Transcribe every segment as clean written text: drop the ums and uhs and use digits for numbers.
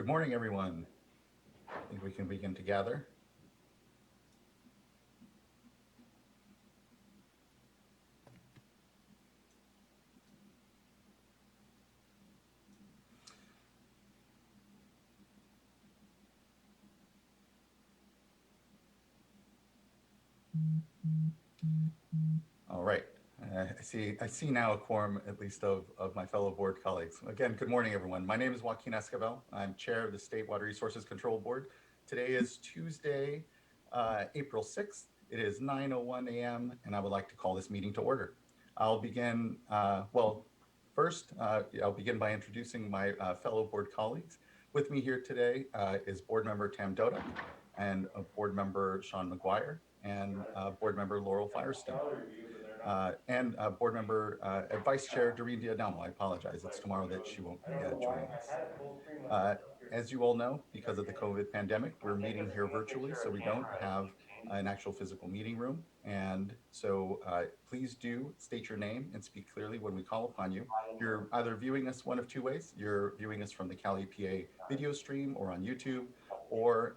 Good morning, everyone. I think we can begin to gather. All right. I see now a quorum, at least of my fellow board colleagues. Again, good morning, everyone. My name is Joaquin Esquivel. I'm chair of the State Water Resources Control Board. Today is Tuesday, April 6th. It is 9:01 a.m. and I would like to call this meeting to order. I'll begin, first, I'll begin by introducing my fellow board colleagues. With me here today is board member Tam Dodak and board member Sean McGuire and board member Laurel Firestone. And board member, Vice Chair Doreen Diadamo. I apologize. It's tomorrow that she won't be joining us. As you all know, because of the COVID pandemic, we're meeting here virtually, so we don't have an actual physical meeting room. And so please do state your name and speak clearly when we call upon you. You're either viewing us one of two ways. You're viewing us from the Cali PA video stream or on YouTube, or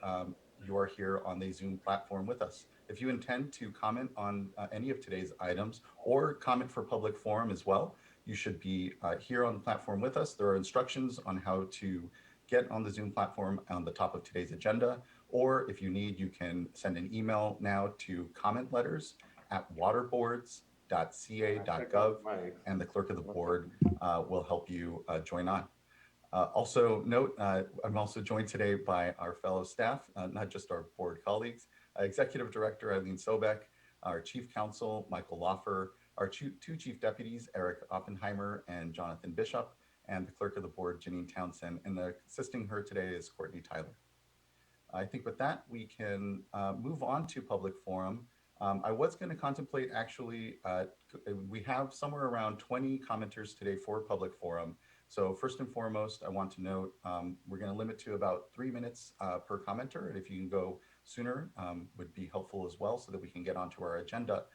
you are here on the Zoom platform with us. If you intend to comment on any of today's items or comment for public forum as well, you should be here on the platform with us. There are instructions on how to get on the Zoom platform on the top of today's agenda, or if you need, you can send an email now to commentletters@waterboards.ca.gov, and the clerk of the board will help you join on. Also note, I'm also joined today by our fellow staff, not just our board colleagues, Executive Director Eileen Sobek, our Chief Counsel Michael Loffer, our two Chief Deputies Eric Oppenheimer and Jonathan Bishop, and the Clerk of the Board Janine Townsend, and assisting her today is Courtney Tyler. I think with that we can move on to public forum. I was going to contemplate actually, we have somewhere around 20 commenters today for public forum. So first and foremost, I want to note we're going to limit to about 3 minutes per commenter, and if you can go sooner would be helpful as well, so that we can get onto our agenda.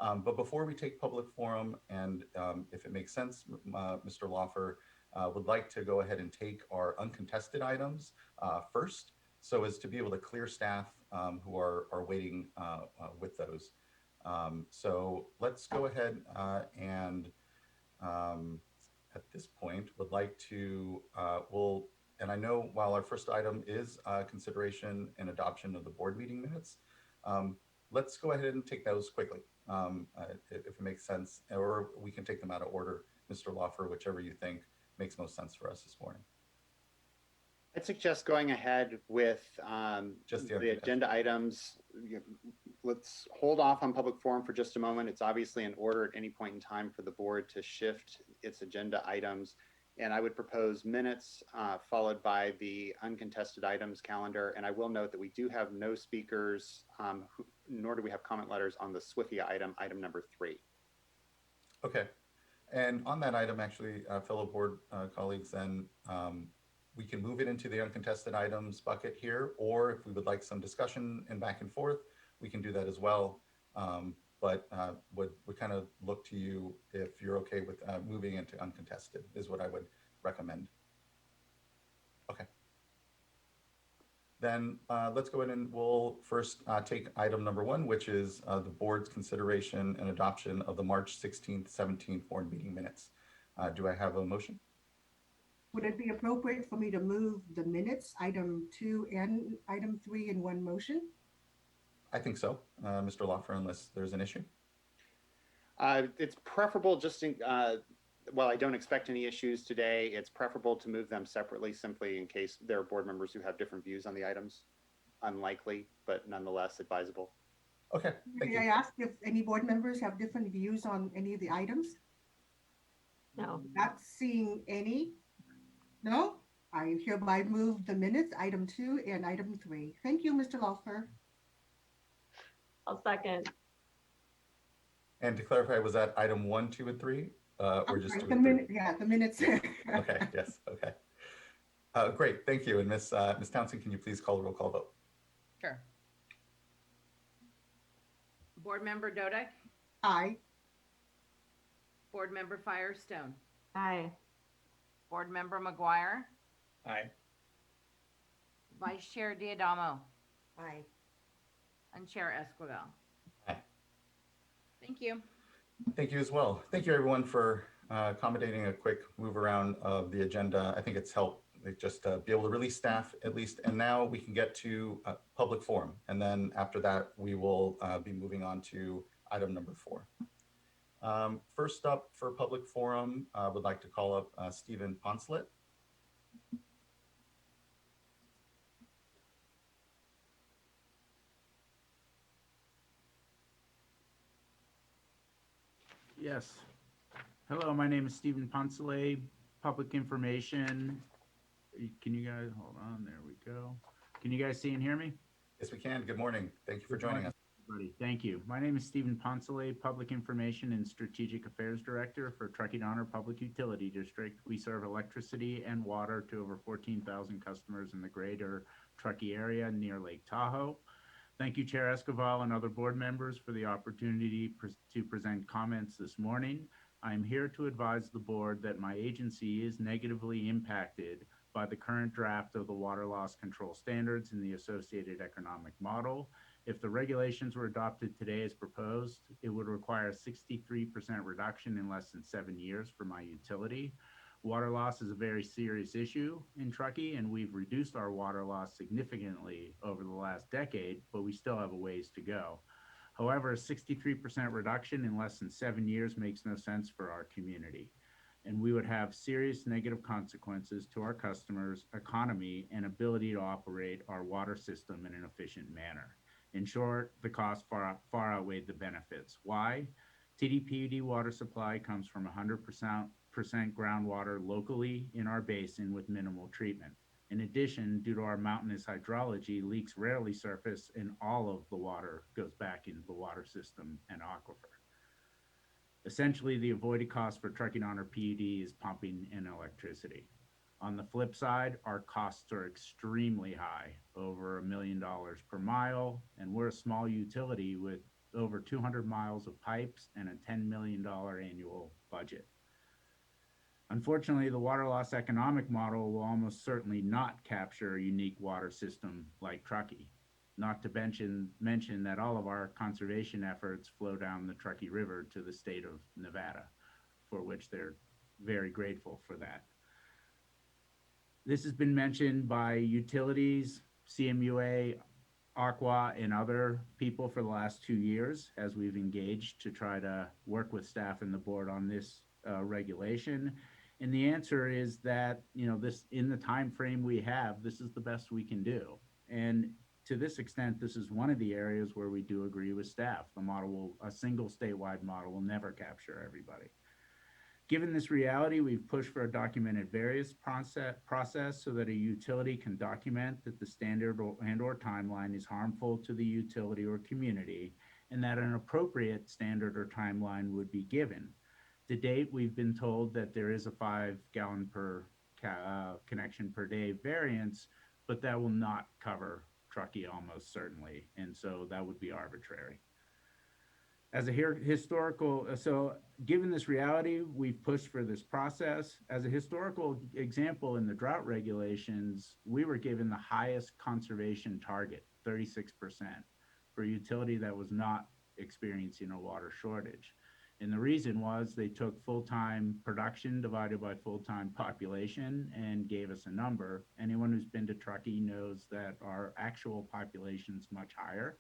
But before we take public forum, and if it makes sense, Mr. Loffer would like to go ahead and take our uncontested items first, so as to be able to clear staff who are waiting with those. So let's go ahead and at this point would like to, and I know while our first item is consideration and adoption of the board meeting minutes, let's go ahead and take those quickly, if it makes sense, or we can take them out of order, Mr. Loffer, whichever you think makes most sense for us this morning. I'd suggest going ahead with just the agenda items. Let's hold off on public forum for just a moment. It's obviously in order at any point in time for the board to shift its agenda items. And I would propose minutes followed by the uncontested items calendar. And I will note that we do have no speakers, nor do we have comment letters on the SWFIA item number 3. Okay. And on that item, actually, fellow board colleagues, then we can move it into the uncontested items bucket here, or if we would like some discussion and back and forth, we can do that as well. But would kind of look to you if you're okay with moving into uncontested is what I would recommend. Okay. Then let's go ahead and we'll first take item number 1, which is the board's consideration and adoption of the March 16th, 17th board meeting minutes. Do I have a motion? Would it be appropriate for me to move the minutes, item 2 and item 3 in one motion? I think so, Mr. Loffer, unless there's an issue. It's preferable just in, well, I don't expect any issues today. It's preferable to move them separately, simply in case there are board members who have different views on the items. Unlikely, but nonetheless advisable. Okay. May I ask if any board members have different views on any of the items? No. Not seeing any. No? I hereby move the minutes, item 2 and item 3. Thank you, Mr. Loffer. I'll second. And to clarify, was that item 1, 2, and 3? Or just 2 the and 3? minute, yeah, the minutes. Okay, yes, okay. Great, thank you. And Ms. Townsend, can you please call the roll call vote? Sure. Board Member Dodak? Aye. Board Member Firestone? Aye. Board Member McGuire? Aye. Vice Chair Diadamo, Aye. and Chair Esquivel. Aye. Thank you. Thank you as well. Thank you everyone for accommodating a quick move around of the agenda. I think it's helped just be able to release staff at least. And now we can get to public forum. And then after that, we will be moving on to item number 4. First up for public forum, I would like to call up Stephen Poncelet. Yes. Hello, my name is Stephen Poncelet, Public Information. Can you guys, hold on, there we go. Can you guys see and hear me? Yes, we can. Good morning. Thank you for joining us. Everybody, thank you. My name is Stephen Poncelet, Public Information and Strategic Affairs Director for Truckee Donner Public Utility District. We serve electricity and water to over 14,000 customers in the greater Truckee area near Lake Tahoe. Thank you, Chair Esquivel and other board members for the opportunity to present comments this morning. I'm here to advise the board that my agency is negatively impacted by the current draft of the water loss control standards and the associated economic model. If the regulations were adopted today as proposed, it would require a 63% reduction in less than 7 years for my utility. Water loss is a very serious issue in Truckee, and we've reduced our water loss significantly over the last decade, but we still have a ways to go. However, a 63% reduction in less than 7 years makes no sense for our community, and we would have serious negative consequences to our customers' economy and ability to operate our water system in an efficient manner. In short, the costs far outweigh the benefits. Why? Tdp Water Supply comes from 100% groundwater locally in our basin with minimal treatment. In addition, due to our mountainous hydrology, leaks rarely surface and all of the water goes back into the water system and aquifer. Essentially, the avoided cost for Truckee Donner PUD is pumping and electricity. On the flip side, our costs are extremely high, over $1 million per mile, and we're a small utility with over 200 miles of pipes and a $10 million annual budget. Unfortunately, the water loss economic model will almost certainly not capture a unique water system like Truckee. Not to mention that all of our conservation efforts flow down the Truckee River to the state of Nevada, for which they're very grateful for that. This has been mentioned by utilities, CMUA, Aqua, and other people for the last 2 years as we've engaged to try to work with staff and the board on this regulation. And the answer is that, this, in the time frame we have, this is the best we can do. And to this extent, this is one of the areas where we do agree with staff. A single statewide model will never capture everybody. Given this reality, we've pushed for a documented various process so that a utility can document that the standard and/or timeline is harmful to the utility or community, and that an appropriate standard or timeline would be given. To date, we've been told that there is a 5-gallon per connection per day variance, but that will not cover Truckee almost certainly, and so that would be arbitrary. As a given this reality, we've pushed for this process. As a historical example, in the drought regulations, we were given the highest conservation target, 36%, for a utility that was not experiencing a water shortage. And the reason was they took full-time production divided by full-time population and gave us a number. Anyone who's been to Truckee knows that our actual population is much higher.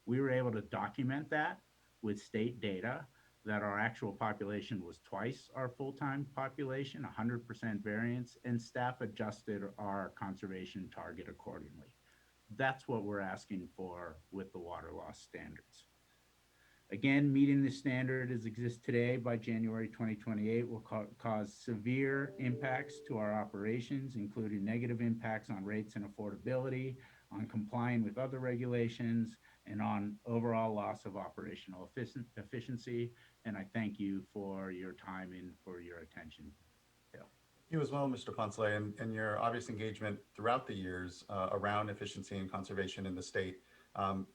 We were able to document that with state data that our actual population was twice our full-time population, 100% variance, and staff adjusted our conservation target accordingly. That's what we're asking for with the water loss standards. Again, meeting the standard as exists today by January 2028 will cause severe impacts to our operations, including negative impacts on rates and affordability, on complying with other regulations, and on overall loss of operational efficiency. And I thank you for your time and for your attention. You as well, Mr. Poncelet, and your obvious engagement throughout the years around efficiency and conservation in the state.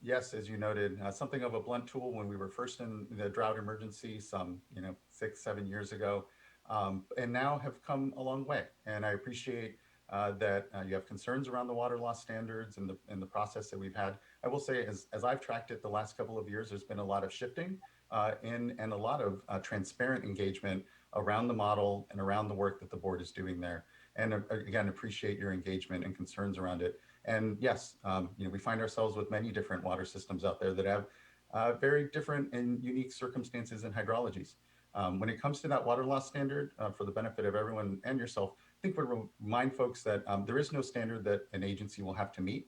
Yes, as you noted, something of a blunt tool when we were first in the drought emergency some 6-7 years ago, and now have come a long way. And I appreciate that you have concerns around the water loss standards and the process that we've had. I will say, as I've tracked it the last couple of years, there's been a lot of shifting and a lot of transparent engagement around the model and around the work that the board is doing there. And again, appreciate your engagement and concerns around it. And yes, we find ourselves with many different water systems out there that have very different and unique circumstances and hydrologies. When it comes to that water loss standard, for the benefit of everyone and yourself, I think we'll remind folks that there is no standard that an agency will have to meet.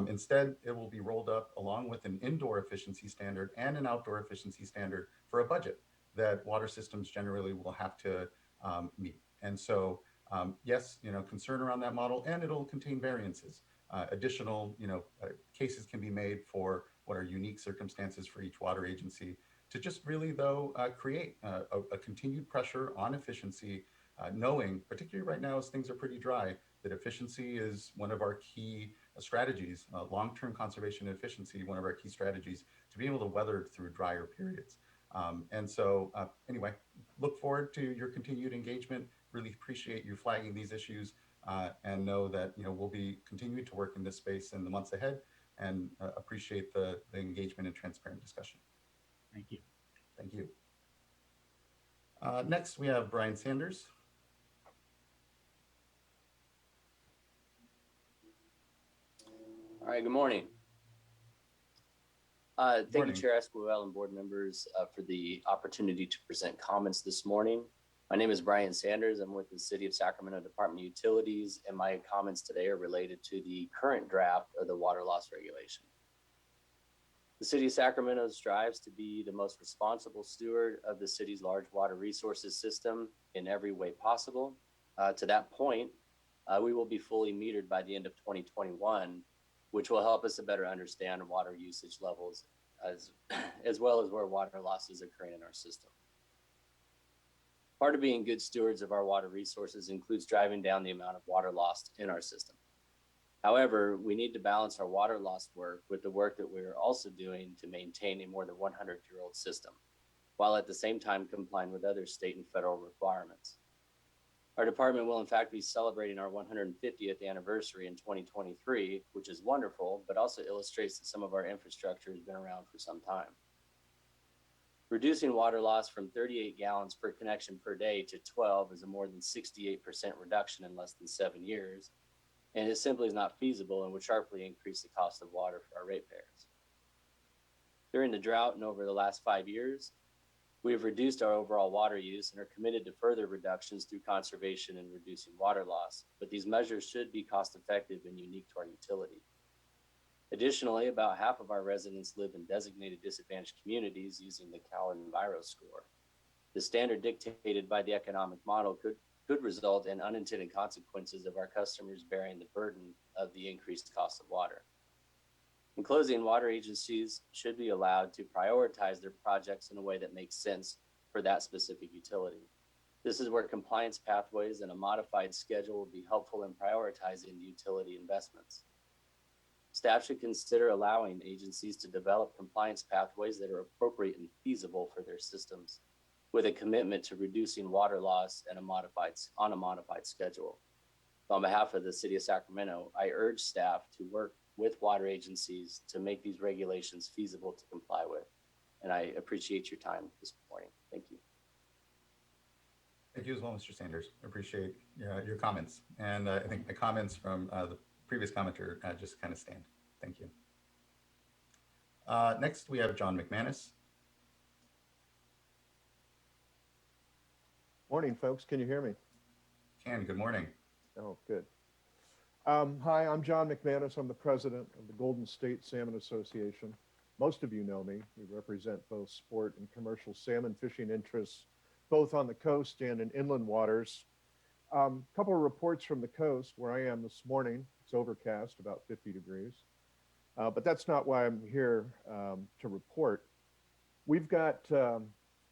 Instead, it will be rolled up along with an indoor efficiency standard and an outdoor efficiency standard for a budget that water systems generally will have to meet. And so, yes, concern around that model, and it'll contain variances. Additional, cases can be made for what are unique circumstances for each water agency to just really, though, create a continued pressure on efficiency, knowing, particularly right now as things are pretty dry, that efficiency is one of our key strategies, long-term conservation and efficiency, one of our key strategies to be able to weather through drier periods. And so anyway, look forward to your continued engagement, really appreciate you flagging these issues, and know that we'll be continuing to work in this space in the months ahead, and appreciate the engagement and transparent discussion. Thank you. Thank you. Next, we have Brian Sanders. All right, good morning. Thank you, Chair Esquivel and board members for the opportunity to present comments this morning. My name is Brian Sanders. I'm with the City of Sacramento Department of Utilities, and my comments today are related to the current draft of the water loss regulation. The City of Sacramento strives to be the most responsible steward of the city's large water resources system in every way possible. To that point, we will be fully metered by the end of 2021, which will help us to better understand water usage levels as well as where water loss is occurring in our system. Part of being good stewards of our water resources includes driving down the amount of water lost in our system. However, we need to balance our water loss work with the work that we're also doing to maintain a more than 100-year-old system, while at the same time complying with other state and federal requirements. Our department will in fact be celebrating our 150th anniversary in 2023, which is wonderful, but also illustrates that some of our infrastructure has been around for some time. Reducing water loss from 38 gallons per connection per day to 12 is a more than 68% reduction in less than 7 years, and it simply is not feasible and would sharply increase the cost of water for our ratepayers. During the drought and over the last 5 years, we have reduced our overall water use and are committed to further reductions through conservation and reducing water loss, but these measures should be cost effective and unique to our utility. Additionally, about half of our residents live in designated disadvantaged communities using the Cal Enviro score. The standard dictated by the economic model could result in unintended consequences of our customers bearing the burden of the increased cost of water. In closing, water agencies should be allowed to prioritize their projects in a way that makes sense for that specific utility. This is where compliance pathways and a modified schedule will be helpful in prioritizing the utility investments. Staff should consider allowing agencies to develop compliance pathways that are appropriate and feasible for their systems, with a commitment to reducing water loss and on a modified schedule. So on behalf of the City of Sacramento, I urge staff to work with water agencies to make these regulations feasible to comply with. And I appreciate your time this morning. Thank you. Thank you as well, Mr. Sanders. I appreciate your comments. And I think the comments from the previous commenter just kind of stand. Thank you. Next, we have John Mcmanus. Morning, folks. Can you hear me? Good morning. Oh, good. Hi, I'm John Mcmanus. I'm the president of the Golden State Salmon Association. Most of you know me. We represent both sport and commercial salmon fishing interests, both on the coast and in inland waters. A couple of reports from the coast where I am this morning. It's overcast, about 50 degrees. But that's not why I'm here to report. We've got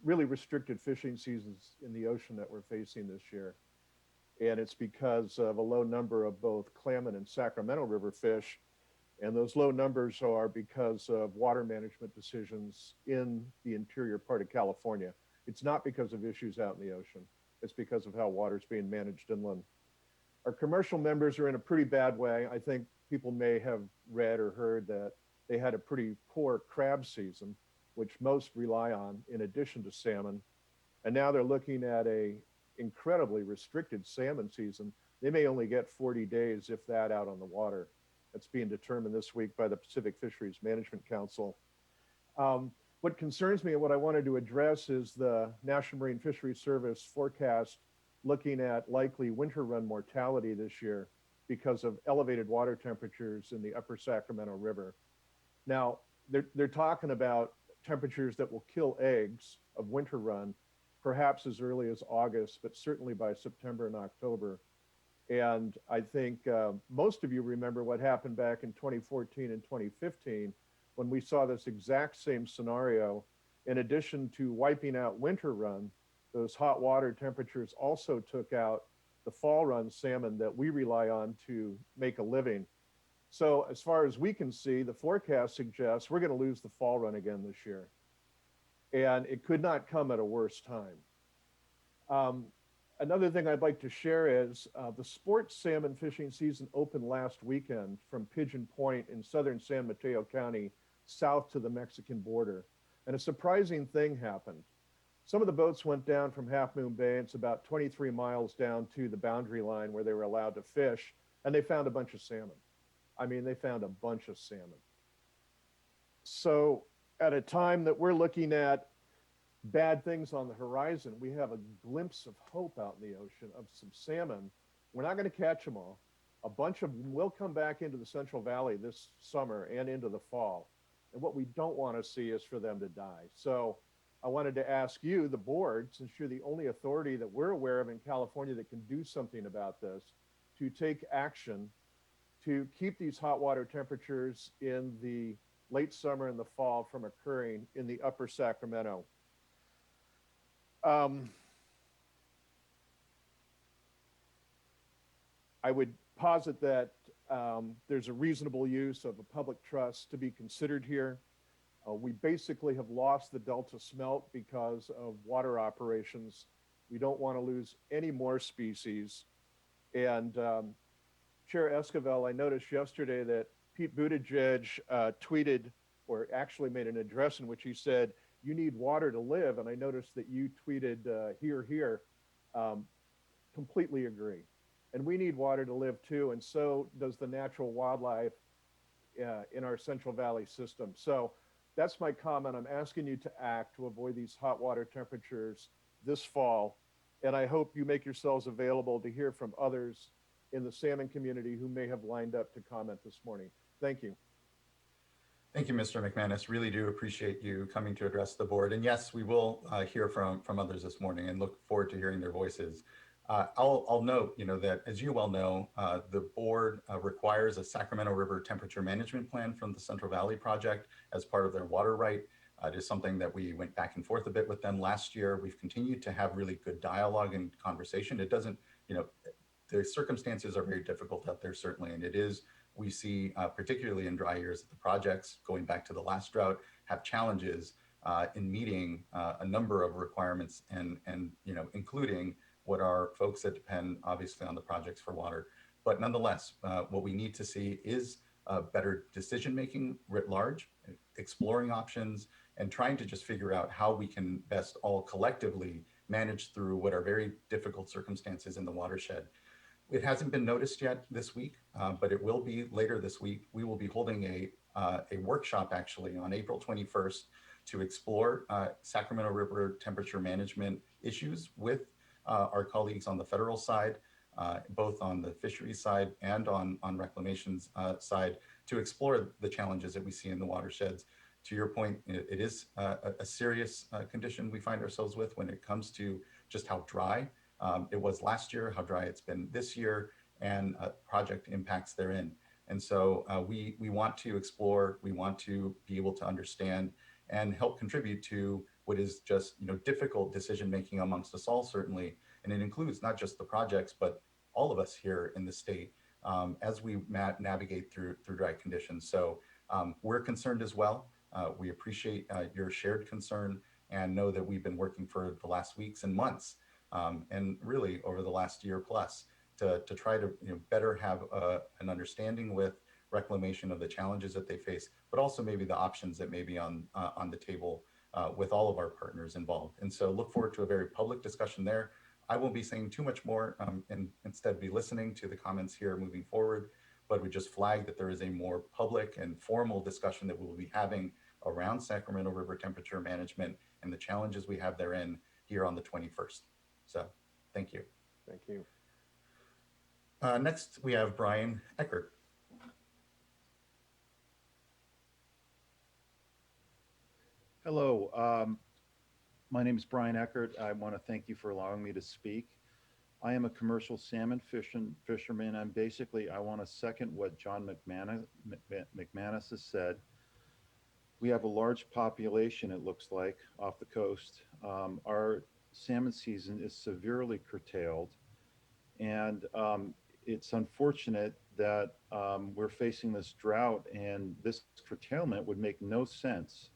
really restricted fishing seasons in the ocean that we're facing this year. And it's because of a low number of both Klamath and Sacramento River fish. And those low numbers are because of water management decisions in the interior part of California. It's not because of issues out in the ocean. It's because of how water is being managed inland. Our commercial members are in a pretty bad way. I think people may have read or heard that they had a pretty poor crab season, which most rely on in addition to salmon. And now they're looking at a incredibly restricted salmon season. They may only get 40 days, if that, out on the water. That's being determined this week by the Pacific Fisheries Management Council. What concerns me and what I wanted to address is the National Marine Fisheries Service forecast looking at likely winter run mortality this year because of elevated water temperatures in the upper Sacramento River. Now, they're talking about temperatures that will kill eggs of winter run, perhaps as early as August, but certainly by September and October. And I think most of you remember what happened back in 2014 and 2015 when we saw this exact same scenario. In addition to wiping out winter run, those hot water temperatures also took out the fall run salmon that we rely on to make a living. So as far as we can see, the forecast suggests we're going to lose the fall run again this year. And it could not come at a worse time. Another thing I'd like to share is the sports salmon fishing season opened last weekend from Pigeon Point in southern San Mateo County, south to the Mexican border. And a surprising thing happened. Some of the boats went down from Half Moon Bay. It's about 23 miles down to the boundary line where they were allowed to fish, and they found a bunch of salmon. I mean, they found a bunch of salmon. So at a time that we're looking at bad things on the horizon, we have a glimpse of hope out in the ocean of some salmon. We're not going to catch them all. A bunch of them will come back into the Central Valley this summer and into the fall. And what we don't want to see is for them to die. So I wanted to ask you, the board, since you're the only authority that we're aware of in California that can do something about this, to take action to keep these hot water temperatures in the late summer and the fall from occurring in the upper Sacramento. I would posit that there's a reasonable use of a public trust to be considered here. We basically have lost the Delta smelt because of water operations. We don't want to lose any more species. And Chair Esquivel, I noticed yesterday that Pete Buttigieg tweeted, or actually made an address in which he said, "You need water to live." And I noticed that you tweeted, "Here, here." Completely agree. And we need water to live too. And so does the natural wildlife in our Central Valley system. So that's my comment. I'm asking you to act to avoid these hot water temperatures this fall. And I hope you make yourselves available to hear from others in the salmon community who may have lined up to comment this morning. Thank you. Thank you, Mr. McManus. Really do appreciate you coming to address the board. And yes, we will hear from others this morning and look forward to hearing their voices. I'll note, that as you well know, the board requires a Sacramento River temperature management plan from the Central Valley Project as part of their water right. It is something that we went back and forth a bit with them last year. We've continued to have really good dialogue and conversation. It doesn't, the circumstances are very difficult out there, certainly. And it is, we see, particularly in dry years, that the projects, going back to the last drought, have challenges in meeting a number of requirements and including what are folks that depend obviously on the projects for water. But nonetheless, what we need to see is better decision-making writ large, exploring options, and trying to just figure out how we can best all collectively manage through what are very difficult circumstances in the watershed. It hasn't been noticed yet this week, but it will be later this week. We will be holding a workshop actually on April 21st to explore Sacramento River temperature management issues with our colleagues on the federal side, both on the fisheries side and on reclamation's side, to explore the challenges that we see in the watersheds. To your point, it is a serious condition we find ourselves with when it comes to just how dry it was last year, how dry it's been this year, and project impacts therein. And so we want to explore, we want to be able to understand and help contribute to what is just difficult decision making amongst us all, certainly. And it includes not just the projects, but all of us here in the state as we navigate through dry conditions. So we're concerned as well. We appreciate your shared concern and know that we've been working for the last weeks and months and really over the last year plus to try to better have an understanding with reclamation of the challenges that they face, but also maybe the options that may be on the table with all of our partners involved. And so look forward to a very public discussion there. I won't be saying too much more and instead be listening to the comments here moving forward, but we just flag that there is a more public and formal discussion that we will be having around Sacramento River temperature management and the challenges we have therein here on the 21st. So thank you. Thank you. Next, we have Brian Eckert. Hello, my name is Brian Eckert. I want to thank you for allowing me to speak. I am a commercial salmon fisherman. I want to second what John Mcmanus has said. We have a large population, it looks like, off the coast. Our salmon season is severely curtailed, and it's unfortunate that we're facing this drought, and this curtailment would make no sense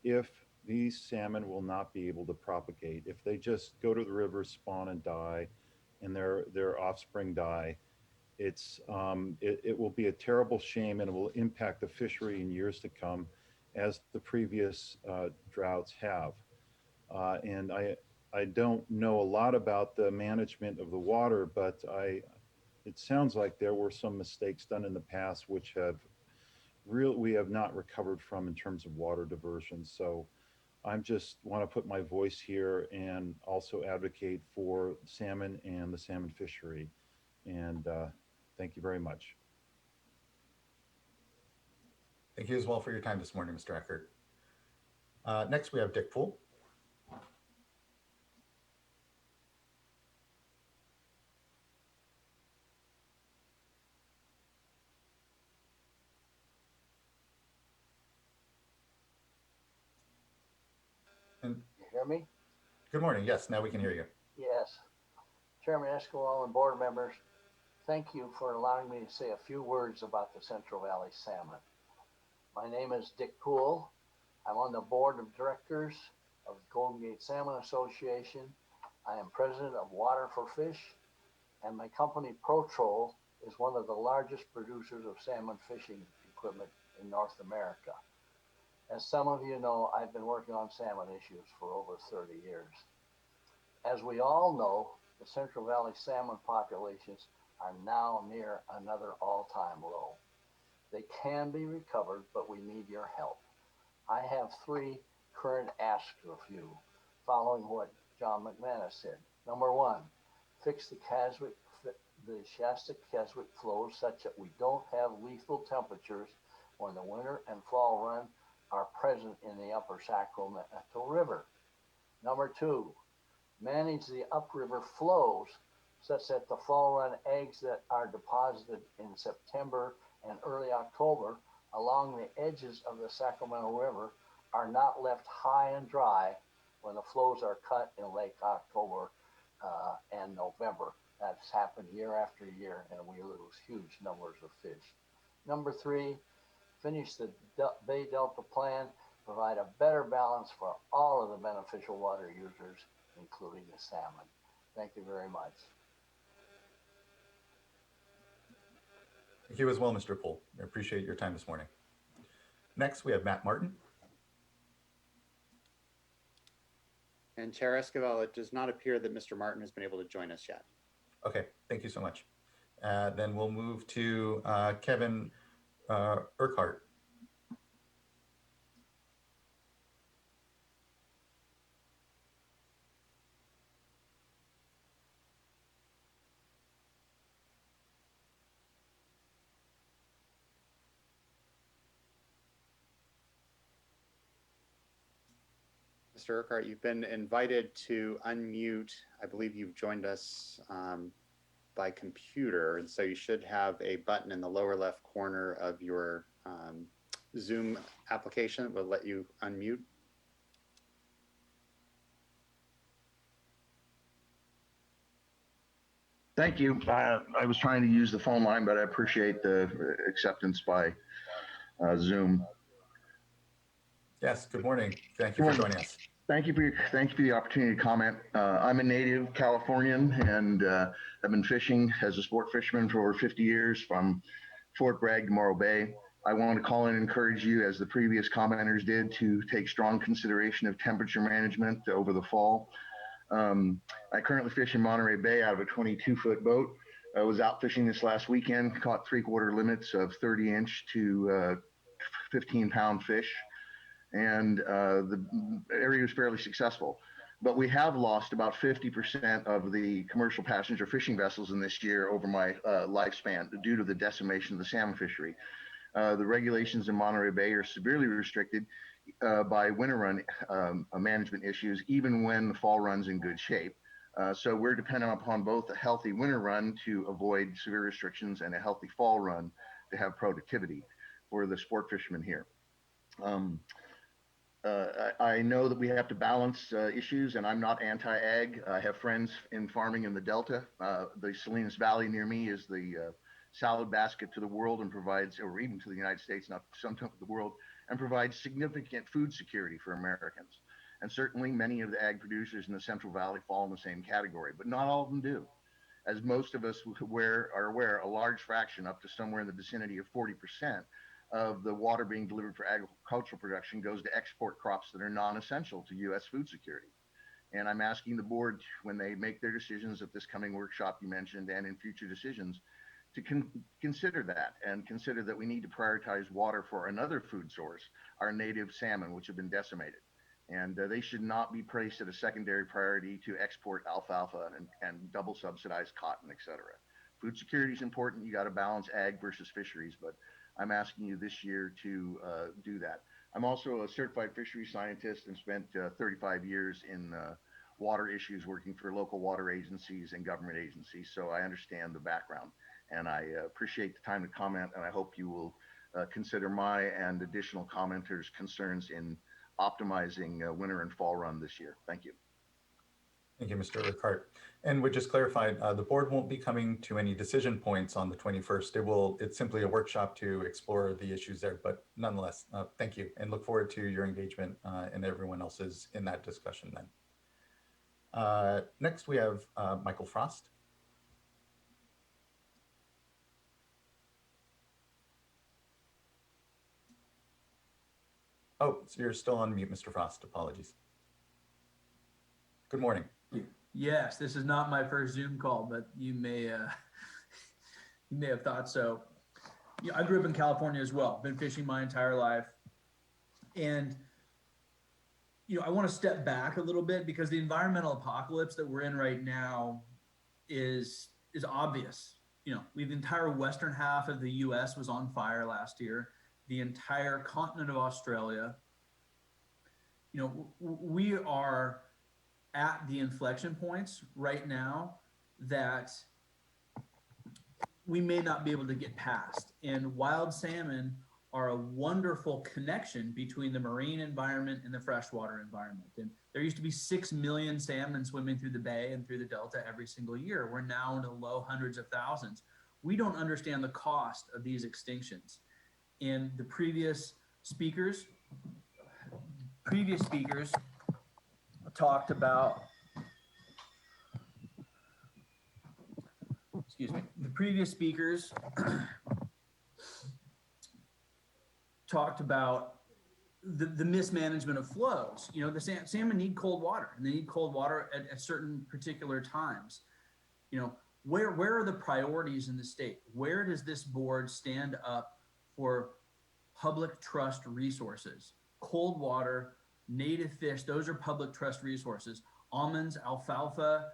if these salmon will not be able to propagate. If they just go to the river, spawn and die, and their offspring die, it will be a terrible shame, and it will impact the fishery in years to come, as the previous droughts have. And I don't know a lot about the management of the water, but it sounds like there were some mistakes done in the past which we have not recovered from in terms of water diversion. So I just want to put my voice here and also advocate for salmon and the salmon fishery. And thank you very much. Thank you as well for your time this morning, Mr. Eckert. Next, we have Dick Poole. You hear me? Good morning. Yes, now we can hear you. Yes. Chairman Esquivel and board members, thank you for allowing me to say a few words about the Central Valley salmon. My name is Dick Poole. I'm on the board of directors of the Golden Gate Salmon Association. I am president of Water for Fish, and my company ProTroll is one of the largest producers of salmon fishing equipment in North America. As some of you know, I've been working on salmon issues for over 30 years. As we all know, the Central Valley salmon populations are now near another all-time low. They can be recovered, but we need your help. I have 3 current asks of you, following what John Mcmanus said. Number 1, fix the Shasta-Keswick flows such that we don't have lethal temperatures when the winter and fall run are present in the upper Sacramento River. Number 2, manage the upriver flows such that the fall run eggs that are deposited in September and early October along the edges of the Sacramento River are not left high and dry when the flows are cut in late October and November. That's happened year after year, and we lose huge numbers of fish. Number 3, finish the Bay Delta plan, provide a better balance for all of the beneficial water users, including the salmon. Thank you very much. Thank you as well, Mr. Poole. I appreciate your time this morning. Next, we have Matt Martin. And Chair Esquivel, it does not appear that Mr. Martin has been able to join us yet. Okay, thank you so much. Then we'll move to Kevin Urquhart. Mr. Urquhart, you've been invited to unmute. I believe you've joined us by computer, and so you should have a button in the lower left corner of your Zoom application that will let you unmute. Thank you. I was trying to use the phone line, but I appreciate the acceptance by Zoom. Yes, good morning. Thank you for joining us. Thank you for the opportunity to comment. I'm a native Californian and I've been fishing as a sport fisherman for over 50 years from Fort Bragg to Morro Bay. I want to call and encourage you, as the previous commenters did, to take strong consideration of temperature management over the fall. I currently fish in Monterey Bay out of a 22-foot boat. I was out fishing this last weekend, caught 3/4 limits of 30-inch to 15-pound fish, and the area was fairly successful. But we have lost about 50% of the commercial passenger fishing vessels in this year over my lifespan due to the decimation of the salmon fishery. The regulations in Monterey Bay are severely restricted by winter run management issues, even when the fall run's in good shape. So we're dependent upon both a healthy winter run to avoid severe restrictions and a healthy fall run to have productivity for the sport fishermen here. I know that we have to balance issues, and I'm not anti-ag. I have friends in farming in the Delta. The Salinas Valley near me is the salad basket to the world and provides, or even to the United States, not some to the world, and provides significant food security for Americans. And certainly many of the ag producers in the Central Valley fall in the same category, but not all of them do. As most of us are aware, a large fraction, up to somewhere in the vicinity of 40%, of the water being delivered for agricultural production goes to export crops that are non-essential to U.S. food security. And I'm asking the board, when they make their decisions at this coming workshop you mentioned and in future decisions, to consider that, and consider that we need to prioritize water for another food source, our native salmon, which have been decimated. And they should not be placed at a secondary priority to export alfalfa and double subsidized cotton, et cetera. Food security is important. You got to balance ag versus fisheries, but I'm asking you this year to do that. I'm also a certified fisheries scientist and spent 35 years in water issues working for local water agencies and government agencies, so I understand the background. And I appreciate the time to comment, and I hope you will consider my and additional commenters' concerns in optimizing winter and fall run this year. Thank you. Thank you, Mr. Urquhart. And we just clarified, the board won't be coming to any decision points on the 21st. It's simply a workshop to explore the issues there, but nonetheless, thank you, and look forward to your engagement and everyone else's in that discussion then. Next, we have Michael Frost. Oh, so you're still on mute, Mr. Frost. Apologies. Good morning. Yes, this is not my first Zoom call, but you may have thought so. Yeah, I grew up in California as well. Been fishing my entire life, and I want to step back a little bit because the environmental apocalypse that we're in right now is obvious. The entire western half of the U.S. was on fire last year. The entire continent of Australia. We are at the inflection points right now that we may not be able to get past. And wild salmon are a wonderful connection between the marine environment and the freshwater environment. And there used to be 6 million salmon swimming through the bay and through the delta every single year. We're now in the low hundreds of thousands. We don't understand the cost of these extinctions. And the previous speakers talked about, the previous speakers talked about the mismanagement of flows. The salmon need cold water, and they need cold water at certain particular times. Where are the priorities in the state? Where does this board stand up for public trust resources? Cold water, native fish, those are public trust resources. Almonds, alfalfa,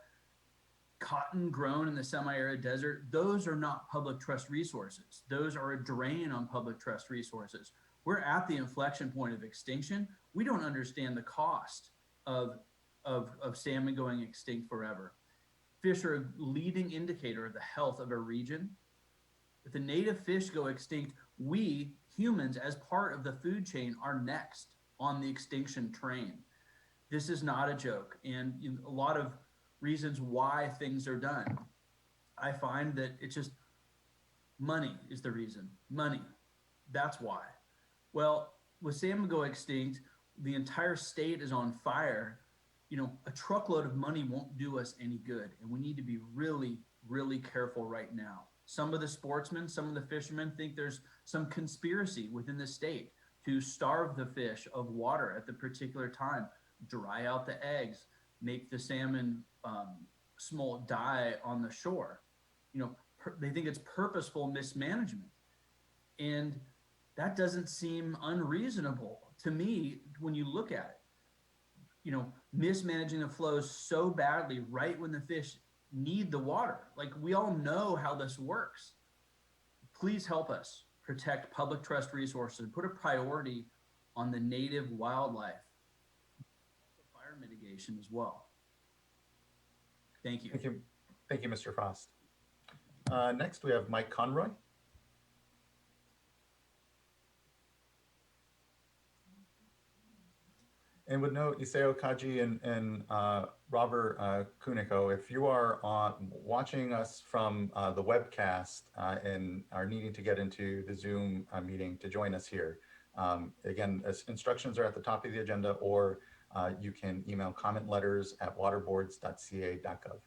cotton grown in the semi-arid desert, those are not public trust resources. Those are a drain on public trust resources. We're at the inflection point of extinction. We don't understand the cost of salmon going extinct forever. Fish are a leading indicator of the health of a region. If the native fish go extinct, we humans, as part of the food chain, are next on the extinction train. This is not a joke, and a lot of reasons why things are done. I find that it's just money is the reason. Money. That's why. Well, with salmon go extinct, the entire state is on fire, a truckload of money won't do us any good. And we need to be really, really careful right now. Some of the sportsmen, some of the fishermen think there's some conspiracy within the state to starve the fish of water at the particular time, dry out the eggs, make the salmon smolt die on the shore. They think it's purposeful mismanagement. And that doesn't seem unreasonable to me when you look at it. Mismanaging the flows so badly right when the fish need the water. Like, we all know how this works. Please help us protect public trust resources and put a priority on the native wildlife. Fire mitigation as well. Thank you. Thank you. Thank you, Mr. Frost. Next, we have Mike Conroy. And would note Iseo Kaji and Robert Kuniko, if you are watching us from the webcast and are needing to get into the Zoom meeting to join us here, again, instructions are at the top of the agenda, or you can email comment letters at waterboards.ca.gov.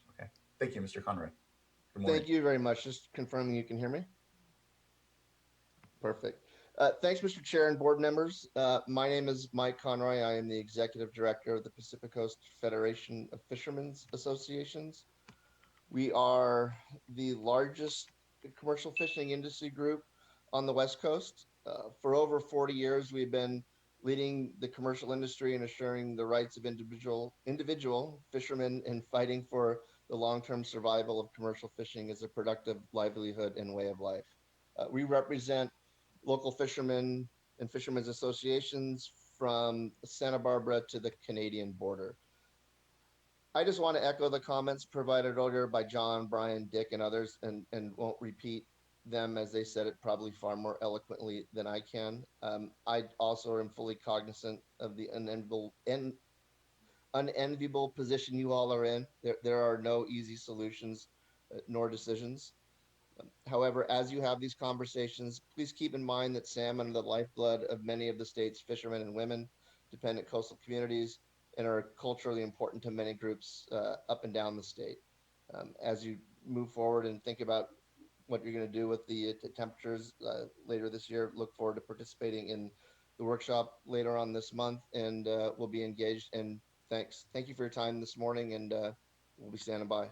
Okay, thank you, Mr. Conroy. Good morning. Thank you very much. Just confirming you can hear me. Perfect. Thanks, Mr. Chair and board members. My name is Mike Conroy. I am the Executive Director of the Pacific Coast Federation of Fishermen's Associations. We are the largest commercial fishing industry group on the West Coast. For over 40 years, we've been leading the commercial industry and assuring the rights of individual fishermen and fighting for the long-term survival of commercial fishing as a productive livelihood and way of life. We represent local fishermen and fishermen's associations from Santa Barbara to the Canadian border. I just want to echo the comments provided earlier by John, Brian, Dick, and others, and won't repeat them as they said it probably far more eloquently than I can. I also am fully cognizant of the unenviable position you all are in. There are no easy solutions nor decisions. However, as you have these conversations, please keep in mind that salmon are the lifeblood of many of the state's fishermen and women, dependent coastal communities, and are culturally important to many groups up and down the state. As you move forward and think about what you're going to do with the temperatures later this year, look forward to participating in the workshop later on this month, and we'll be engaged. And thanks. Thank you for your time this morning, and we'll be standing by.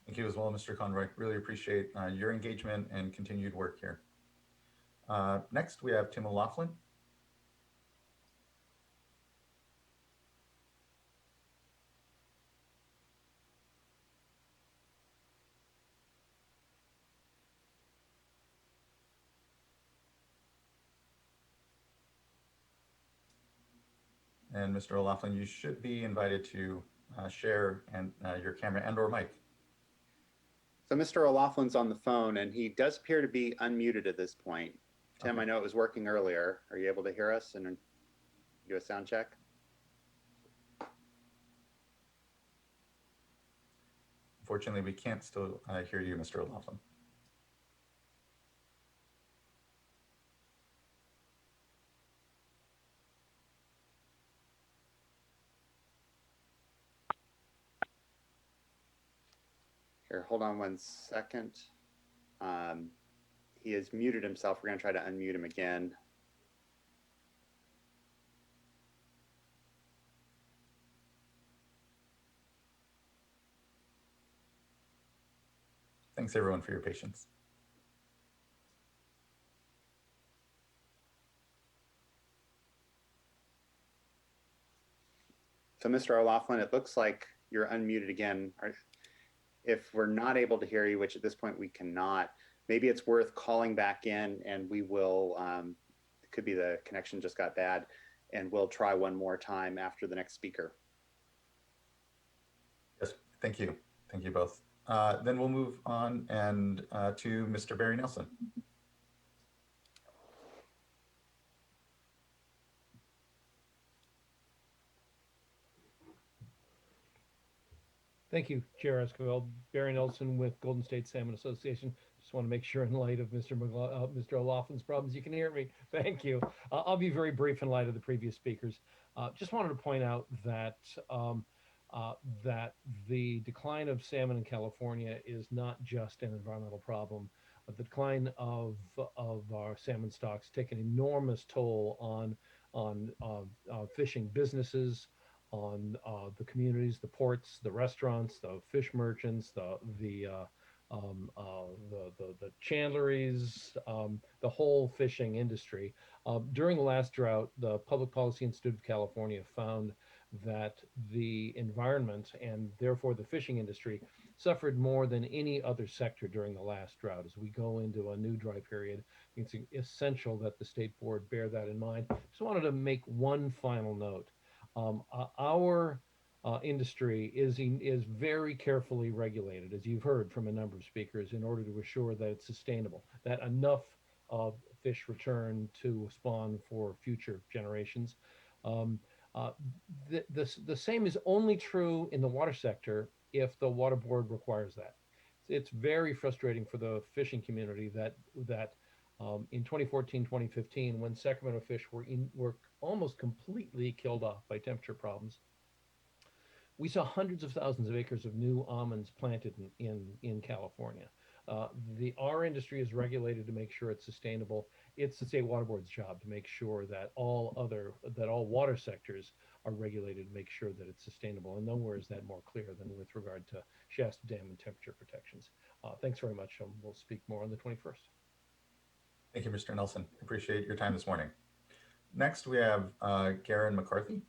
Thank you as well, Mr. Conroy. Really appreciate your engagement and continued work here. Next, we have Tim O'Loughlin. And Mr. O'Loughlin, you should be invited to share your camera and or mic. So Mr. O'Loughlin's on the phone, and he does appear to be unmuted at this point. Tim, okay. I know it was working earlier. Are you able to hear us and do a sound check? Unfortunately, we can't still hear you, Mr. O'Loughlin. Here, hold on one second. He has muted himself. We're going to try to unmute him again. Thanks, everyone, for your patience. So, Mr. O'Loughlin, it looks like you're unmuted again. If we're not able to hear you, which at this point we cannot, maybe it's worth calling back in, and we will, it could be the connection just got bad, and we'll try one more time after the next speaker. Yes, thank you. Thank you both. Then we'll move on and to Mr. Barry Nelson. Thank you, Chair Esquivel. Barry Nelson with Golden State Salmon Association. Just want to make sure in light of Mr. O'Loughlin's problems, you can hear me. Thank you. I'll be very brief in light of the previous speakers. Just wanted to point out that that the decline of salmon in California is not just an environmental problem. The decline of our salmon stocks take an enormous toll on fishing businesses, on the communities, the ports, the restaurants, the fish merchants, the chandleries, the whole fishing industry. During the last drought, the Public Policy Institute of California found that the environment and therefore the fishing industry suffered more than any other sector during the last drought. As we go into a new dry period, it's essential that the state board bear that in mind. Just wanted to make one final note. Our industry is very carefully regulated, as you've heard from a number of speakers, in order to assure that it's sustainable, that enough fish return to spawn for future generations. The same is only true in the water sector if the water board requires that. It's very frustrating for the fishing community that in 2014, 2015, when Sacramento fish were almost completely killed off by temperature problems, we saw hundreds of thousands of acres of new almonds planted in California. Our industry is regulated to make sure it's sustainable. It's the state water board's job to make sure that all water sectors are regulated to make sure that it's sustainable. And nowhere is that more clear than with regard to Shasta Dam and temperature protections. Thanks very much. We'll speak more on the 21st. Thank you, Mr. Nelson. Appreciate your time this morning. Next, we have Garen McCarthy.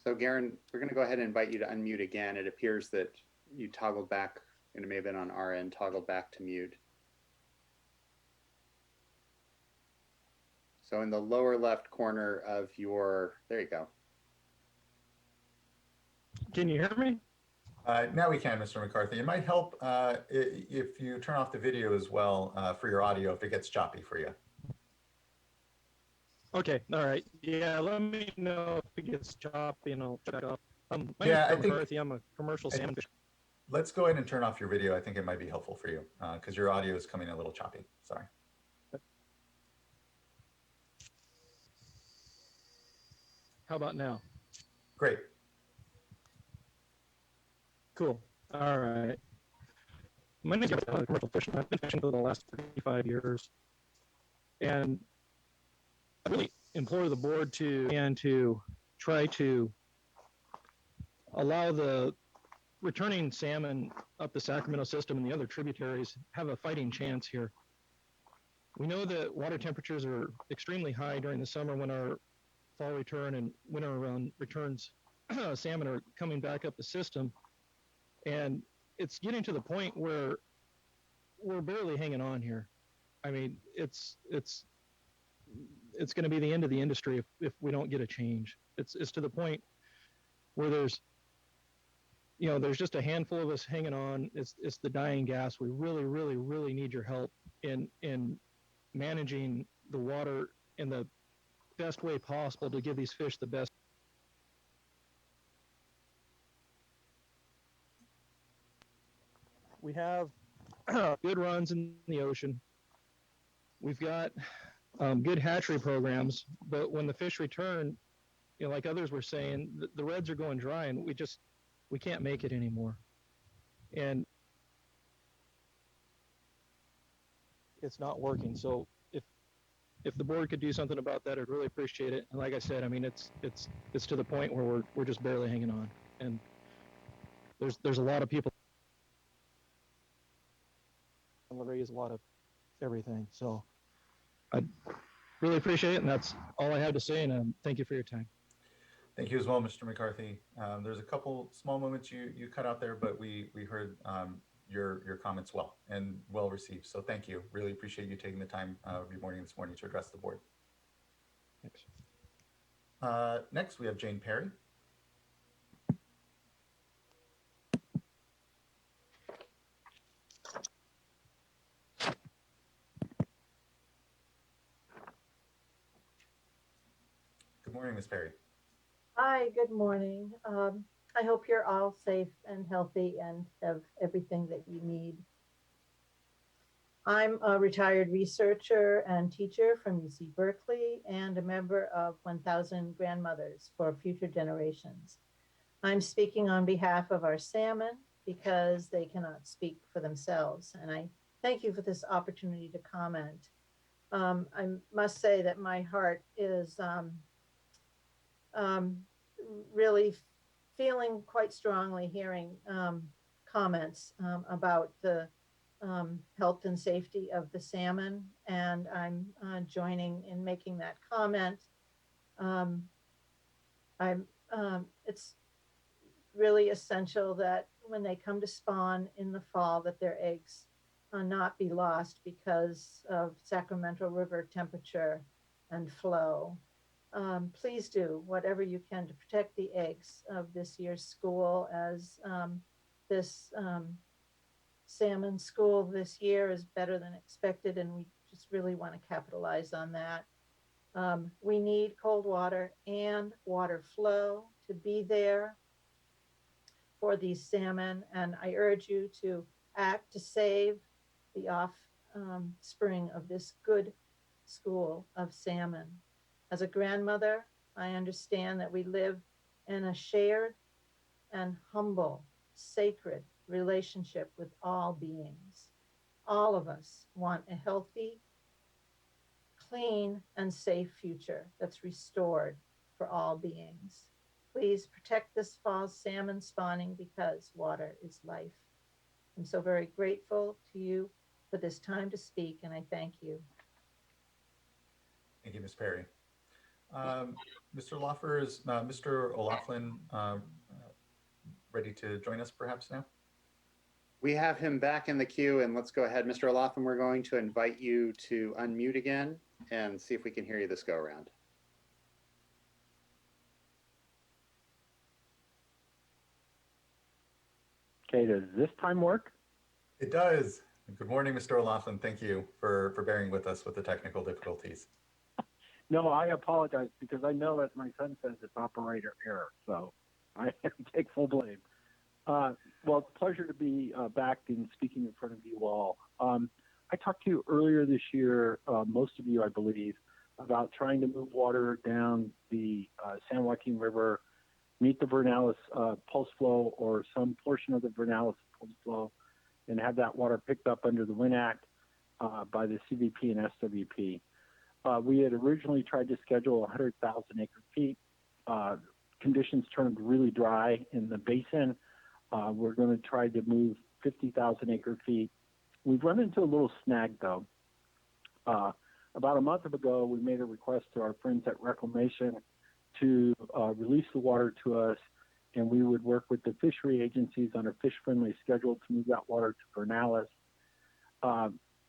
So Garen, we're going to go ahead and invite you to unmute again. It appears that you toggled back, and it may have been on our end, toggled back to mute. So in the lower left corner of there you go. Can you hear me? Now we can, Mr. McCarthy. It might help if you turn off the video as well for your audio if it gets choppy for you. Okay, all right. Yeah, let me know if it gets choppy and I'll check up. My name I is McCarthy. I'm a commercial salmon fisher. Let's go ahead and turn off your video. I think it might be helpful for you because your audio is coming a little choppy. Sorry. How about now? Great. Cool. All right. My name is I'm a commercial fisherman. I've been fishing for the last 35 years. And I really implore the board to try to allow the returning salmon up the Sacramento system and the other tributaries have a fighting chance here. We know that water temperatures are extremely high during the summer when our fall return and winter run returns salmon are coming back up the system. And it's getting to the point where we're barely hanging on here. I mean, it's going to be the end of the industry if we don't get a change. It's to the point where there's just a handful of us hanging on. It's the dying gas. We really, really, really need your help in managing the water in the best way possible to give these fish the best. We have good runs in the ocean. We've got good hatchery programs, but when the fish return, like others were saying, the reds are going dry and we can't make it anymore. And it's not working. So if the board could do something about that, I'd really appreciate it. And like I said, I mean, it's to the point where we're just barely hanging on. And there's a lot of people raise a lot of everything. So I really appreciate it, and that's all I have to say, and thank you for your time. Thank you as well, Mr. McCarthy. There's a couple small moments you cut out there, but we heard your comments well and well received. So thank you. Really appreciate you taking the time every morning this morning to address the board. Thanks. Next, we have Jane Perry. morning, Ms. Perry. Hi, good morning. I hope you're all safe and healthy and have everything that you need. I'm a retired researcher and teacher from UC Berkeley and a member of 1,000 Grandmothers for Future Generations. I'm speaking on behalf of our salmon because they cannot speak for themselves. And I thank you for this opportunity to comment. I must say that my heart is really feeling quite strongly hearing comments about the health and safety of the salmon, and I'm joining in making that comment. It's really essential that when they come to spawn in the fall, that their eggs not be lost because of Sacramento River temperature and flow. Please do whatever you can to protect the eggs of this year's school, as this salmon school this year is better than expected, and we just really want to capitalize on that. We need cold water and water flow to be there for these salmon, and I urge you to act to save the offspring of this good school of salmon. As a grandmother, I understand that we live in a shared and humble, sacred relationship with all beings. All of us want a healthy, clean, and safe future that's restored for all beings. Please protect this fall's salmon spawning because water is life. I'm so very grateful to you for this time to speak, and I thank you. Thank you, Ms. Perry. Mr. Loffer, is Mr. O'Laughlin ready to join us perhaps now? We have him back in the queue, and let's go ahead. Mr. O'Laughlin, we're going to invite you to unmute again and see if we can hear you this go around. Okay, does this time work? It does. Good morning, Mr. O'Laughlin. Thank you for bearing with us with the technical difficulties. No, I apologize because I know that my son says it's operator error, so I take full blame. Well, it's a pleasure to be back and speaking in front of you all. I talked to you earlier this year, most of you, I believe, about trying to move water down the San Joaquin River, meet the Vernalis pulse flow or some portion of the Vernalis pulse flow, and have that water picked up under the WIN Act by the CVP and SWP. We had originally tried to schedule 100,000 acre feet. Conditions turned really dry in the basin. We're going to try to move 50,000 acre feet. We've run into a little snag though. About a month ago, we made a request to our friends at Reclamation to release the water to us, and we would work with the fishery agencies on a fish-friendly schedule to move that water to Vernalis.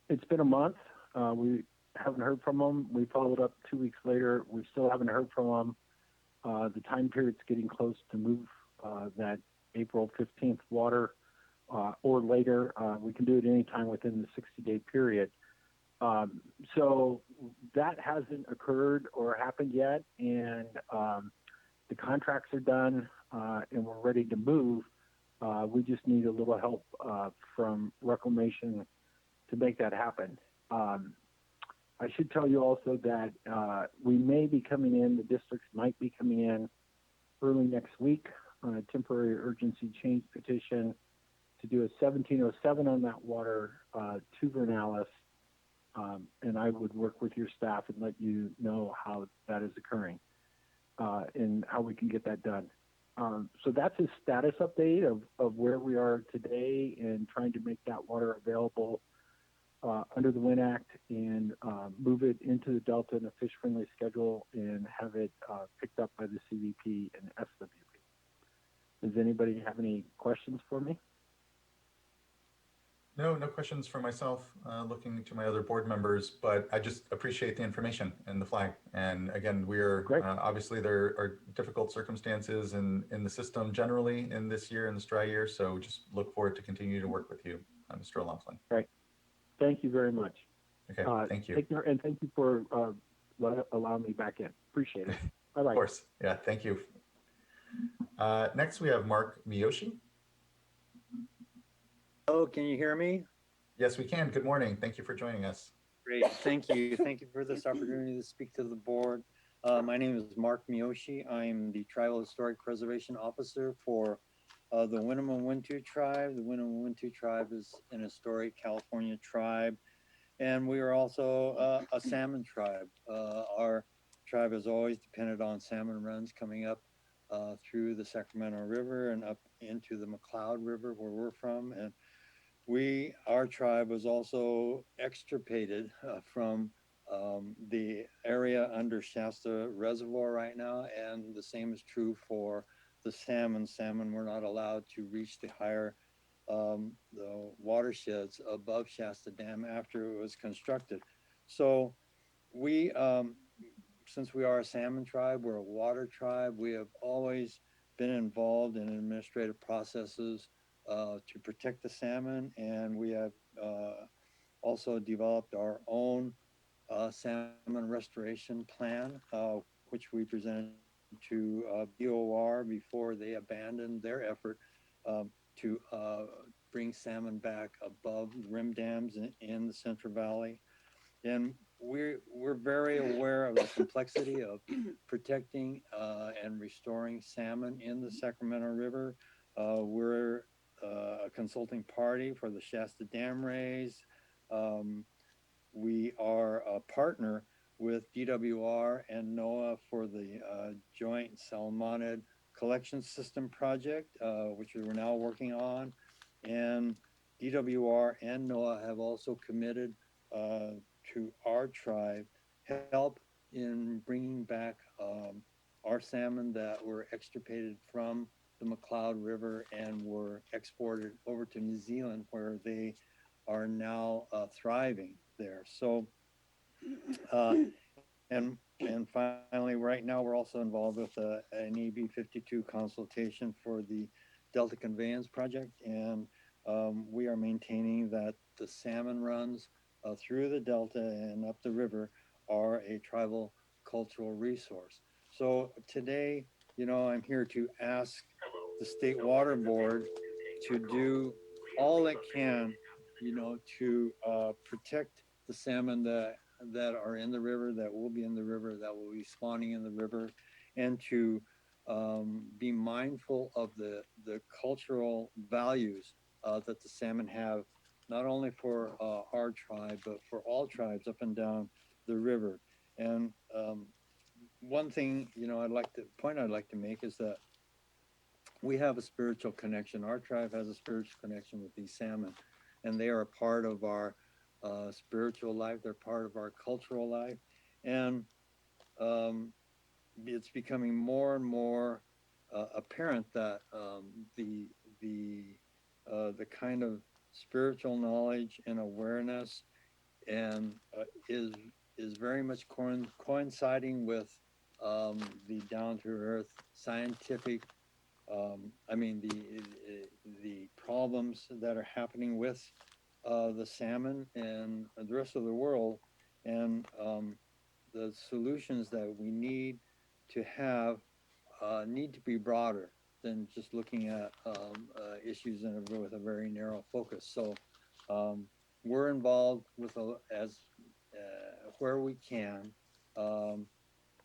It's been a month. We haven't heard from them. We followed up 2 weeks later. We still haven't heard from them. The time period's getting close to move that April 15th water or later. We can do it anytime within the 60-day period. So that hasn't occurred or happened yet, and the contracts are done and we're ready to move. We just need a little help from Reclamation to make that happen. I should tell you also that we may be coming in, the districts might be coming in early next week on a temporary urgency change petition to do a 1707 on that water to Vernalis. And I would work with your staff and let you know how that is occurring and how we can get that done. So that's a status update of where we are today and trying to make that water available under the WIN Act and move it into the Delta in a fish-friendly schedule and have it picked up by the CVP and SWP. Does anybody have any questions for me? No questions for myself, looking to my other board members, but I just appreciate the information and the flag. And again, we're obviously there are difficult circumstances in the system generally in this year, in this dry year. So just look forward to continue to work with you, Mr. O'Laughlin. Right. Thank you very much. Okay, thank you. Take care, and thank you for allowing me back in. Appreciate it. Bye bye. Of course. Yeah, thank you. Next, we have Mark Miyoshi. Oh, can you hear me? Yes, we can. Good morning. Thank you for joining us. Great, thank you. Thank you for this opportunity to speak to the board. My name is Mark Miyoshi. I'm the Tribal Historic Preservation Officer for the Winnemem-Wintu tribe. The Winnemem-Wintu tribe is an historic California tribe, and we are also a salmon tribe. Our tribe has always depended on salmon runs coming up through the Sacramento River and up into the McCloud River where we're from. And our tribe was also extirpated from the area under Shasta Reservoir right now, and the same is true for the salmon. Salmon were not allowed to reach the higher the watersheds above Shasta Dam after it was constructed. So we, since we are a salmon tribe, we're a water tribe, we have always been involved in administrative processes to protect the salmon, and we have also developed our own salmon restoration plan, which we presented to BOR before they abandoned their effort to bring salmon back above rim dams in the Central Valley. And we're very aware of the complexity of protecting and restoring salmon in the Sacramento River. We're a consulting party for the Shasta Dam raise. We are a partner with DWR and NOAA for the joint salmonid collection system project, which we're now working on. And DWR and NOAA have also committed to our tribe help in bringing back our salmon that were extirpated from the McCloud River and were exported over to New Zealand, where they are now thriving there. So, and finally, right now we're also involved with an EB 52 consultation for the Delta Conveyance project, and we are maintaining that the salmon runs through the Delta and up the river are a tribal cultural resource. So today, you know, I'm here to ask the State Water Board to do all it can, you know, to protect the salmon that are in the river, that will be in the river, that will be spawning in the river, and to be mindful of the cultural values that the salmon have, not only for our tribe, but for all tribes up and down the river. And one thing, you know, I'd like to make is that we have a spiritual connection. Our tribe has a spiritual connection with these salmon, and they are a part of our spiritual life. They're part of our cultural life. And it's becoming more and more apparent that the kind of spiritual knowledge and awareness and is very much coinciding with the down-to-earth scientific, I mean, the problems that are happening with the salmon and the rest of the world, and the solutions that we need to have need to be broader than just looking at issues with a very narrow focus. So we're involved with where we can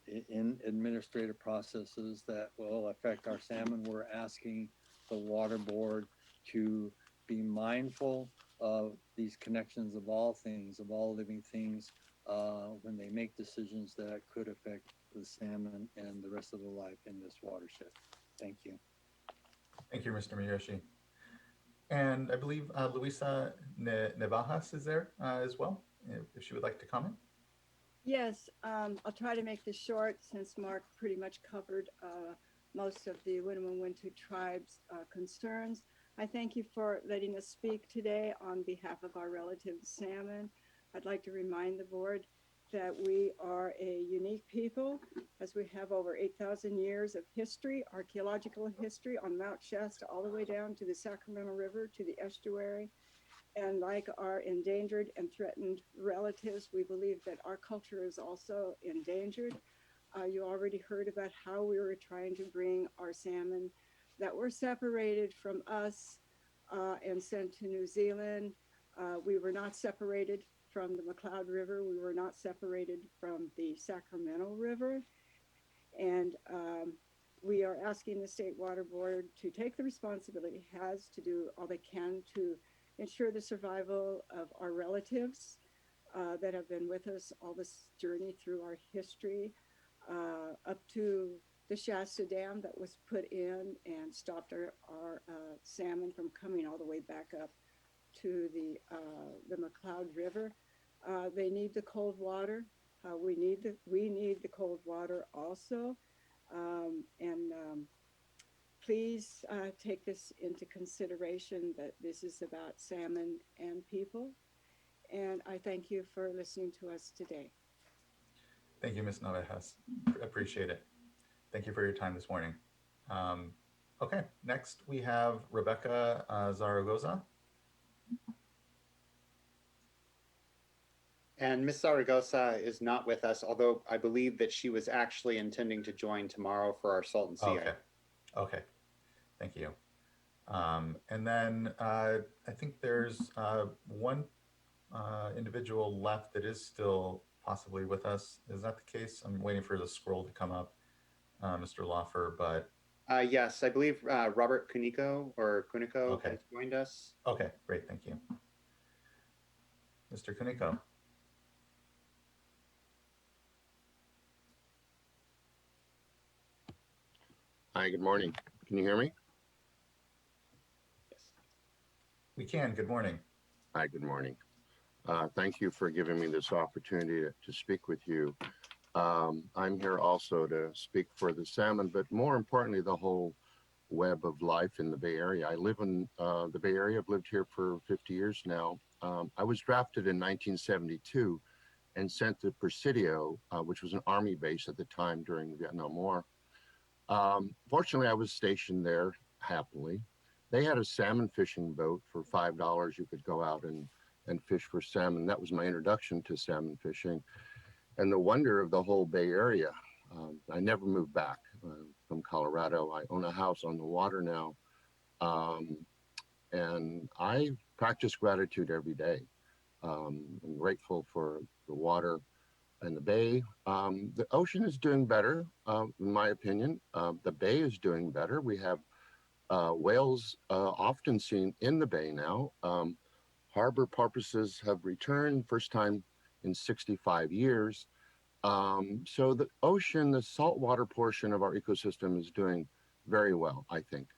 in administrative processes that will affect our salmon. We're asking the water board to be mindful of these connections of all things, of all living things, when they make decisions that could affect the salmon and the rest of the life in this watershed. Thank you. Thank you, Mr. Miyoshi. And I believe Luisa Nevajas is there as well, if she would like to comment. Yes, I'll try to make this short since Mark pretty much covered most of the Winnemem-Wintu tribe's concerns. I thank you for letting us speak today on behalf of our relative salmon. I'd like to remind the board that we are a unique people, as we have over 8,000 years of history, archaeological history on Mount Shasta, all the way down to the Sacramento River, to the estuary. And like our endangered and threatened relatives, we believe that our culture is also endangered. You already heard about how we were trying to bring our salmon that were separated from us and sent to New Zealand. We were not separated from the McCloud River. We were not separated from the Sacramento River. And we are asking the State Water Board to take the responsibility it has to do all they can to ensure the survival of our relatives that have been with us all this journey through our history, up to the Shasta Dam that was put in and stopped our salmon from coming all the way back up to the McCloud River. They need the cold water. We need the cold water also. Please take this into consideration that this is about salmon and people. And I thank you for listening to us today. Thank you, Ms. Navejas. Appreciate it. Thank you for your time this morning. Okay, next we have Rebecca Zaragoza. And Ms. Zaragoza is not with us, although I believe that she was actually intending to join tomorrow for our Salt and Sea. Okay. Okay. Thank you. And then I think there's one individual left that is still possibly with us. Is that the case? I'm waiting for the scroll to come up, Mr. Lawfer, but. Yes, I believe Robert Kuniko has joined us. Okay, great. Thank you. Mr. Kuniko. Hi, good morning. Can you hear me? Yes. We can. Good morning. Hi, good morning. Thank you for giving me this opportunity to speak with you. I'm here also to speak for the salmon, but more importantly, the whole web of life in the Bay Area. I live in the Bay Area. I've lived here for 50 years now. I was drafted in 1972 and sent to Presidio, which was an Army base at the time during the Vietnam War. Fortunately, I was stationed there happily. They had a salmon fishing boat for $5. You could go out and fish for salmon. That was my introduction to salmon fishing and the wonder of the whole Bay Area. I never moved back from Colorado. I own a house on the water now. And I practice gratitude every day. I'm grateful for the water and the bay. The ocean is doing better, in my opinion. The bay is doing better. We have whales often seen in the bay now. Harbor porpoises have returned, first time in 65 years. So the ocean, the saltwater portion of our ecosystem is doing very well, I think.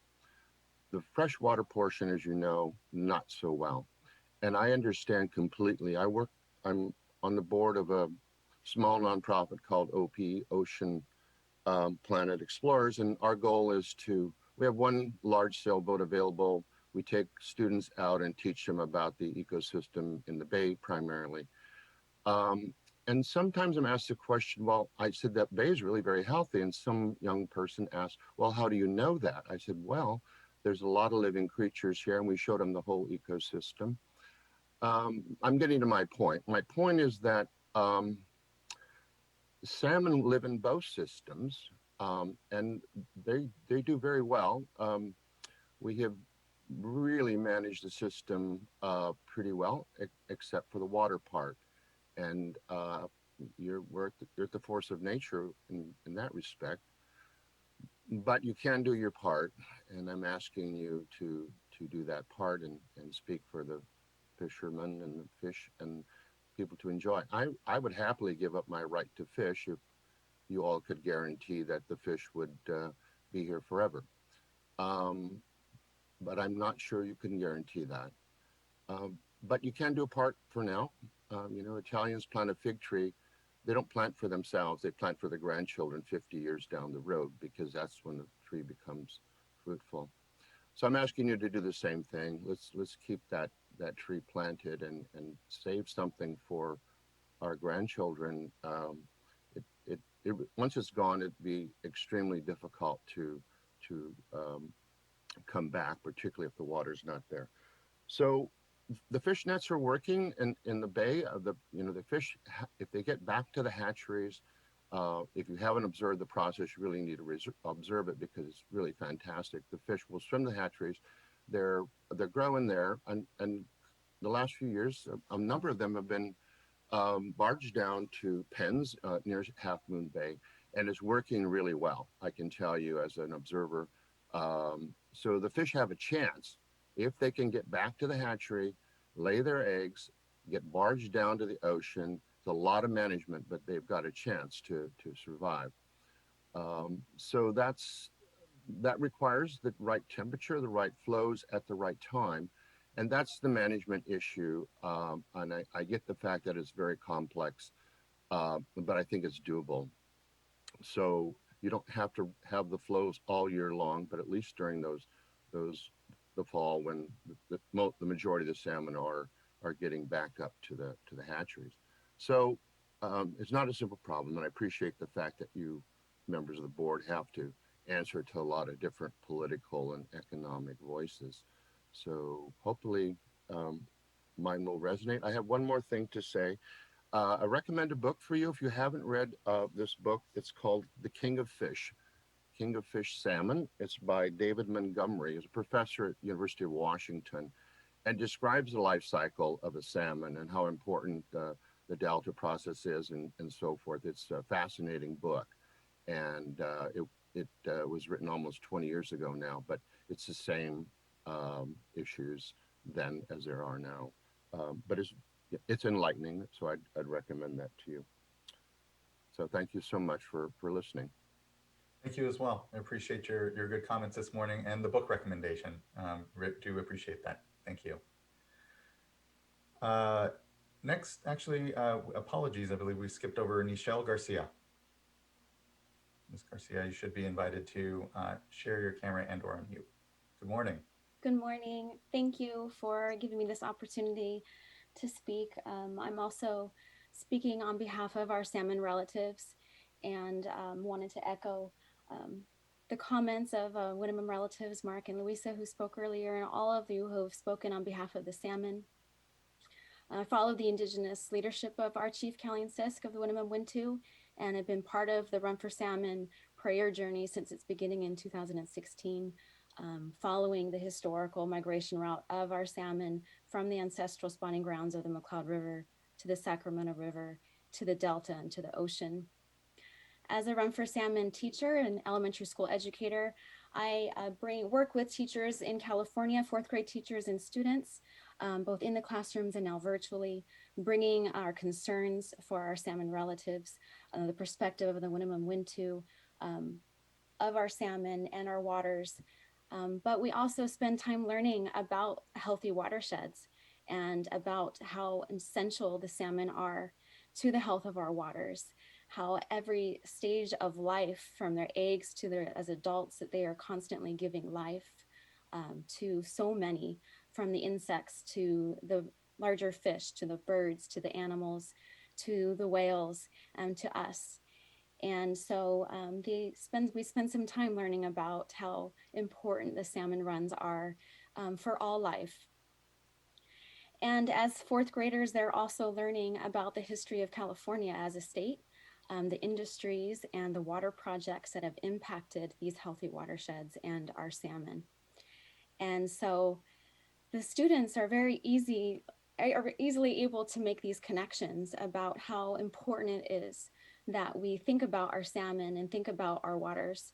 The freshwater portion, as you know, not so well. And I understand completely. I'm on the board of a small nonprofit called OP, Ocean Planet Explorers, and our goal is we have one large sailboat available. We take students out and teach them about the ecosystem in the bay primarily. And sometimes I'm asked the question, well, I said that bay is really very healthy. And some young person asked, well, how do you know that? I said, well, there's a lot of living creatures here, and we showed them the whole ecosystem. I'm getting to my point. My point is that salmon live in both systems, and they do very well. We have really managed the system pretty well, except for the water part. And you're at the force of nature in that respect. But you can do your part, and I'm asking you to do that part and speak for the fishermen and the fish and people to enjoy. I would happily give up my right to fish if you all could guarantee that the fish would be here forever. But I'm not sure you can guarantee that. But you can do a part for now. You know, Italians plant a fig tree. They don't plant for themselves. They plant for their grandchildren 50 years down the road, because that's when the tree becomes fruitful. So I'm asking you to do the same thing. Let's keep that tree planted and save something for our grandchildren. Once it's gone, it'd be extremely difficult to come back, particularly if the water's not there. So the fish nets are working in the bay. The fish, if they get back to the hatcheries, If you haven't observed the process, you really need to observe it because it's really fantastic. The fish will swim the hatcheries. They're growing there, and the last few years, a number of them have been barged down to pens near Half Moon Bay, and it's working really well. I can tell you as an observer. So the fish have a chance if they can get back to the hatchery, lay their eggs, get barged down to the ocean. It's a lot of management, but they've got a chance to survive. So that requires the right temperature, the right flows at the right time. And that's the management issue. And I get the fact that it's very complex, but I think it's doable. So you don't have to have the flows all year long, but at least during the fall when the majority of the salmon are getting back up to the hatcheries. So it's not a simple problem, and I appreciate the fact that you members of the board have to answer to a lot of different political and economic voices. So hopefully mine will resonate. I have one more thing to say. I recommend a book for you if you haven't read this book. It's called The King of Fish Salmon. It's by David Montgomery. He's a professor at the University of Washington and describes the life cycle of a salmon and how important the delta process is and so forth. It's a fascinating book. And it was written almost 20 years ago now, but it's the same issues then as there are now. But it's enlightening, so I'd recommend that to you. So thank you so much for listening. Thank you as well. I appreciate your good comments this morning and the book recommendation. Do appreciate that. Thank you. Next, actually, apologies. I believe we skipped over Nichelle Garcia. Ms. Garcia, you should be invited to share your camera and or unmute. Good morning. Good morning. Thank you for giving me this opportunity to speak. I'm also speaking on behalf of our salmon relatives and wanted to echo the comments of Winnemem relatives, Mark and Louisa, who spoke earlier, and all of you who have spoken on behalf of the salmon. I follow the Indigenous leadership of our Chief Callian Sisk of the Winnemem Wintu, and have been part of the Run for Salmon prayer journey since its beginning in 2016, following the historical migration route of our salmon from the ancestral spawning grounds of the McCloud River to the Sacramento River, to the Delta, and to the ocean. As a Run for Salmon teacher and elementary school educator, I work with teachers in California, fourth grade teachers and students, both in the classrooms and now virtually, bringing our concerns for our salmon relatives, the perspective of the Winnemem Wintu, of our salmon and our waters. But we also spend time learning about healthy watersheds and about how essential the salmon are to the health of our waters, how every stage of life from their eggs to as adults, that they are constantly giving life to so many, from the insects to the larger fish, to the birds, to the animals, to the whales, and to us. And so we spend some time learning about how important the salmon runs are for all life. And as fourth graders, they're also learning about the history of California as a state, the industries and the water projects that have impacted these healthy watersheds and our salmon. And so the students are easily able to make these connections about how important it is that we think about our salmon and think about our waters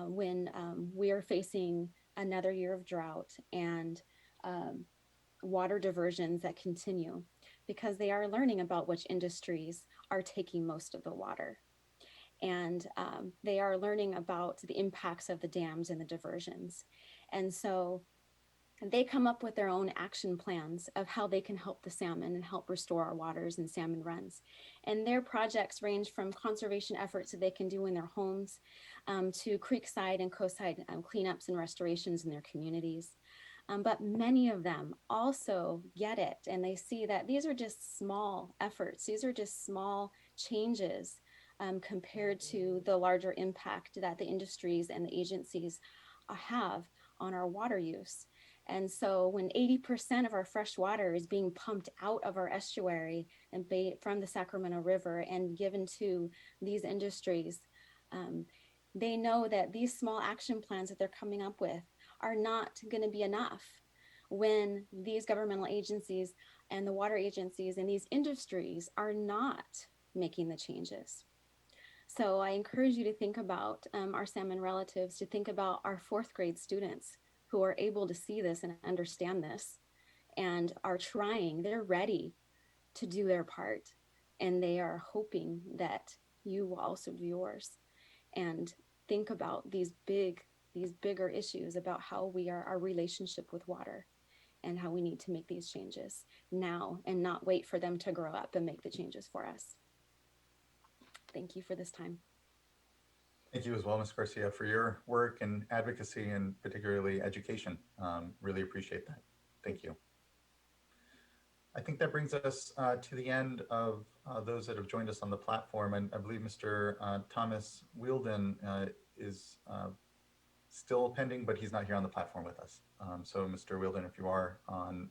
when we are facing another year of drought and water diversions that continue, because they are learning about which industries are taking most of the water. And they are learning about the impacts of the dams and the diversions. And so they come up with their own action plans of how they can help the salmon and help restore our waters and salmon runs. And their projects range from conservation efforts that they can do in their homes to creekside and coastside cleanups and restorations in their communities. But many of them also get it, and they see that these are just small efforts. These are just small changes compared to the larger impact that the industries and the agencies have on our water use. And so when 80% of our fresh water is being pumped out of our estuary and from the Sacramento River and given to these industries, they know that these small action plans that they're coming up with are not going to be enough when these governmental agencies and the water agencies and these industries are not making the changes. So I encourage you to think about our salmon relatives, to think about our 4th grade students who are able to see this and understand this and are trying, they're ready to do their part. And they are hoping that you will also do yours and think about these bigger issues about how our relationship with water and how we need to make these changes now and not wait for them to grow up and make the changes for us. Thank you for this time. Thank you as well, Ms. Garcia, for your work and advocacy and particularly education. Really appreciate that. Thank you. I think that brings us to the end of those that have joined us on the platform. And I believe Mr. Thomas Wielden is still pending, but he's not here on the platform with us. So Mr. Wielden, if you are on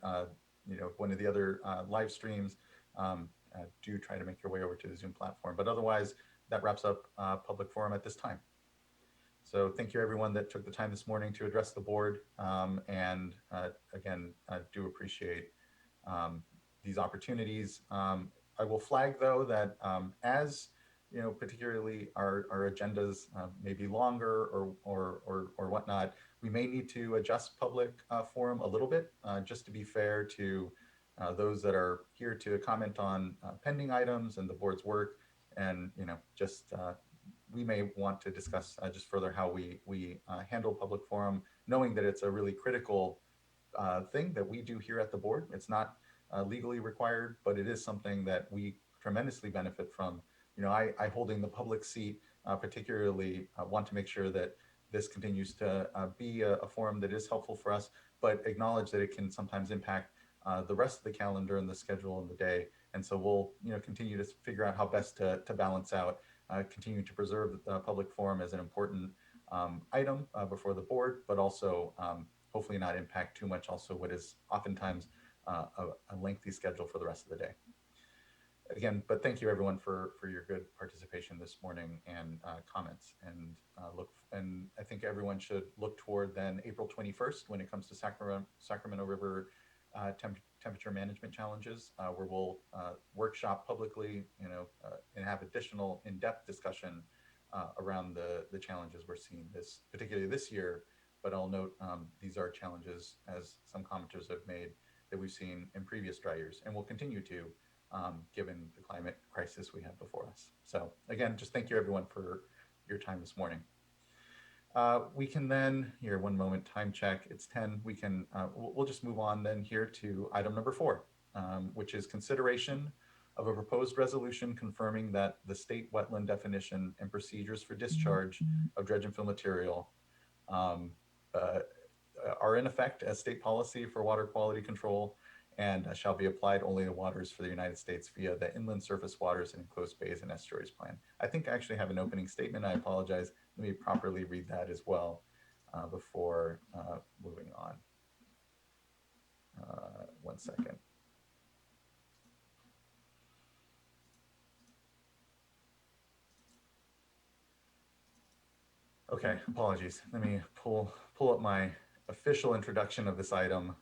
one of the other live streams, do try to make your way over to the Zoom platform. But otherwise, that wraps up public forum at this time. So thank you everyone that took the time this morning to address the board. And again, I do appreciate these opportunities. I will flag though that as particularly our agendas may be longer or whatnot, we may need to adjust public forum a little bit just to be fair to those that are here to comment on pending items and the board's work. And we may want to discuss just further how we handle public forum, knowing that it's a really critical thing that we do here at the board. It's not legally required, but it is something that we tremendously benefit from. I holding the public seat, particularly want to make sure that this continues to be a forum that is helpful for us, but acknowledge that it can sometimes impact the rest of the calendar and the schedule and the day. And so we'll continue to figure out how best to balance out, continue to preserve the public forum as an important item before the board, but also hopefully not impact too much also what is oftentimes a lengthy schedule for the rest of the day. Again, but thank you everyone for your good participation this morning and comments. And I think everyone should look toward then April 21st when it comes to Sacramento River temperature management challenges, where we'll workshop publicly, and have additional in-depth discussion around the challenges we're seeing particularly this year. But I'll note these are challenges, as some commenters have made, that we've seen in previous dry years and will continue to, given the climate crisis we have before us. So again, just thank you everyone for your time this morning. We can then, here, one moment, time check, it's 10. We can, we'll just move on then here to item number 4, which is consideration of a proposed resolution confirming that the state wetland definition and procedures for discharge of dredge and fill material are in effect as state policy for water quality control and shall be applied only to waters for the United States via the inland surface waters and enclosed bays and estuaries plan. I think I actually have an opening statement. I apologize. Let me properly read that as well before moving on. One second. Okay, apologies. Let me pull up my official introduction of this item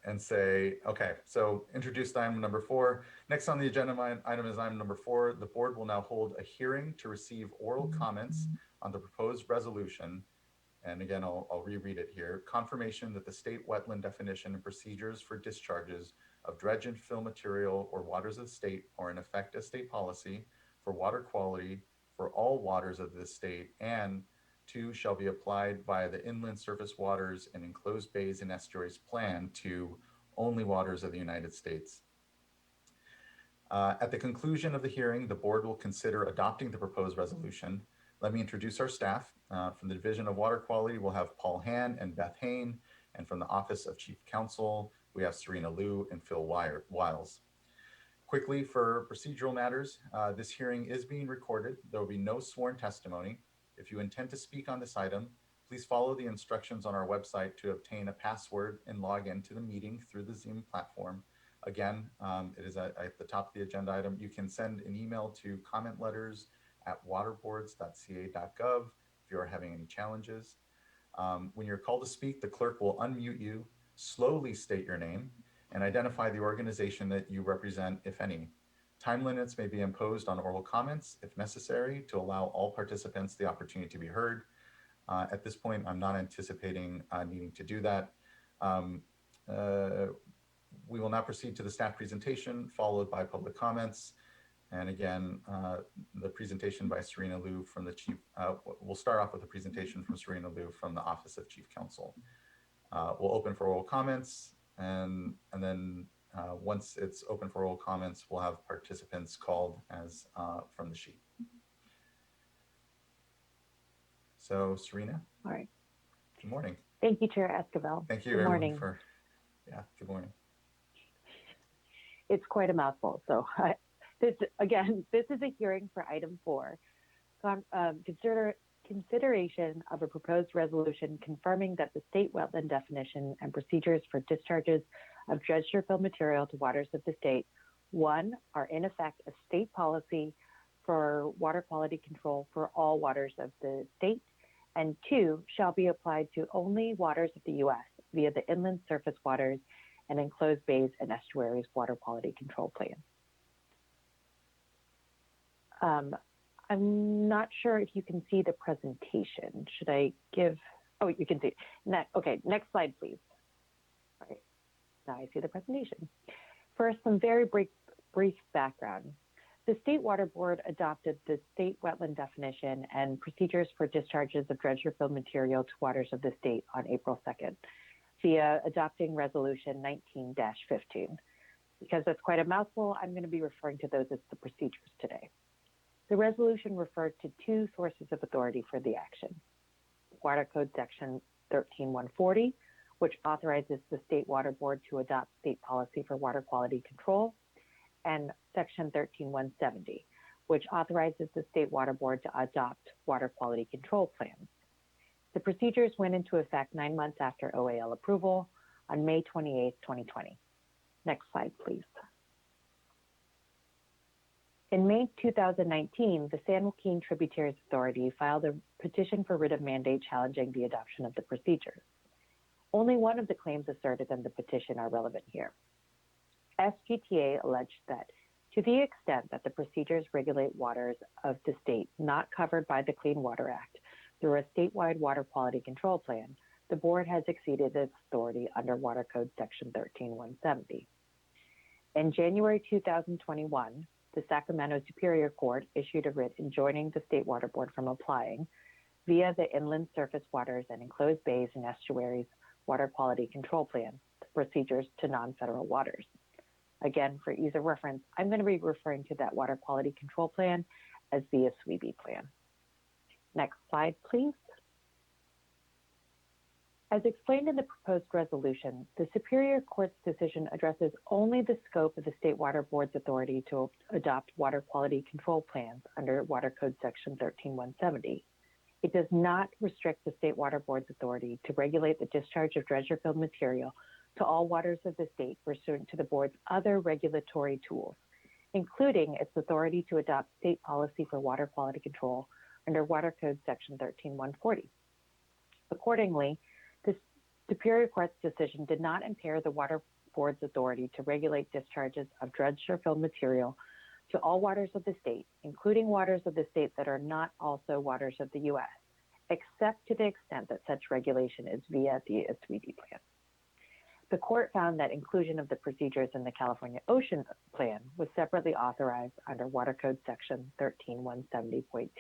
and say, okay, so introduced item number 4. Next on the agenda item is item number 4. The board will now hold a hearing to receive oral comments on the proposed resolution. And again, I'll reread it here. Confirmation that the state wetland definition and procedures for discharges of dredge and fill material or waters of the state are in effect as state policy for water quality for all waters of the state, and 2, shall be applied via the inland surface waters and enclosed bays and estuaries plan to only waters of the United States. At the conclusion of the hearing, the board will consider adopting the proposed resolution. Let me introduce our staff. From the Division of Water Quality, we'll have Paul Han and Beth Hain. And from the Office of Chief Counsel, we have Serena Liu and Phil Wiles. Quickly, for procedural matters, this hearing is being recorded. There will be no sworn testimony. If you intend to speak on this item, Please follow the instructions on our website to obtain a password and log into the meeting through the Zoom platform. Again, it is at the top of the agenda item. You can send an email to commentletters@waterboards.ca.gov if you are having any challenges. When you're called to speak, the clerk will unmute you, slowly state your name, and identify the organization that you represent, if any. Time limits may be imposed on oral comments if necessary to allow all participants the opportunity to be heard. At this point, I'm not anticipating needing to do that. We will now proceed to the staff presentation, followed by public comments. And again, the presentation by Serena Liu from the Chief, we'll start off with a presentation from Serena Liu from the Office of Chief Counsel. We'll open for oral comments, and then once it's open for oral comments, we'll have participants called as from the sheet. So Serena. All right. Good morning. Thank you, Chair Esquivel. Thank you, good everyone, morning. Good morning. It's quite a mouthful. So this is a hearing for item 4, consideration of a proposed resolution confirming that the state wetland definition and procedures for discharges of dredged or filled material to waters of the state, 1, are in effect a state policy for water quality control for all waters of the state, and 2, shall be applied to only waters of the U.S. via the inland surface waters and enclosed bays and estuaries water quality control plan. I'm not sure if you can see the presentation. Should I give, oh, you can see it. Okay, next slide, please. All right, now I see the presentation. First, some very brief background. The State Water Board adopted the state wetland definition and procedures for discharges of dredged or filled material to waters of the state on April 2nd via adopting Resolution 19-15. Because that's quite a mouthful, I'm going to be referring to those as the procedures today. The resolution referred to 2 sources of authority for the action. Water Code Section 13140, which authorizes the State Water Board to adopt state policy for water quality control, and Section 13170, which authorizes the State Water Board to adopt water quality control plans. The procedures went into effect 9 months after OAL approval on May 28, 2020. Next slide, please. In May 2019, the San Joaquin Tributaries Authority filed a petition for writ of mandate challenging the adoption of the procedures. Only one of the claims asserted in the petition are relevant here. SGTA alleged that to the extent that the procedures regulate waters of the state not covered by the Clean Water Act through a statewide water quality control plan, the board has exceeded its authority under Water Code Section 13170. In January 2021, the Sacramento Superior Court issued a writ enjoining the State Water Board from applying, via the Inland Surface Waters and Enclosed Bays and Estuaries Water Quality Control Plan, the procedures to non-federal waters. Again, for ease of reference, I'm going to be referring to that Water Quality Control Plan as the SWRCB plan. Next slide, please. As explained in the proposed resolution, the Superior Court's decision addresses only the scope of the State Water Board's authority to adopt water quality control plans under Water Code Section 13170. It does not restrict the State Water Board's authority to regulate the discharge of dredged or filled material to all waters of the state pursuant to the board's other regulatory tools, including its authority to adopt state policy for water quality control under Water Code Section 13140. Accordingly, the Superior Court's decision did not impair the Water Board's authority to regulate discharges of dredged or filled material to all waters of the state, including waters of the state that are not also waters of the U.S., except to the extent that such regulation is via the SWRCB plan. The court found that inclusion of the procedures in the California Ocean Plan was separately authorized under Water Code Section 13170.2.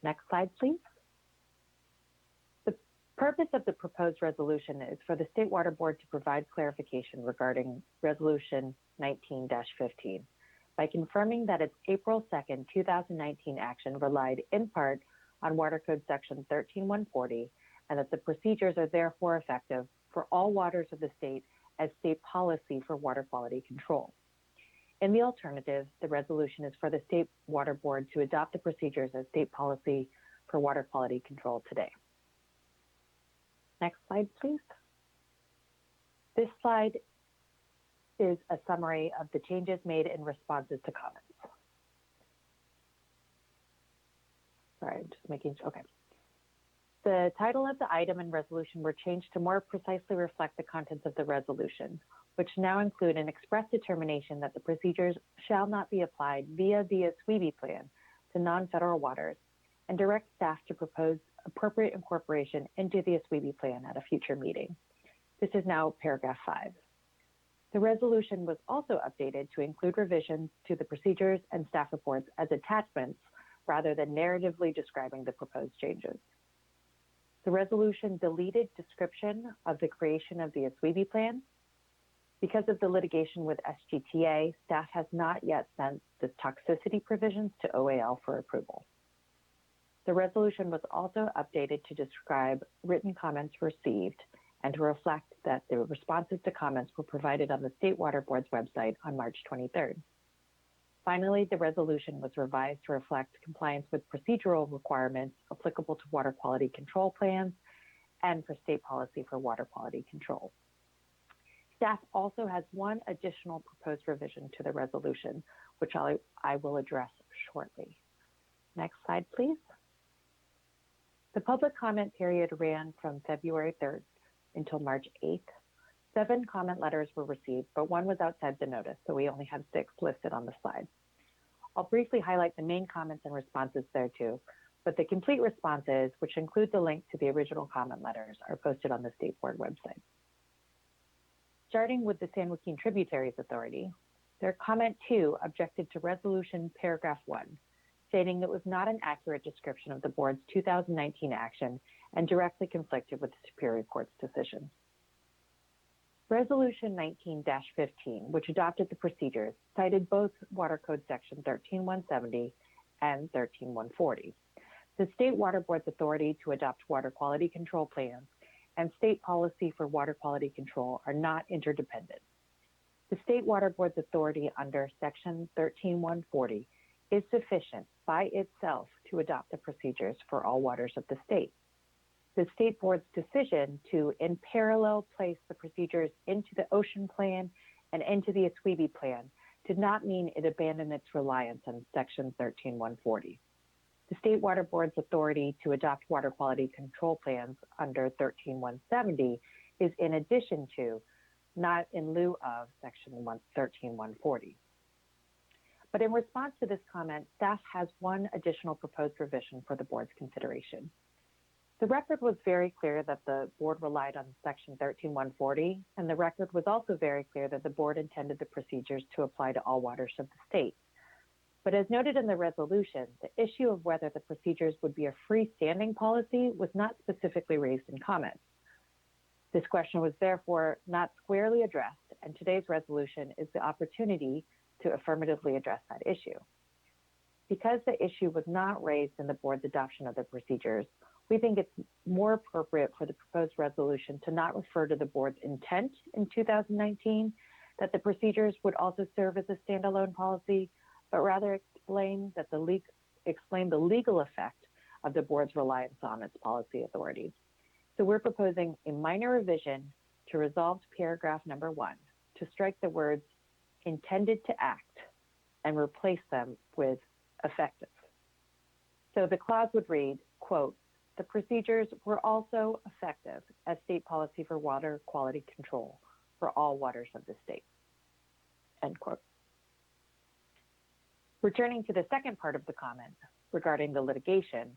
Next slide, please. The purpose of the proposed resolution is for the State Water Board to provide clarification regarding Resolution 19-15 by confirming that its April 2nd, 2019 action relied in part on Water Code Section 13140 and that the procedures are therefore effective for all waters of the state as state policy for water quality control. In the alternative, the resolution is for the State Water Board to adopt the procedures as state policy for water quality control today. Next slide, please. This slide is a summary of the changes made in responses to comments. Sorry, I'm just making sure, okay. The title of the item and resolution were changed to more precisely reflect the contents of the resolution, which now include an express determination that the procedures shall not be applied via the SWRCB plan to non-federal waters, and direct staff to propose appropriate incorporation into the SWRCB plan at a future meeting. This is now paragraph 5. The resolution was also updated to include revisions to the procedures and staff reports as attachments rather than narratively describing the proposed changes. The resolution deleted description of the creation of the SWRCB plan. Because of the litigation with SGTA, staff has not yet sent the toxicity provisions to OAL for approval. The resolution was also updated to describe written comments received and to reflect that the responses to comments were provided on the State Water Board's website on March 23rd. Finally, the resolution was revised to reflect compliance with procedural requirements applicable to water quality control plans and for state policy for water quality control. Staff also has one additional proposed revision to the resolution, which I will address shortly. Next slide, please. The public comment period ran from February 3rd until March 8th. 7 comment letters were received, but 1 was outside the notice, so we only have 6 listed on the slide. I'll briefly highlight the main comments and responses thereto, but the complete responses, which include the link to the original comment letters, are posted on the State Board website. Starting with the San Joaquin Tributaries Authority, their comment 2 objected to resolution paragraph 1, stating it was not an accurate description of the board's 2019 action and directly conflicted with the Superior Court's decision. Resolution 19-15, which adopted the procedures, cited both Water Code Section 13170 and 13140. The State Water Board's authority to adopt water quality control plans and state policy for water quality control are not interdependent. The State Water Board's authority under Section 13140 is sufficient by itself to adopt the procedures for all waters of the state. The State Board's decision to, in parallel, place the procedures into the Ocean Plan and into the SWRCB Plan did not mean it abandoned its reliance on Section 13140. The State Water Board's authority to adopt water quality control plans under 13170 is in addition to, not in lieu of, Section 13140. But in response to this comment, staff has one additional proposed revision for the board's consideration. The record was very clear that the board relied on Section 13140, and the record was also very clear that the board intended the procedures to apply to all waters of the state. But as noted in the resolution, the issue of whether the procedures would be a freestanding policy was not specifically raised in comments. This question was therefore not squarely addressed, and today's resolution is the opportunity to affirmatively address that issue. Because the issue was not raised in the board's adoption of the procedures, we think it's more appropriate for the proposed resolution to not refer to the board's intent in 2019 that the procedures would also serve as a standalone policy, but rather explain the legal effect of the board's reliance on its policy authorities. So we're proposing a minor revision to resolve paragraph number 1 to strike the words intended to act and replace them with effective. So the clause would read, quote, the procedures were also effective as state policy for water quality control for all waters of the state, end quote. Returning to the second part of the comment regarding the litigation,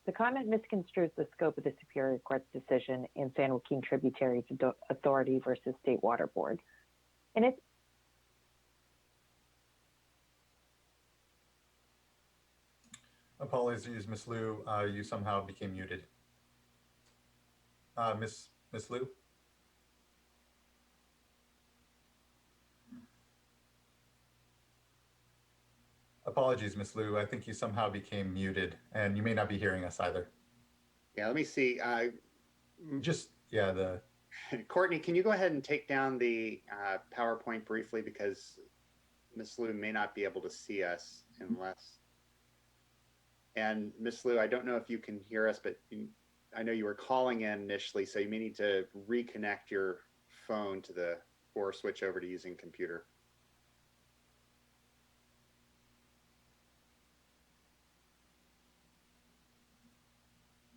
the comment misconstrues the scope of the Superior Court's decision in San Joaquin Tributaries Authority versus State Water Board. In its Apologies, Ms. Liu, you somehow became muted. Ms. Liu? Apologies, Ms. Liu. I think you somehow became muted, and you may not be hearing us either. Yeah, let me see. Courtney, can you go ahead and take down the PowerPoint briefly, because Ms. Liu may not be able to see us unless. And Ms. Liu, I don't know if you can hear us, but I know you were calling in initially, so you may need to reconnect your phone to the, or switch over to using computer.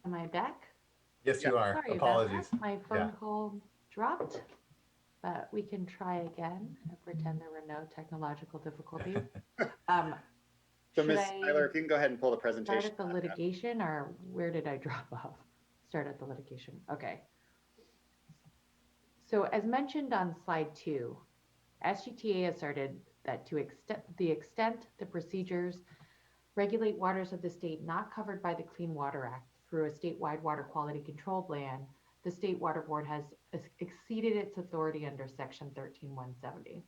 Am I back? Yes, you are. Sorry Apologies. about that. My phone Yeah. call dropped, but we can try again and pretend there were no technological difficulties. So Should Ms. I Tyler, if you can go ahead and pull the start presentation. at the litigation, or where did I drop off? Start at the litigation. Okay. So as mentioned on slide 2, SGTA asserted that to the extent the procedures regulate waters of the state not covered by the Clean Water Act through a statewide water quality control plan, the State Water Board has exceeded its authority under Section 13170.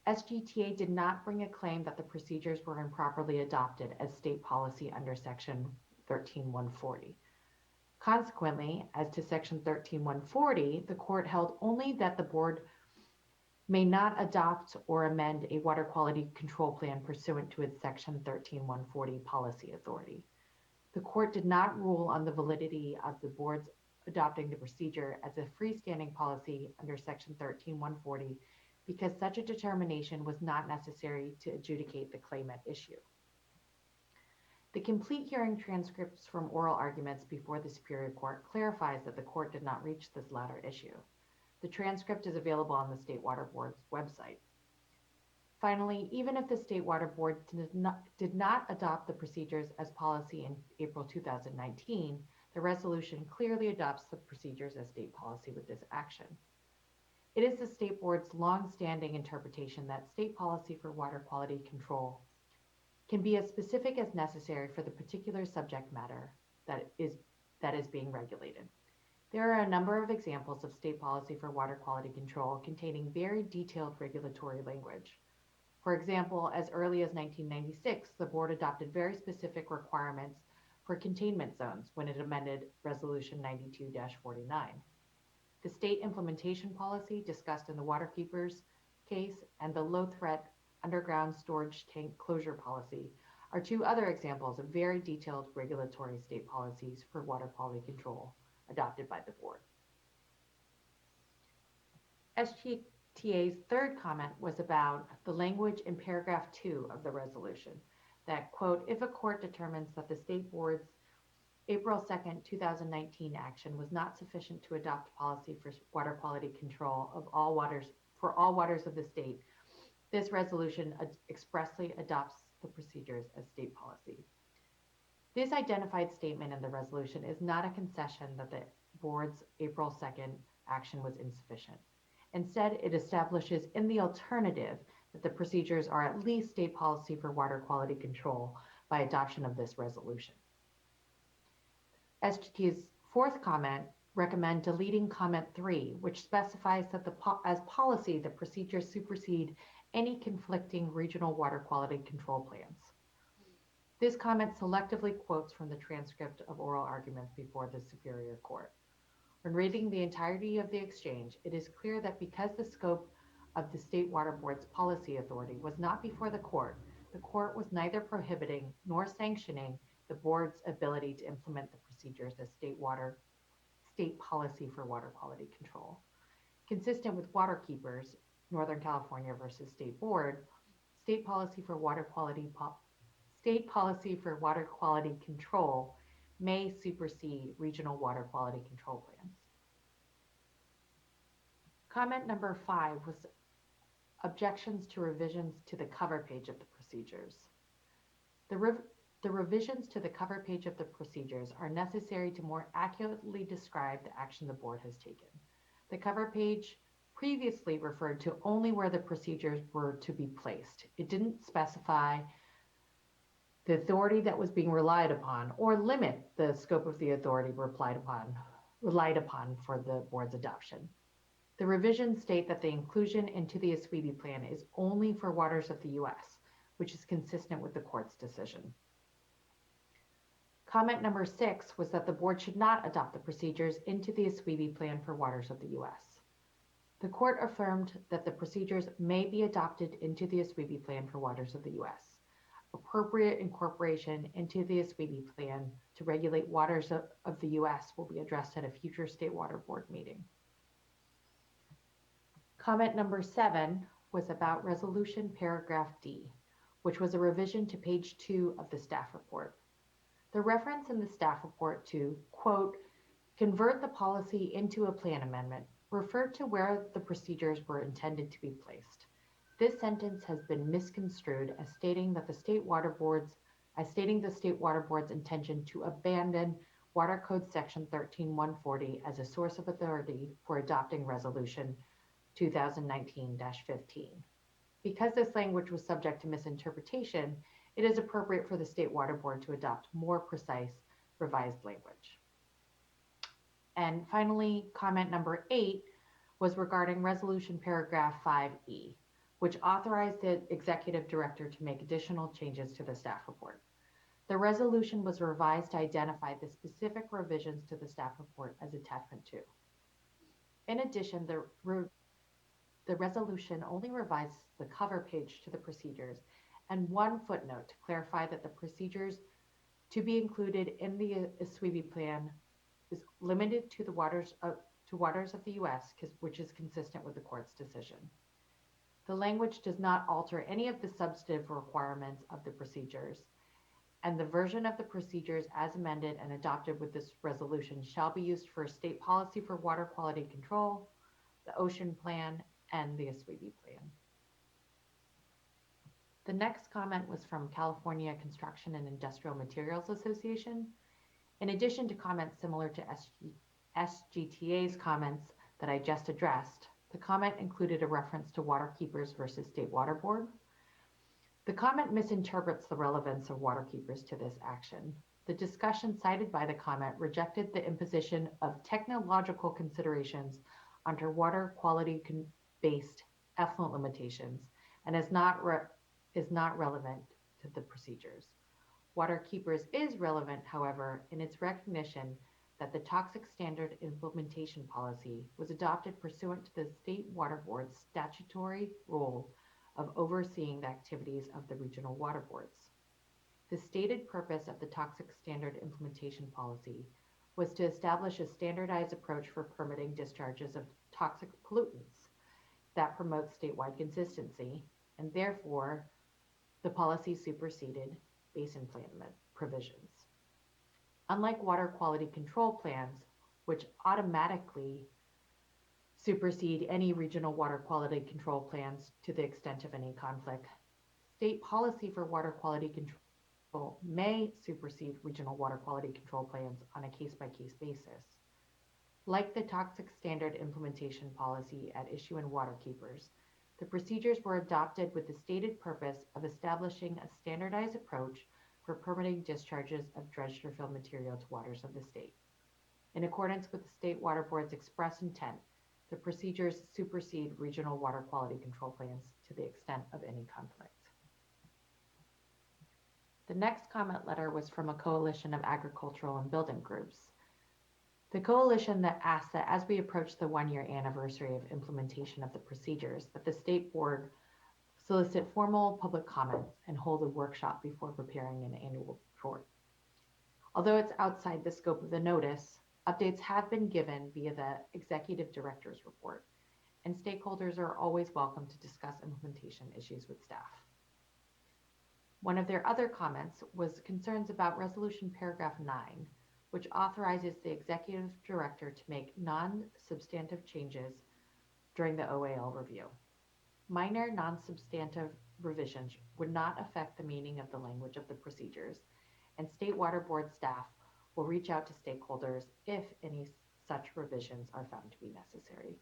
SGTA did not bring a claim that the procedures were improperly adopted as state policy under Section 13140. Consequently, as to Section 13140, the court held only that the board may not adopt or amend a water quality control plan pursuant to its Section 13140 policy authority. The court did not rule on the validity of the board's adopting the procedure as a freestanding policy under Section 13140 because such a determination was not necessary to adjudicate the claim at issue. The complete hearing transcripts from oral arguments before the Superior Court clarifies that the court did not reach this latter issue. The transcript is available on the State Water Board's website. Finally, even if the State Water Board did not adopt the procedures as policy in April 2019, the resolution clearly adopts the procedures as state policy with this action. It is the State Board's long-standing interpretation that state policy for water quality control can be as specific as necessary for the particular subject matter that is being regulated. There are a number of examples of state policy for water quality control containing very detailed regulatory language. For example, as early as 1996, the board adopted very specific requirements for containment zones when it amended Resolution 92-49. The state implementation policy discussed in the Waterkeepers case and the low threat underground storage tank closure policy are two other examples of very detailed regulatory state policies for water quality control adopted by the board. SGTA's third comment was about the language in paragraph 2 of the resolution that, quote, if a court determines that the state board's April 2nd, 2019 action was not sufficient to adopt policy for water quality control of all waters for all waters of the state, this resolution expressly adopts the procedures as state policy. This identified statement in the resolution is not a concession that the board's April 2nd action was insufficient. Instead, it establishes in the alternative that the procedures are at least state policy for water quality control by adoption of this resolution. SGT's fourth comment recommend deleting comment 3, which specifies that as policy, the procedures supersede any conflicting regional water quality control plans. This comment selectively quotes from the transcript of oral arguments before the Superior Court. When reading the entirety of the exchange, it is clear that because the scope of the State Water Board's policy authority was not before the court was neither prohibiting nor sanctioning the board's ability to implement the procedures as state policy for water quality control. Consistent with Waterkeepers, Northern California versus State Board, state policy for water quality control may supersede regional water quality control plans. Comment number 5 was objections to revisions to the cover page of the procedures. The revisions to the cover page of the procedures are necessary to more accurately describe the action the board has taken. The cover page previously referred to only where the procedures were to be placed. It didn't specify the authority that was being relied upon or limit the scope of the authority relied upon for the board's adoption. The revisions state that the inclusion into the SWRCB plan is only for waters of the U.S., which is consistent with the court's decision. Comment number 6 was that the board should not adopt the procedures into the SWRCB plan for waters of the U.S. The court affirmed that the procedures may be adopted into the SWRCB plan for waters of the U.S. appropriate incorporation into the SWRCB plan to regulate waters of the U.S. will be addressed at a future State Water Board meeting. Comment number 7 was about resolution paragraph D, which was a revision to page 2 of the staff report. The reference in the staff report to, quote, convert the policy into a plan amendment referred to where the procedures were intended to be placed. This sentence has been misconstrued as stating the State Water Board's intention to abandon Water Code Section 13140 as a source of authority for adopting Resolution 2019-15. Because this language was subject to misinterpretation, it is appropriate for the State Water Board to adopt more precise revised language. And finally, comment number 8 was regarding resolution paragraph 5E, which authorized the executive director to make additional changes to the staff report. The resolution was revised to identify the specific revisions to the staff report as attachment 2. In addition, the resolution only revises the cover page to the procedures and one footnote to clarify that the procedures to be included in the SWRCB plan is limited to the waters of the U.S., which is consistent with the court's decision. The language does not alter any of the substantive requirements of the procedures, and the version of the procedures as amended and adopted with this resolution shall be used for state policy for water quality control, the ocean plan, and the SWRCB plan. The next comment was from California Construction and Industrial Materials Association. In addition to comments similar to SGTA's comments that I just addressed, the comment included a reference to water keepers versus State Water Board. The comment misinterprets the relevance of water keepers to this action. The discussion cited by the comment rejected the imposition of technological considerations under water quality based effluent limitations and is not relevant to the procedures. Water keepers is relevant, however, in its recognition that the Toxic Standard Implementation Policy was adopted pursuant to the State Water Board's statutory role of overseeing the activities of the regional water boards. The stated purpose of the Toxic Standard Implementation Policy was to establish a standardized approach for permitting discharges of toxic pollutants that promotes statewide consistency, and therefore the policy superseded basin plan provisions. Unlike water quality control plans, which automatically supersede any regional water quality control plans to the extent of any conflict, state policy for water quality control may supersede regional water quality control plans on a case-by-case basis. Like the Toxic Standard Implementation Policy at issue in water keepers, the procedures were adopted with the stated purpose of establishing a standardized approach for permitting discharges of dredged or filled material to waters of the state. In accordance with the State Water Board's express intent, the procedures supersede regional water quality control plans to the extent of any conflict. The next comment letter was from a coalition of agricultural and building groups. The coalition that asked that as we approach the 1-year anniversary of implementation of the procedures, that the State Board solicit formal public comments and hold a workshop before preparing an annual report. Although it's outside the scope of the notice, updates have been given via the Executive Director's report, and stakeholders are always welcome to discuss implementation issues with staff. One of their other comments was concerns about resolution paragraph 9, which authorizes the Executive Director to make non-substantive changes during the OAL review. Minor non-substantive revisions would not affect the meaning of the language of the procedures, and State Water Board staff will reach out to stakeholders if any such revisions are found to be necessary.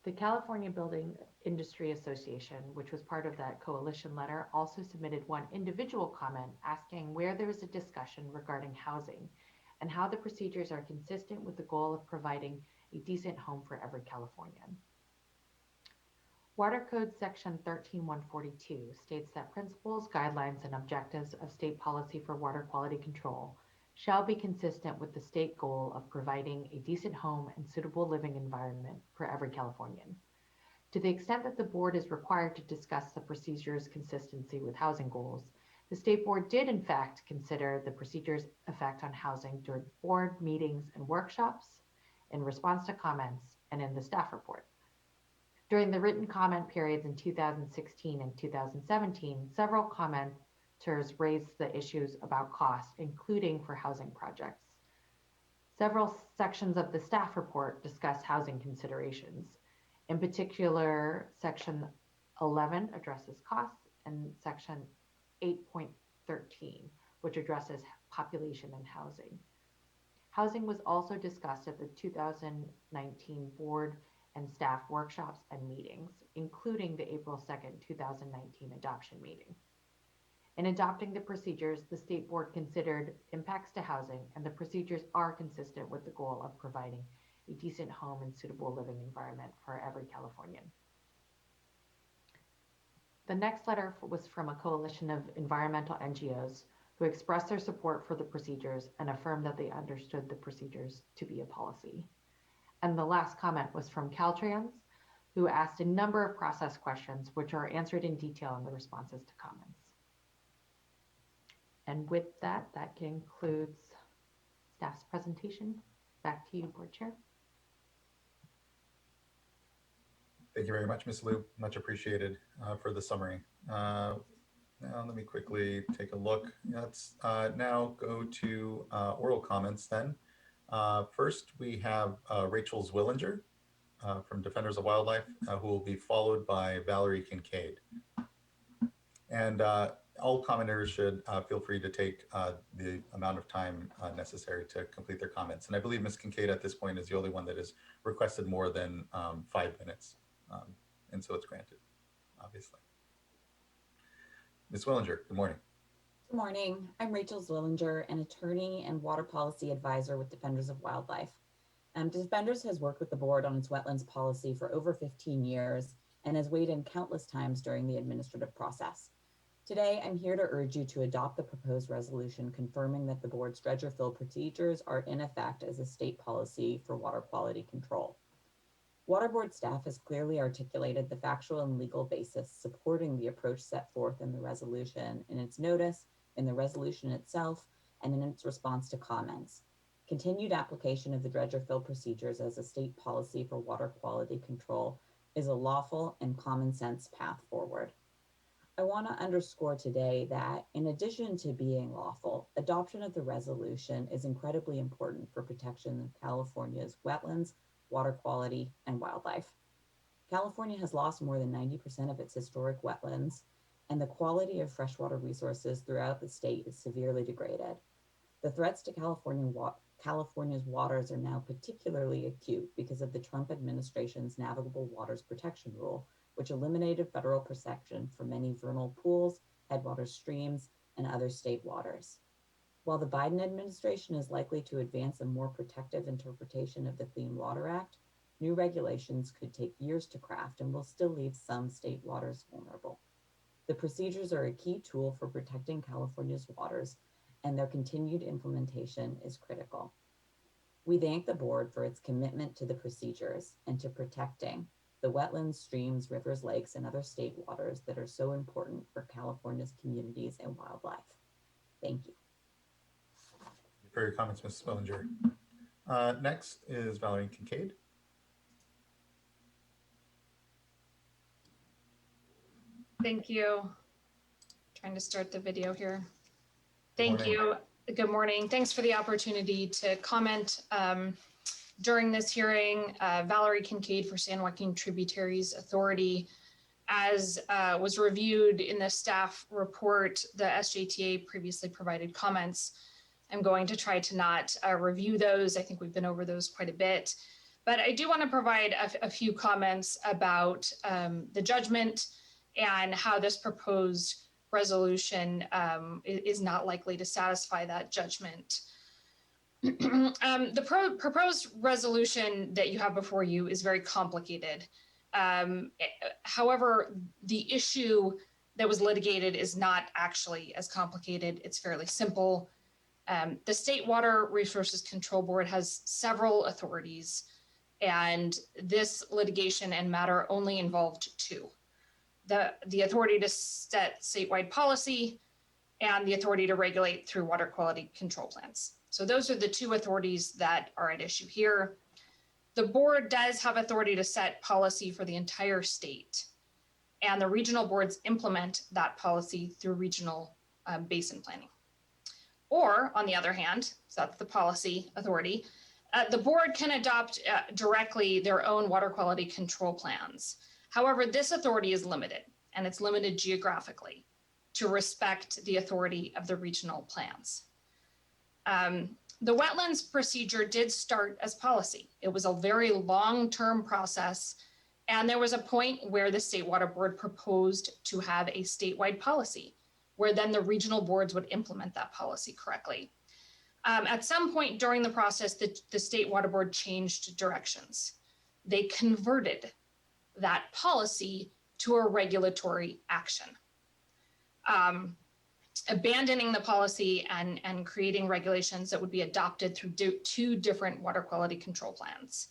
The California Building Industry Association, which was part of that coalition letter, also submitted one individual comment asking where there is a discussion regarding housing and how the procedures are consistent with the goal of providing a decent home for every Californian. Water Code Section 13142 states that principles, guidelines, and objectives of state policy for water quality control shall be consistent with the state goal of providing a decent home and suitable living environment for every Californian. To the extent that the board is required to discuss the procedure's consistency with housing goals, the state board did in fact consider the procedure's effect on housing during board meetings and workshops, in response to comments, and in the staff report. During the written comment periods in 2016 and 2017, several commenters raised the issues about cost, including for housing projects. Several sections of the staff report discuss housing considerations. In particular, section 11 addresses costs, and section 8.13, which addresses population and housing. Housing was also discussed at the 2019 board and staff workshops and meetings, including the April 2nd, 2019 adoption meeting. In adopting the procedures, the state board considered impacts to housing, and the procedures are consistent with the goal of providing a decent home and suitable living environment for every Californian. The next letter was from a coalition of environmental NGOs who expressed their support for the procedures and affirmed that they understood the procedures to be a policy. And the last comment was from Caltrans, who asked a number of process questions, which are answered in detail in the responses to comments. And with that, that concludes staff's presentation. Back to you, Board Chair. Thank you very much, Ms. Liu. Much appreciated for the summary. Now let me quickly take a look. Let's now go to oral comments then. First, we have Rachel Zwillinger from Defenders of Wildlife, who will be followed by Valerie Kincaid. And all commenters should feel free to take the amount of time necessary to complete their comments. And I believe Ms. Kincaid at this point is the only one that has requested more than 5 minutes. And so it's granted, obviously. Ms. Zwillinger, good morning. Good morning. I'm Rachel Zwillinger, an attorney and water policy advisor with Defenders of Wildlife. Defenders has worked with the board on its wetlands policy for over 15 years and has weighed in countless times during the administrative process. Today, I'm here to urge you to adopt the proposed resolution confirming that the board's dredger fill procedures are in effect as a state policy for water quality control. Water Board staff has clearly articulated the factual and legal basis supporting the approach set forth in the resolution in its notice, in the resolution itself, and in its response to comments. Continued application of the dredger fill procedures as a state policy for water quality control is a lawful and common sense path forward. I want to underscore today that in addition to being lawful, adoption of the resolution is incredibly important for protection of California's wetlands, water quality, and wildlife. California has lost more than 90% of its historic wetlands, and the quality of freshwater resources throughout the state is severely degraded. The threats to California's waters are now particularly acute because of the Trump administration's Navigable Waters Protection Rule, which eliminated federal protection for many vernal pools, headwaters streams, and other state waters. While the Biden administration is likely to advance a more protective interpretation of the Clean Water Act, new regulations could take years to craft and will still leave some state waters vulnerable. The procedures are a key tool for protecting California's waters, and their continued implementation is critical. We thank the board for its commitment to the procedures and to protecting the wetlands, streams, rivers, lakes, and other state waters that are so important for California's communities and wildlife. Thank you. For your comments, Ms. Zwillinger. Next is Valerie Kincaid. Thank you. Trying to start the video here. Thank you. Good morning. Thanks for the opportunity to comment during this hearing. Valerie Kincaid for San Joaquin Tributaries Authority. As was reviewed in the staff report, the SJTA previously provided comments. I'm going to try to not review those. I think we've been over those quite a bit. But I do want to provide a few comments about the judgment and how this proposed resolution is not likely to satisfy that judgment. The proposed resolution that you have before you is very complicated. However, the issue that was litigated is not actually as complicated. It's fairly simple. The State Water Resources Control Board has several authorities And this litigation and matter only involved two: the authority to set statewide policy and the authority to regulate through water quality control plans. So those are the two authorities that are at issue here. The board does have authority to set policy for the entire state, and the regional boards implement that policy through regional basin planning. Or on the other hand, so that's the policy authority, the board can adopt directly their own water quality control plans. However, this authority is limited, and it's limited geographically to respect the authority of the regional plans. The wetlands procedure did start as policy. It was a very long-term process, and there was a point where the State Water Board proposed to have a statewide policy, where then the regional boards would implement that policy correctly. At some point during the process, the State Water Board changed directions. They converted that policy to a regulatory action, abandoning the policy and creating regulations that would be adopted through two different water quality control plans.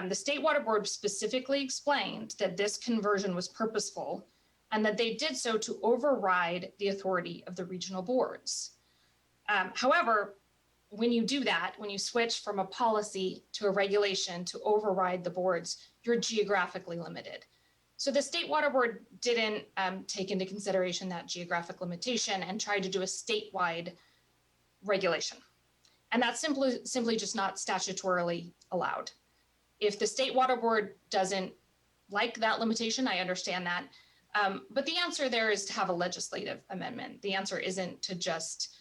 The State Water Board specifically explained that this conversion was purposeful and that they did so to override the authority of the regional boards. However, when you do that, when you switch from a policy to a regulation to override the boards, you're geographically limited. So the State Water Board didn't take into consideration that geographic limitation and tried to do a statewide regulation. And that's simply just not statutorily allowed. If the State Water Board doesn't like that limitation, I understand that. But the answer there is to have a legislative amendment. The answer isn't to just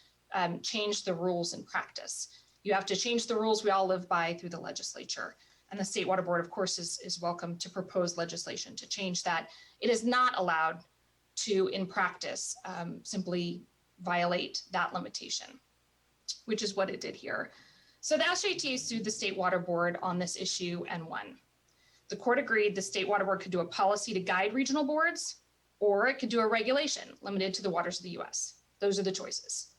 change the rules in practice. You have to change the rules we all live by through the legislature. And the State Water Board, of course, is welcome to propose legislation to change that. It is not allowed to, in practice, simply violate that limitation, which is what it did here. So the SJTA sued the State Water Board on this issue and won. The court agreed the State Water Board could do a policy to guide regional boards, or it could do a regulation limited to the waters of the US. Those are the choices.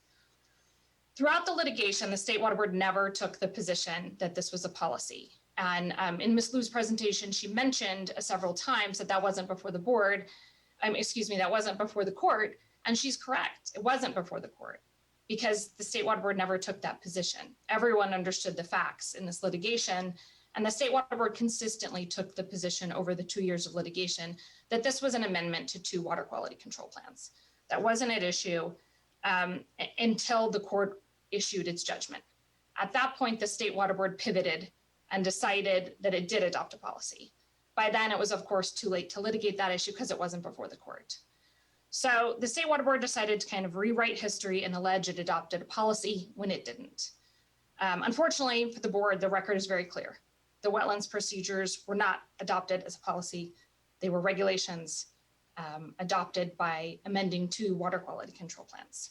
Throughout the litigation, the State Water Board never took the position that this was a policy. And in Ms. Liu's presentation, she mentioned several times that that wasn't before the board, that wasn't before the court, and she's correct. It wasn't before the court because the State Water Board never took that position. Everyone understood the facts in this litigation, and the State Water Board consistently took the position over the 2 years of litigation that this was an amendment to two water quality control plans. That wasn't at issue until the court issued its judgment. At that point, the State Water Board pivoted and decided that it did adopt a policy. By then, it was, of course, too late to litigate that issue because it wasn't before the court. So the State Water Board decided to kind of rewrite history and allege it adopted a policy when it didn't. Unfortunately for the board, the record is very clear. The wetlands procedures were not adopted as a policy. They were regulations adopted by amending two water quality control plans.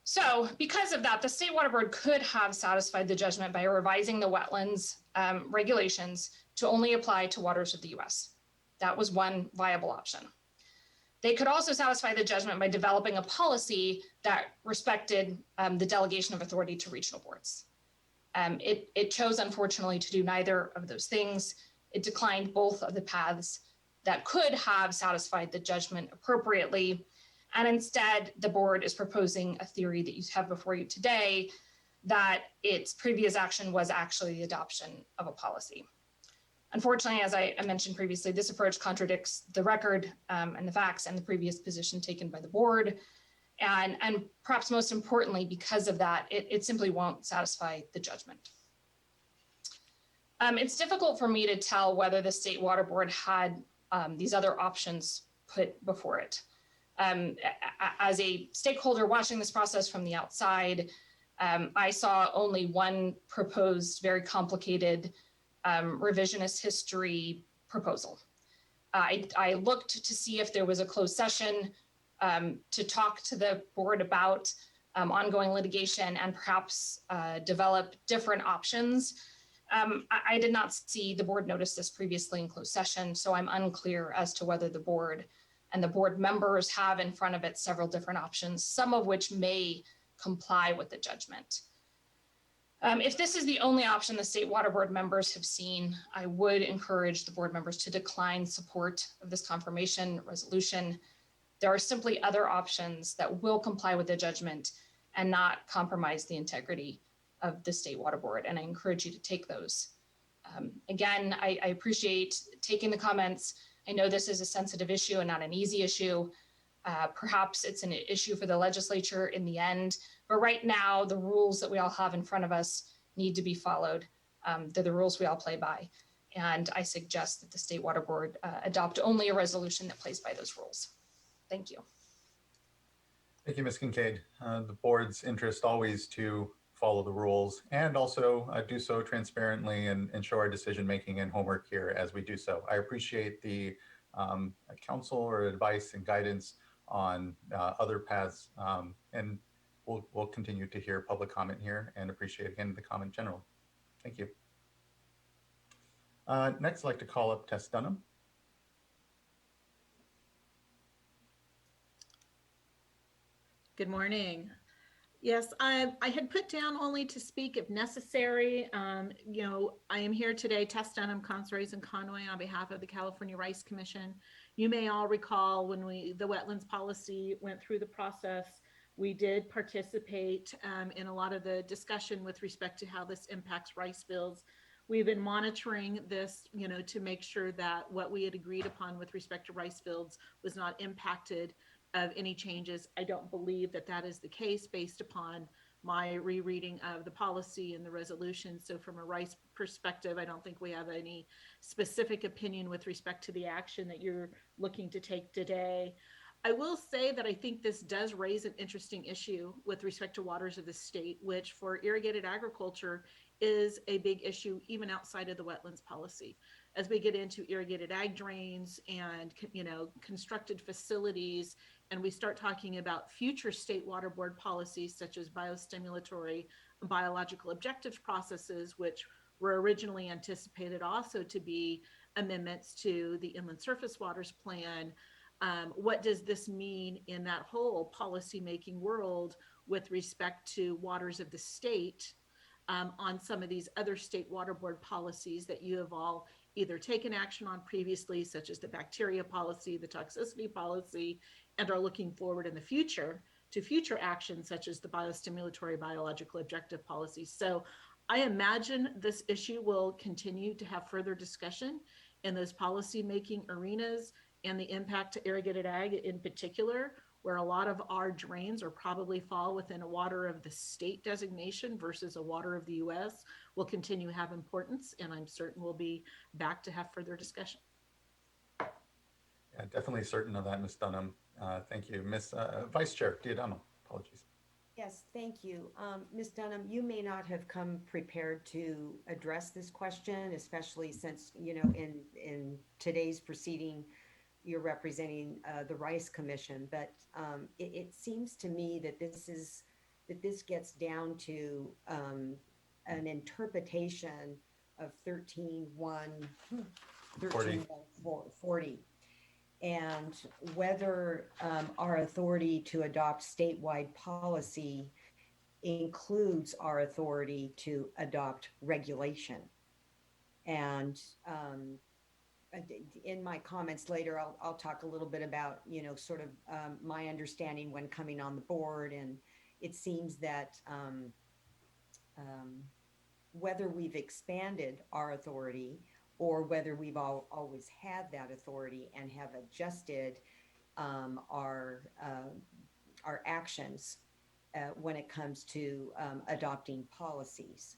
So because of that, the State Water Board could have satisfied the judgment by revising the wetlands regulations to only apply to waters of the US. That was one viable option. They could also satisfy the judgment by developing a policy that respected the delegation of authority to regional boards. It chose, unfortunately, to do neither of those things. It declined both of the paths that could have satisfied the judgment appropriately. And instead, the board is proposing a theory that you have before you today that its previous action was actually the adoption of a policy. Unfortunately, as I mentioned previously, this approach contradicts the record and the facts and the previous position taken by the board. And perhaps most importantly, because of that, it simply won't satisfy the judgment. It's difficult for me to tell whether the State Water Board had these other options put before it. As a stakeholder watching this process from the outside, I saw only one proposed, very complicated revisionist history proposal. I looked to see if there was a closed session to talk to the board about ongoing litigation and perhaps develop different options. I did not see the board notice this previously in closed session, so I'm unclear as to whether the board and the board members have in front of it several different options, some of which may comply with the judgment. If this is the only option the State Water Board members have seen, I would encourage the board members to decline support of this confirmation resolution. There are simply other options that will comply with the judgment and not compromise the integrity of the State Water Board, and I encourage you to take those. Again, I appreciate taking the comments. I know this is a sensitive issue and not an easy issue. Perhaps it's an issue for the legislature in the end, but right now the rules that we all have in front of us need to be followed. They're the rules we all play by. And I suggest that the State Water Board adopt only a resolution that plays by those rules. Thank you. Thank you, Ms. Kincaid. The board's interest always to follow the rules and also do so transparently and show our decision-making and homework here as we do so. I appreciate the counsel or advice and guidance on other paths, and we'll continue to hear public comment here and appreciate again the comment general. Thank you. Next, I'd like to call up Tess Dunham. Good morning. Yes, I had put down only to speak if necessary. You know, I am here today, Tess Dunham, Consultation and Conway, on behalf of the California Rice Commission. You may all recall when the wetlands policy went through the process, we did participate in a lot of the discussion with respect to how this impacts rice fields. We've been monitoring this, you know, to make sure that what we had agreed upon with respect to rice fields was not impacted of any changes. I don't believe that that is the case based upon my rereading of the policy and the resolution. So from a rice perspective, I don't think we have any specific opinion with respect to the action that you're looking to take today. I will say that I think this does raise an interesting issue with respect to waters of the state, which for irrigated agriculture is a big issue even outside of the wetlands policy. As we get into irrigated ag drains and, you know, constructed facilities, and we start talking about future state water board policies such as biostimulatory and biological objectives processes, which were originally anticipated also to be amendments to the Inland Surface Waters Plan. What does this mean in that whole policymaking world with respect to waters of the state on some of these other state water board policies that you have all either taken action on previously, such as the bacteria policy, the toxicity policy, and are looking forward in the future to future actions such as the biostimulatory biological objective policy. So I imagine this issue will continue to have further discussion in those policy making arenas and the impact to irrigated ag in particular, where a lot of our drains are probably fall within a water of the state designation versus a water of the US, will continue to have importance, and I'm certain we'll be back to have further discussion. Yeah, definitely certain of that, Ms. Dunham. Thank you. Ms. Vice Chair Diadamo, apologies. Yes, thank you. Ms. Dunham, you may not have come prepared to address this question, especially since, you know, in today's proceeding, you're representing the Rice Commission, but it seems to me that this gets down to an interpretation of 13.140 and whether our authority to adopt statewide policy includes our authority to adopt regulation. And in my comments later, I'll talk a little bit about, you know, sort of my understanding when coming on the board. And it seems that whether we've expanded our authority or whether we've always had that authority and have adjusted our actions when it comes to adopting policies.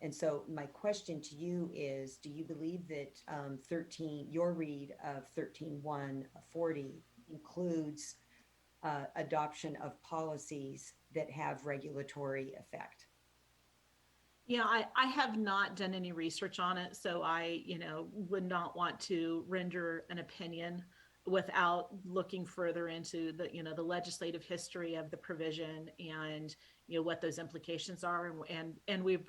And so my question to you is, do you believe that your read of 13.140 includes adoption of policies that have regulatory effect? Yeah, I have not done any research on it, so I, you know, would not want to render an opinion without looking further into the, you know, the legislative history of the provision and, you know, what those implications are. And we're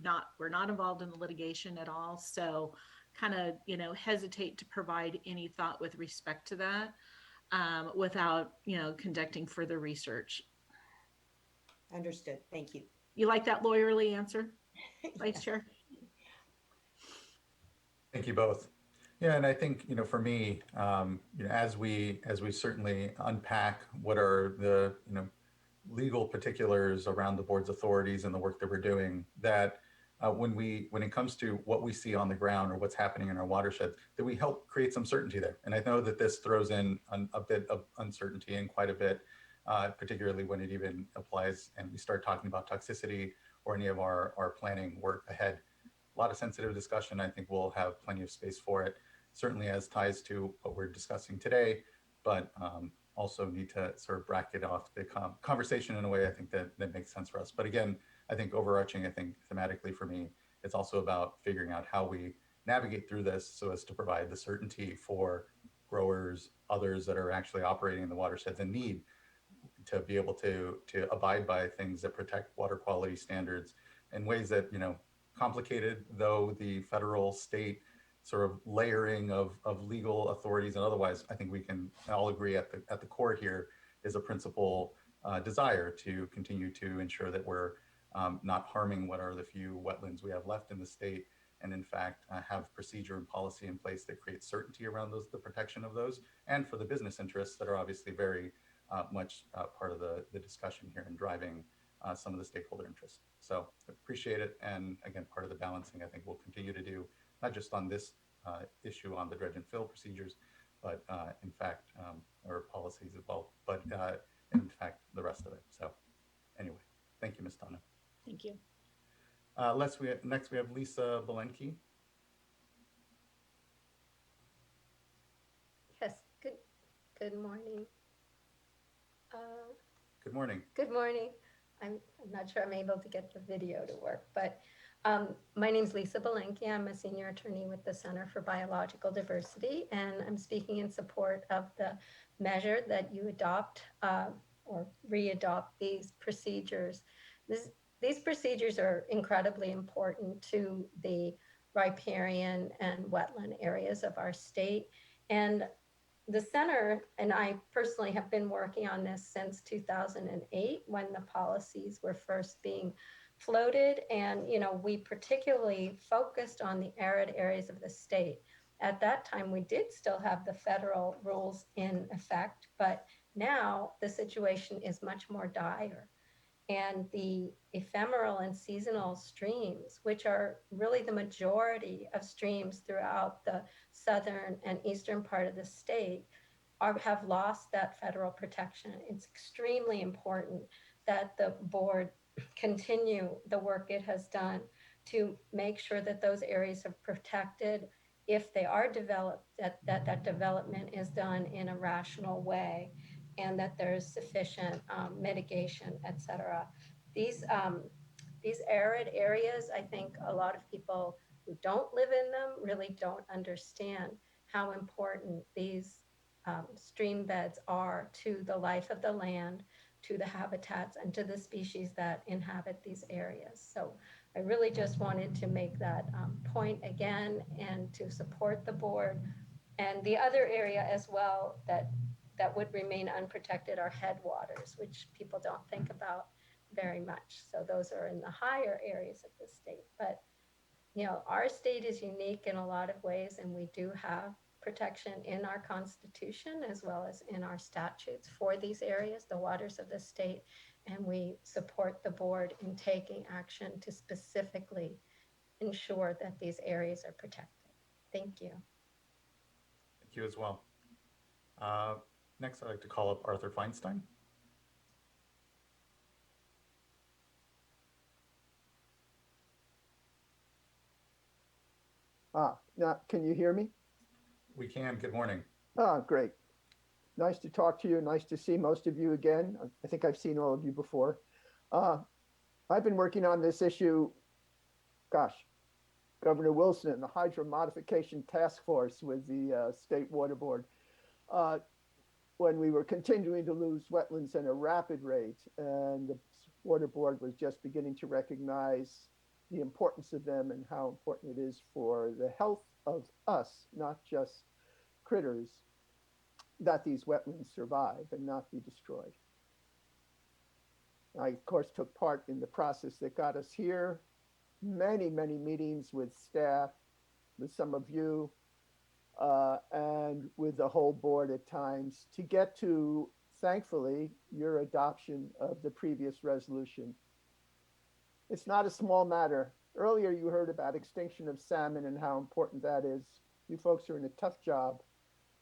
not involved in the litigation at all. So kind of, you know, hesitate to provide any thought with respect to that without, you know, conducting further research. Understood. Thank you. You like that lawyerly answer? Vice Chair. Thank you both. Yeah, and I think, for me, as we certainly unpack what are the, legal particulars around the board's authorities and the work that we're doing, that when it comes to what we see on the ground or what's happening in our watersheds, that we help create some certainty there. And I know that this throws in a bit of uncertainty and quite a bit, particularly when it even applies and we start talking about toxicity or any of our planning work ahead. A lot of sensitive discussion. I think we'll have plenty of space for it, certainly as ties to what we're discussing today, but also need to sort of bracket off the conversation in a way I think that makes sense for us. But again, I think overarching, I think thematically for me, it's also about figuring out how we navigate through this so as to provide the certainty for growers, others that are actually operating in the watersheds and need to be able to abide by things that protect water quality standards in ways that, complicated though the federal state sort of layering of legal authorities and otherwise, I think we can all agree at the core here is a principal desire to continue to ensure that we're not harming what are the few wetlands we have left in the state, and in fact have procedure and policy in place that creates certainty around the protection of those, and for the business interests that are obviously very much part of the discussion here and driving some of the stakeholder interests. So appreciate it, and again, part of the balancing I think we'll continue to do, not just on this issue on the dredge and fill procedures, but in fact, or policies as well, but in fact, the rest of it. So anyway, thank you, Ms. Donna. Thank you. Next we have Lisa Belenke. Yes, good morning. Good morning. Good morning. I'm not sure I'm able to get the video to work, but my name is Lisa Belenke. I'm a senior attorney with the Center for Biological Diversity, and I'm speaking in support of the measure that you adopt or re-adopt these procedures. These procedures are incredibly important to the riparian and wetland areas of our state. And the center and I personally have been working on this since 2008 when the policies were first being floated. And, we particularly focused on the arid areas of the state. At that time, we did still have the federal rules in effect, but now the situation is much more dire. And the ephemeral and seasonal streams, which are really the majority of streams throughout the southern and eastern part of the state, have lost that federal protection. It's extremely important that the board continue the work it has done to make sure that those areas are protected if they are developed, that development is done in a rational way, and that there's sufficient mitigation, et cetera. These arid areas, I think a lot of people who don't live in them really don't understand how important these stream beds are to the life of the land, to the habitats, and to the species that inhabit these areas. So I really just wanted to make that point again and to support the board. And the other area as well that would remain unprotected are headwaters, which people don't think about very much. So those are in the higher areas of the state. But, our state is unique in a lot of ways, and we do have protection in our Constitution as well as in our statutes for these areas, the waters of the state. And we support the board in taking action to specifically ensure that these areas are protected. Thank you. Thank you as well. Next, I'd like to call up Arthur Feinstein. Now, can you hear me? We can. Good morning. Great. Nice to talk to you. Nice to see most of you again. I think I've seen all of you before. I've been working on this issue, Governor Wilson and the Hydro Modification Task Force with the State Water Board. When we were continuing to lose wetlands at a rapid rate, and the Water Board was just beginning to recognize the importance of them and how important it is for the health of us, not just critters, that these wetlands survive and not be destroyed. I, of course, took part in the process that got us here. many, many meetings with staff, with some of you, and with the whole board at times to get to, thankfully, your adoption of the previous resolution. It's not a small matter. Earlier, you heard about extinction of salmon and how important that is. You folks are in a tough job.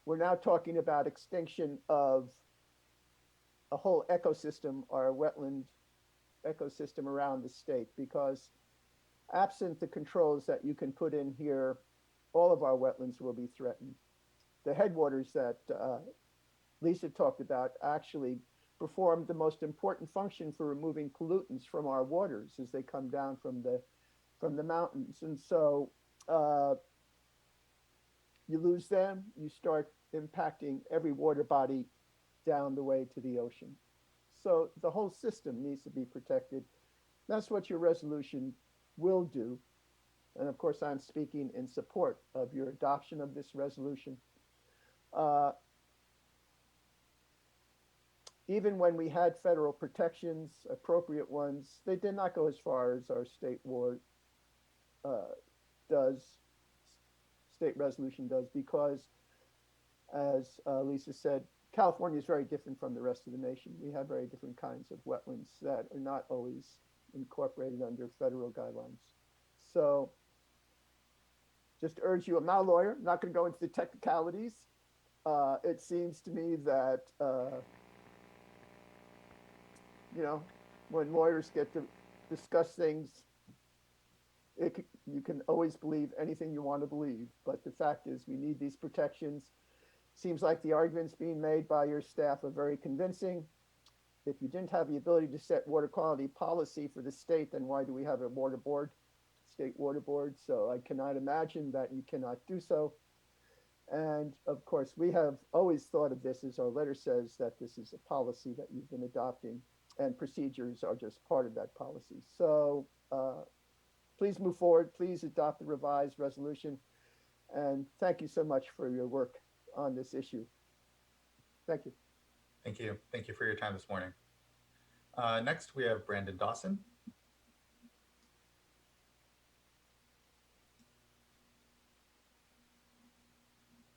We're now talking about extinction of a whole ecosystem, our wetland ecosystem around the state, because absent the controls that you can put in here, all of our wetlands will be threatened. The headwaters that Lisa talked about actually perform the most important function for removing pollutants from our waters as they come down from the mountains. And so you lose them, you start impacting every water body down the way to the ocean. So the whole system needs to be protected. That's what your resolution will do. And of course, I'm speaking in support of your adoption of this resolution. Even when we had federal protections, appropriate ones, they did not go as far as our state resolution does, because as Lisa said, California is very different from the rest of the nation. We have very different kinds of wetlands that are not always incorporated under federal guidelines. So just urge you, I'm not a lawyer, I'm not going to go into the technicalities. It seems to me that, you know, when lawyers get to discuss things, you can always believe anything you want to believe. But the fact is, we need these protections. Seems like the arguments being made by your staff are very convincing. If you didn't have the ability to set water quality policy for the state, then why do we have a water board, state water board? So I cannot imagine that you cannot do so. And of course, we have always thought of this, as our letter says, that this is a policy that you've been adopting, and procedures are just part of that policy. So please move forward. Please adopt the revised resolution. And thank you so much for your work on this issue. Thank you. Thank you. Thank you for your time this morning. Next, we have Brandon Dawson.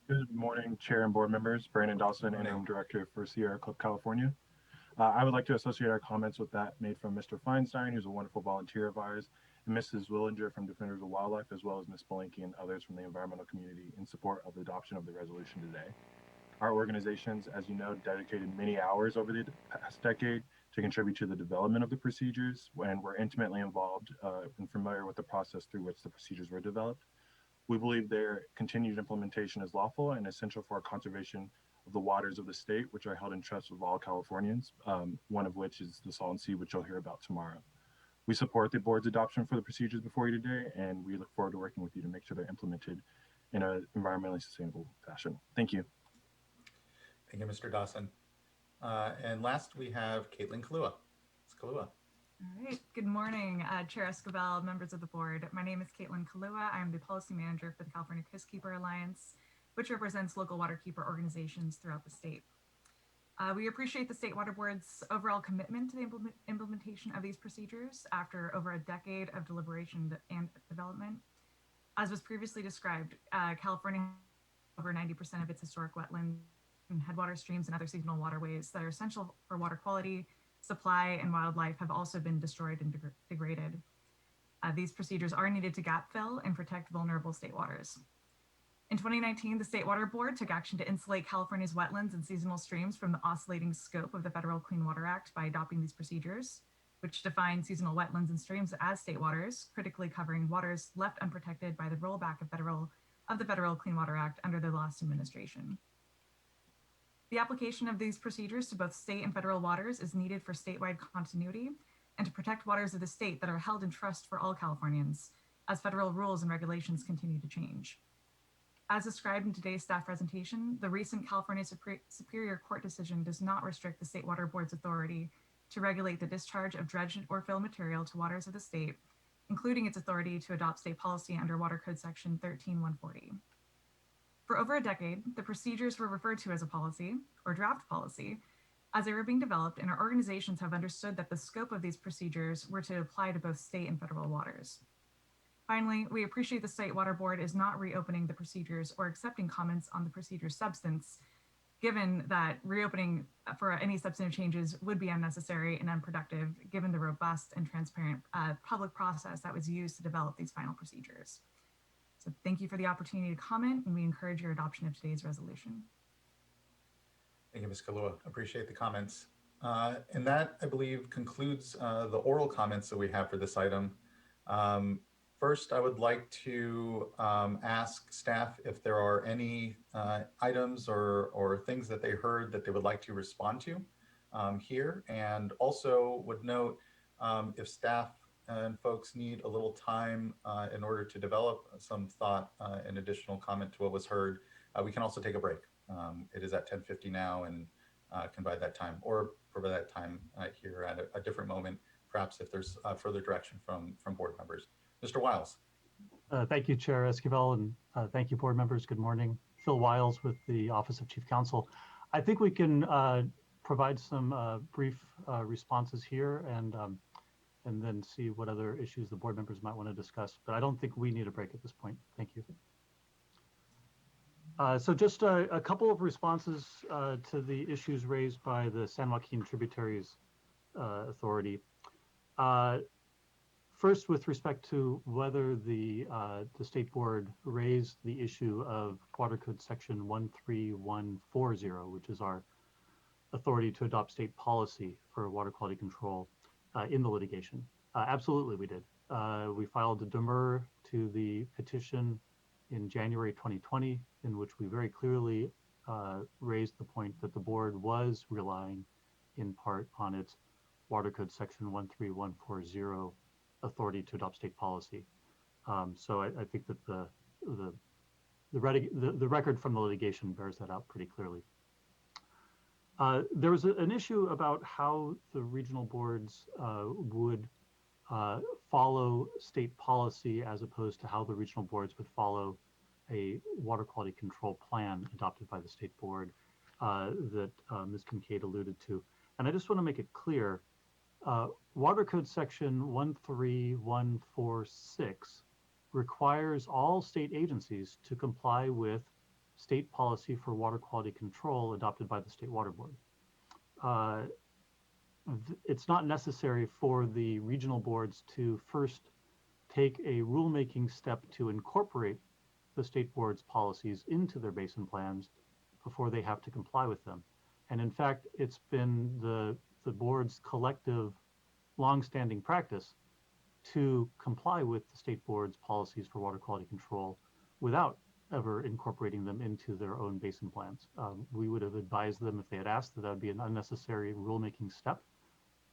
Good morning, Chair and board members. Brandon Dawson, Interim Director for Sierra Club California. I would like to associate our comments with that made from Mr. Feinstein, who's a wonderful volunteer of ours, and Mrs. Willinger from Defenders of Wildlife, as well as Ms. Belenke and others from the environmental community in support of the adoption of the resolution today. Our organizations, as you know, dedicated many hours over the past decade to contribute to the development of the procedures, and we're intimately involved and familiar with the process through which the procedures were developed. We believe their continued implementation is lawful and essential for our conservation of the waters of the state, which are held in trust with all Californians, one of which is the Salton Sea, which you'll hear about tomorrow. We support the board's adoption for the procedures before you today, and we look forward to working with you to make sure they're implemented in an environmentally sustainable fashion. Thank you. Thank you, Mr. Dawson. And last, we have Caitlin Kalua. Ms. Kalua. All right. Good morning, Chair Escobar, members of the board. My name is Caitlin Kalua. I'm the policy manager for the California Peacekeeper Alliance, which represents local waterkeeper organizations throughout the state. We appreciate the State Water Board's overall commitment to the implementation of these procedures after over a decade of deliberation and development. As was previously described, California has over 90% of its historic wetlands and headwater streams and other seasonal waterways that are essential for water quality, supply, and wildlife have also been destroyed and degraded. These procedures are needed to gap fill and protect vulnerable state waters. In 2019, the State Water Board took action to insulate California's wetlands and seasonal streams from the oscillating scope of the Federal Clean Water Act by adopting these procedures, which define seasonal wetlands and streams as state waters, critically covering waters left unprotected by the rollback of the Federal Clean Water Act under the last administration. The application of these procedures to both state and federal waters is needed for statewide continuity and to protect waters of the state that are held in trust for all Californians as federal rules and regulations continue to change. As described in today's staff presentation, the recent California Superior Court decision does not restrict the State Water Board's authority to regulate the discharge of dredged or fill material to waters of the state, including its authority to adopt state policy under Water Code Section 13140. For over a decade, the procedures were referred to as a policy, or draft policy, as they were being developed, and our organizations have understood that the scope of these procedures were to apply to both state and federal waters. Finally, we appreciate the State Water Board is not reopening the procedures or accepting comments on the procedure substance, given that reopening for any substantive changes would be unnecessary and unproductive, given the robust and transparent public process that was used to develop these final procedures. So thank you for the opportunity to comment, and we encourage your adoption of today's resolution. Thank you, Ms. Kalua. Appreciate the comments. And that, I believe, concludes the oral comments that we have for this item. First, I would like to ask staff if there are any items or things that they heard that they would like to respond to here. And also would note if staff and folks need a little time in order to develop some thought and additional comment to what was heard, we can also take a break. It is at 10:50 now, and can provide that time here at a different moment, perhaps if there's further direction from board members. Mr. Wiles. Thank you, Chair Esquivel, and thank you, board members. Good morning. Phil Wiles with the Office of Chief Counsel. I think we can provide some brief responses here and then see what other issues the board members might want to discuss. But I don't think we need a break at this point. Thank you. So just a couple of responses to the issues raised by the San Joaquin Tributaries Authority. First, with respect to whether the State Board raised the issue of Water Code Section 13140, which is our authority to adopt state policy for water quality control in the litigation. Absolutely, we did. We filed a demur to the petition in January 2020, in which we very clearly raised the point that the board was relying in part on its Water Code Section 13140 authority to adopt state policy. So I think that the record from the litigation bears that out pretty clearly. There was an issue about how the regional boards would follow state policy as opposed to how the regional boards would follow a water quality control plan adopted by the state board that Ms. Kincaid alluded to. And I just want to make it clear, Water Code Section 13146 requires all state agencies to comply with state policy for water quality control adopted by the State Water Board. It's not necessary for the regional boards to first take a rulemaking step to incorporate the state board's policies into their basin plans before they have to comply with them. And in fact, it's been the board's collective longstanding practice to comply with the state board's policies for water quality control without ever incorporating them into their own basin plans. We would have advised them if they had asked that would be an unnecessary rulemaking step.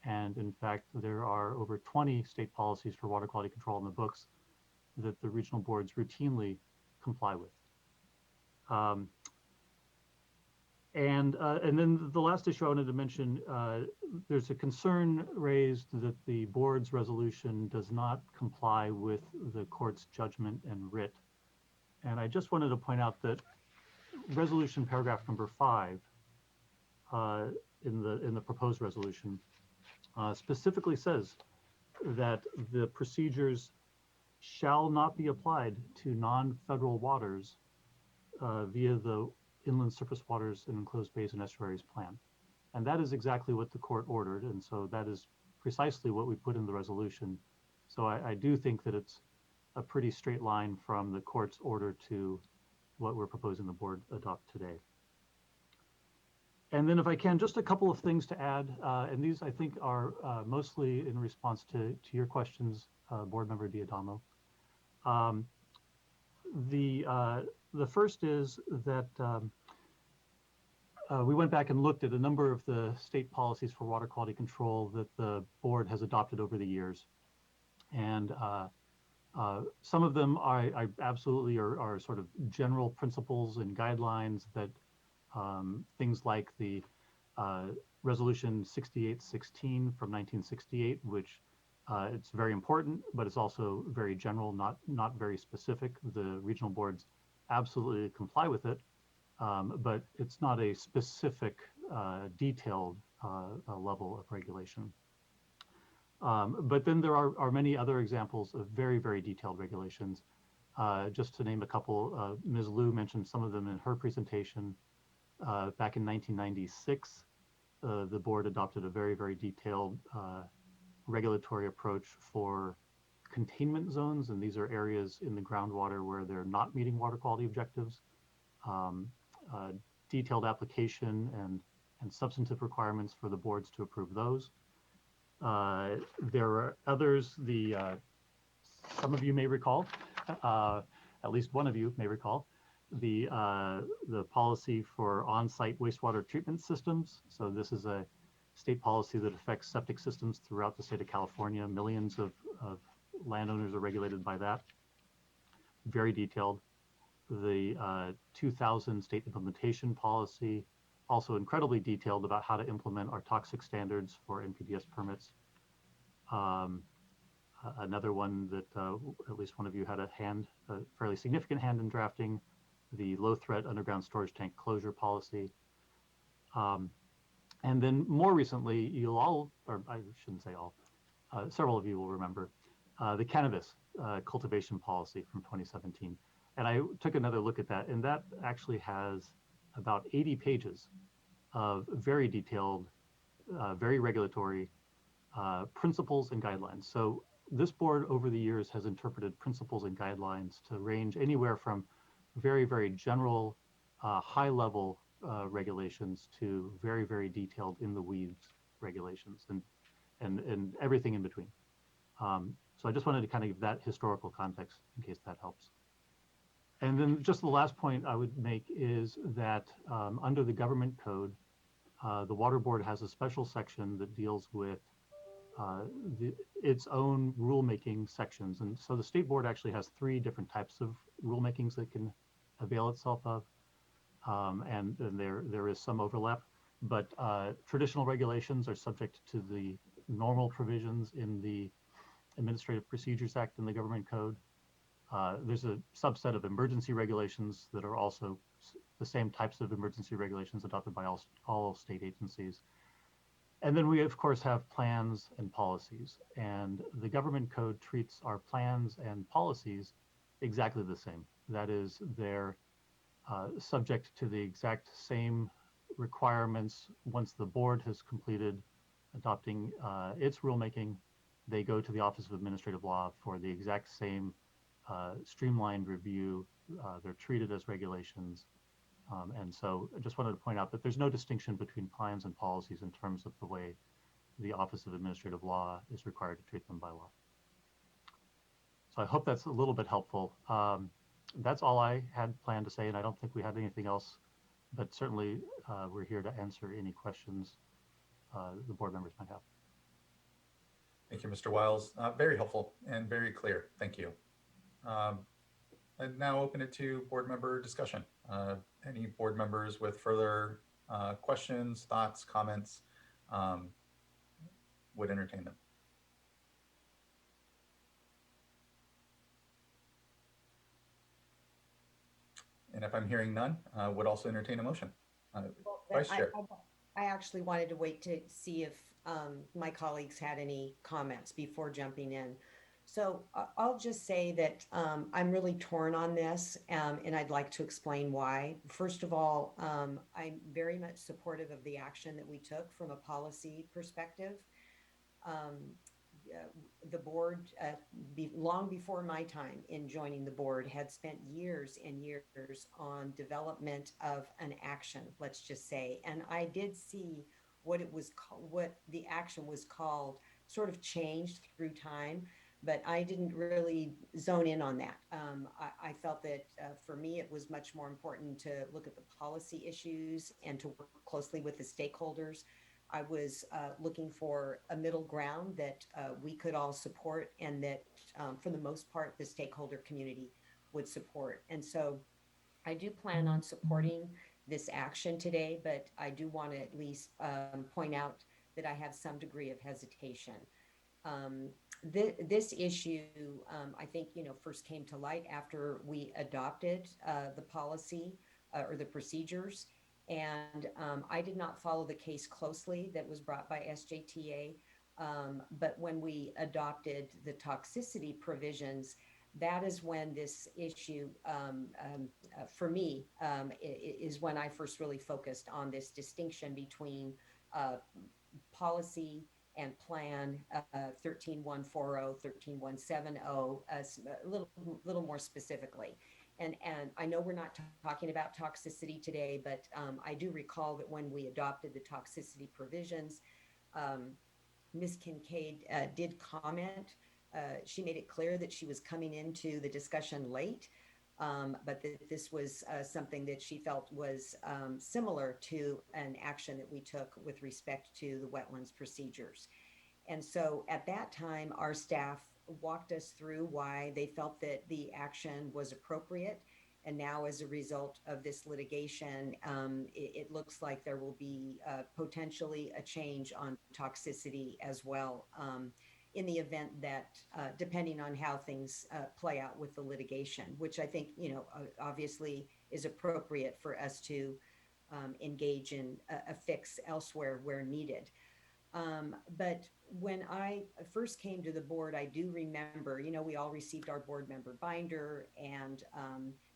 And in fact, there are over 20 state policies for water quality control in the books that the regional boards routinely comply with. And then the last issue I wanted to mention, there's a concern raised that the board's resolution does not comply with the court's judgment and writ. And I just wanted to point out that resolution paragraph number 5 in the proposed resolution specifically says that the procedures shall not be applied to non-federal waters via the Inland Surface Waters and Enclosed Bays and Estuaries Plan. And that is exactly what the court ordered. And so that is precisely what we put in the resolution. So I do think that it's a pretty straight line from the court's order to what we're proposing the board adopt today. And then if I can, just a couple of things to add, and these I think are mostly in response to your questions, Board Member Diadamo. The first is that we went back and looked at a number of the state policies for water quality control that the board has adopted over the years. And some of them I absolutely are sort of general principles and guidelines that things like the Resolution 6816 from 1968, which it's very important, but it's also very general, not very specific. The regional boards absolutely comply with it, but it's not a specific, detailed level of regulation. But then there are many other examples of very, very detailed regulations. Just to name a couple, Ms. Liu mentioned some of them in her presentation. Back in 1996, the board adopted a very, very detailed regulatory approach for containment zones, and these are areas in the groundwater where they're not meeting water quality objectives. Detailed application and substantive requirements for the boards to approve those. There are others, some of you may recall, at least one of you may recall, the policy for on-site wastewater treatment systems. So this is a state policy that affects septic systems throughout the state of California. Millions of landowners are regulated by that. Very detailed. The 2000 state implementation policy, also incredibly detailed about how to implement our toxic standards for NPDES permits. Another one that at least one of you had a fairly significant hand in drafting, the low threat underground storage tank closure policy. And then more recently, you'll all, or I shouldn't say all, several of you will remember, the cannabis cultivation policy from 2017. And I took another look at that, and that actually has about 80 pages of very detailed, very regulatory principles and guidelines. So this board over the years has interpreted principles and guidelines to range anywhere from very, very general, high-level regulations to very, very detailed in the weeds regulations and everything in between. So I just wanted to kind of give that historical context in case that helps. And then just the last point I would make is that under the government code, the Water Board has a special section that deals with its own rulemaking sections. And so the State Board actually has 3 different types of rulemakings that can avail itself of. And there is some overlap, but traditional regulations are subject to the normal provisions in the Administrative Procedures Act and the Government Code. There's a subset of emergency regulations that are also the same types of emergency regulations adopted by all state agencies. And then we, of course, have plans and policies. And the Government Code treats our plans and policies exactly the same. That is, they're subject to the exact same requirements. Once the board has completed adopting its rulemaking, they go to the Office of Administrative Law for the exact same streamlined review. They're treated as regulations. And so I just wanted to point out that there's no distinction between plans and policies in terms of the way the Office of Administrative Law is required to treat them by law. So I hope that's a little bit helpful. That's all I had planned to say, and I don't think we had anything else, but certainly we're here to answer any questions the board members might have. Thank you, Mr. Wiles. Very helpful and very clear. Thank you. I'd now open it to board member discussion. Any board members with further questions, thoughts, comments, would entertain them. And if I'm hearing none, would also entertain a motion. Vice Chair. I actually wanted to wait to see if my colleagues had any comments before jumping in. So I'll just say that I'm really torn on this, and I'd like to explain why. First of all, I'm very much supportive of the action that we took from a policy perspective. The board, long before my time in joining the board, had spent years and years on development of an action, let's just say. And I did see what the action was called sort of changed through time, but I didn't really zone in on that. I felt that for me, it was much more important to look at the policy issues and to work closely with the stakeholders. I was looking for a middle ground that we could all support, and that for the most part, the stakeholder community would support. And so I do plan on supporting this action today, but I do want to at least point out that I have some degree of hesitation. This issue, I think, first came to light after we adopted the policy or the procedures. And I did not follow the case closely that was brought by SJTA. But when we adopted the toxicity provisions, that is when this issue, for me, is when I first really focused on this distinction between policy and plan 13140, 13170, a little more specifically. And I know we're not talking about toxicity today, but I do recall that when we adopted the toxicity provisions, Ms. Kincaid did comment. She made it clear that she was coming into the discussion late, but that this was something that she felt was similar to an action that we took with respect to the wetlands procedures. And so at that time, our staff walked us through why they felt that the action was appropriate. And now as a result of this litigation, it looks like there will be potentially a change on toxicity as well, in the event that, depending on how things play out with the litigation, which I think, obviously is appropriate for us to engage in a fix elsewhere where needed. But when I first came to the board, I do remember, we all received our board member binder and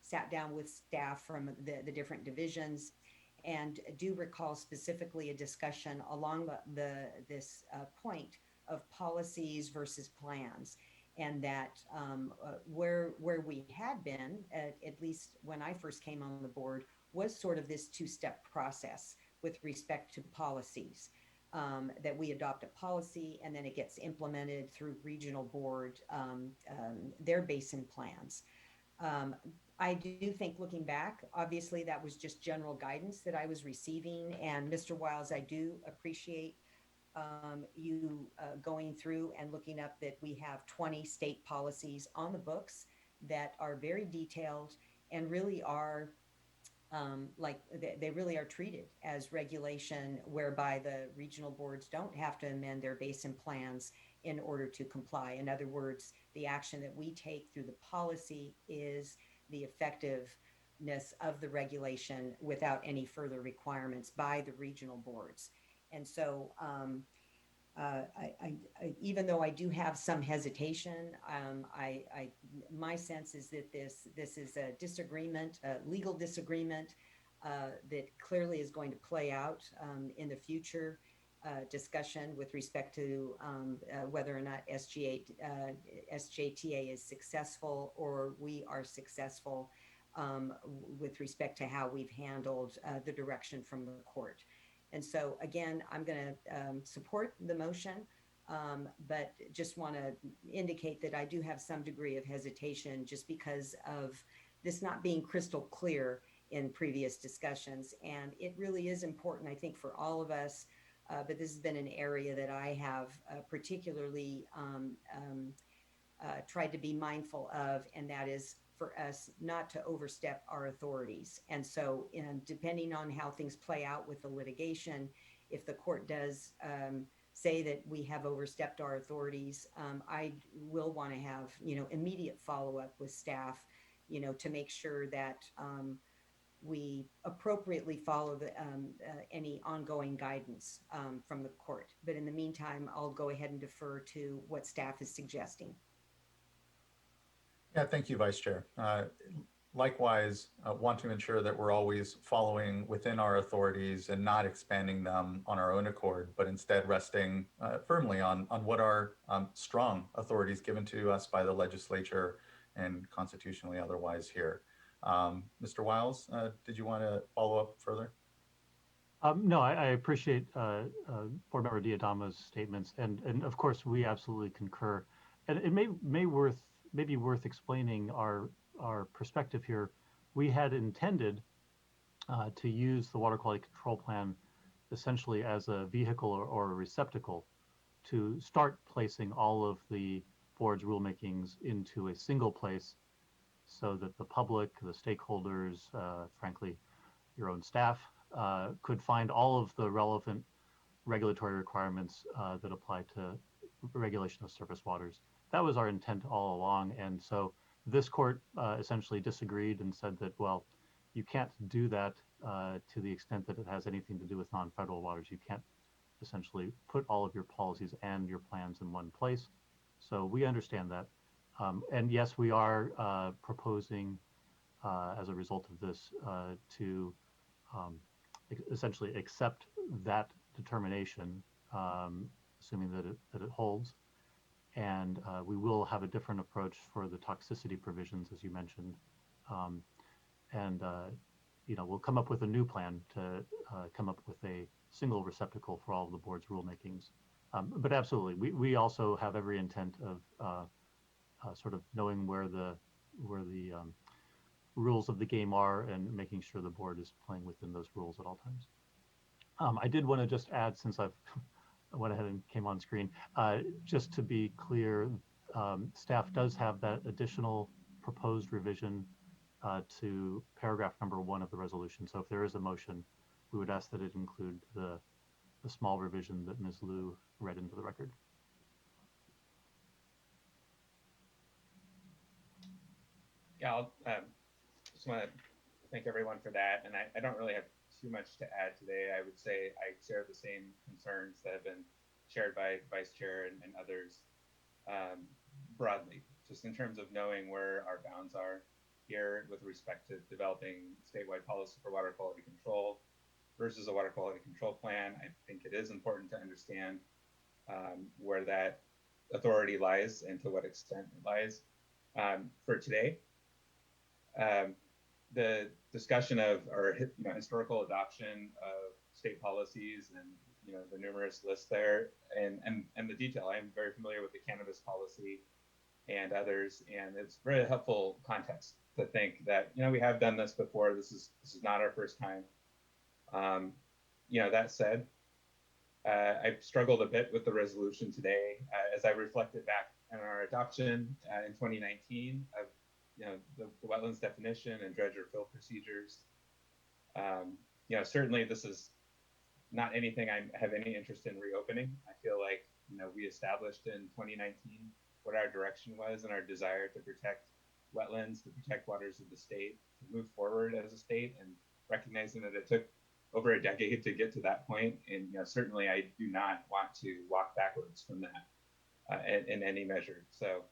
sat down with staff from the different divisions, and do recall specifically a discussion along this point of policies versus plans. And that where we had been, at least when I first came on the board, was sort of this two-step process with respect to policies. That we adopt a policy and then it gets implemented through regional board, their basin plans. I do think, looking back, obviously that was just general guidance that I was receiving. And Mr. Wiles, I do appreciate you going through and looking up that we have 20 state policies on the books that are very detailed and really are like they really are treated as regulation, whereby the regional boards don't have to amend their basin plans in order to comply. In other words, the action that we take through the policy is the effectiveness of the regulation without any further requirements by the regional boards. And so even though I do have some hesitation, my sense is that this is a disagreement, a legal disagreement that clearly is going to play out in the future discussion with respect to whether or not SJTA is successful or we are successful with respect to how we've handled the direction from the court. And so again, I'm going to support the motion, but just want to indicate that I do have some degree of hesitation just because of this not being crystal clear in previous discussions. And it really is important, I think, for all of us, but this has been an area that I have particularly tried to be mindful of, and that is for us not to overstep our authorities. And so depending on how things play out with the litigation, if the court does say that we have overstepped our authorities, I will want to have, immediate follow-up with staff, to make sure that we appropriately follow any ongoing guidance from the court. But in the meantime, I'll go ahead and defer to what staff is suggesting. Yeah, thank you, Vice Chair. Likewise, want to ensure that we're always following within our authorities and not expanding them on our own accord, but instead resting firmly on what are strong authorities given to us by the legislature and constitutionally otherwise here. Mr. Wiles, did you want to follow up further? No, I appreciate Board Member Diadama's statements, and of course we absolutely concur. And it may be worth explaining our perspective here. We had intended to use the water quality control plan essentially as a vehicle or a receptacle to start placing all of the board's rulemakings into a single place, so that the public, the stakeholders, frankly, your own staff, could find all of the relevant regulatory requirements that apply to regulation of surface waters. That was our intent all along. And so this court essentially disagreed and said that, well, you can't do that to the extent that it has anything to do with non-federal waters. You can't essentially put all of your policies and your plans in one place. So we understand that. And yes, we are proposing, as a result of this, to essentially accept that determination, assuming that it holds. And we will have a different approach for the toxicity provisions, as you mentioned. And we'll come up with a new plan to come up with a single receptacle for all of the board's rulemakings. But absolutely, we also have every intent of sort of knowing where the rules of the game are and making sure the board is playing within those rules at all times. I did want to just add, since I went ahead and came on screen, just to be clear, staff does have that additional proposed revision to paragraph number 1 of the resolution. So if there is a motion, we would ask that it include the small revision that Ms. Liu read into the record. Yeah, I'll just want to thank everyone for that. And I don't really have too much to add today. I would say I share the same concerns that have been shared by Vice Chair and others broadly, just in terms of knowing where our bounds are here with respect to developing statewide policy for water quality control versus a water quality control plan. I think it is important to understand where that authority lies and to what extent it lies. For today, the discussion of our historical adoption of state policies and the numerous lists there and the detail. I'm very familiar with the cannabis policy and others, and it's very helpful context to think that we have done this before. This is not our first time. That said, I've struggled a bit with the resolution today as I reflected back on our adoption in 2019 of the wetlands definition and dredge or fill procedures. Certainly this is not anything I have any interest in reopening. I feel like we established in 2019 what our direction was and our desire to protect wetlands, to protect waters of the state, to move forward as a state, and recognizing that it took over a decade to get to that point. And certainly I do not want to walk backwards from that in any measure. So,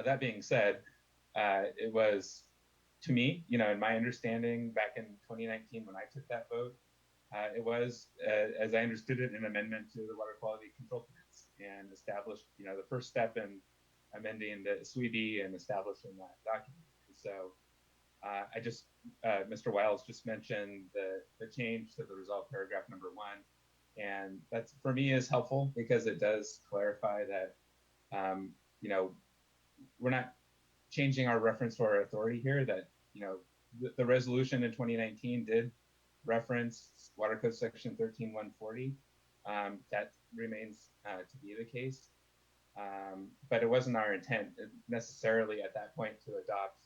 that being said, it was, to me, in my understanding back in 2019 when I took that vote, it was, as I understood it, an amendment to the water quality control plans and established, the first step in amending the SWRCB and establishing that document. And so I just, Mr. Wiles just mentioned the change to the resolve paragraph number 1. And that's, for me, is helpful because it does clarify that, we're not changing our reference to our authority here, that, the resolution in 2019 did reference Water Code section 13140. That remains to be the case. But it wasn't our intent necessarily at that point to adopt,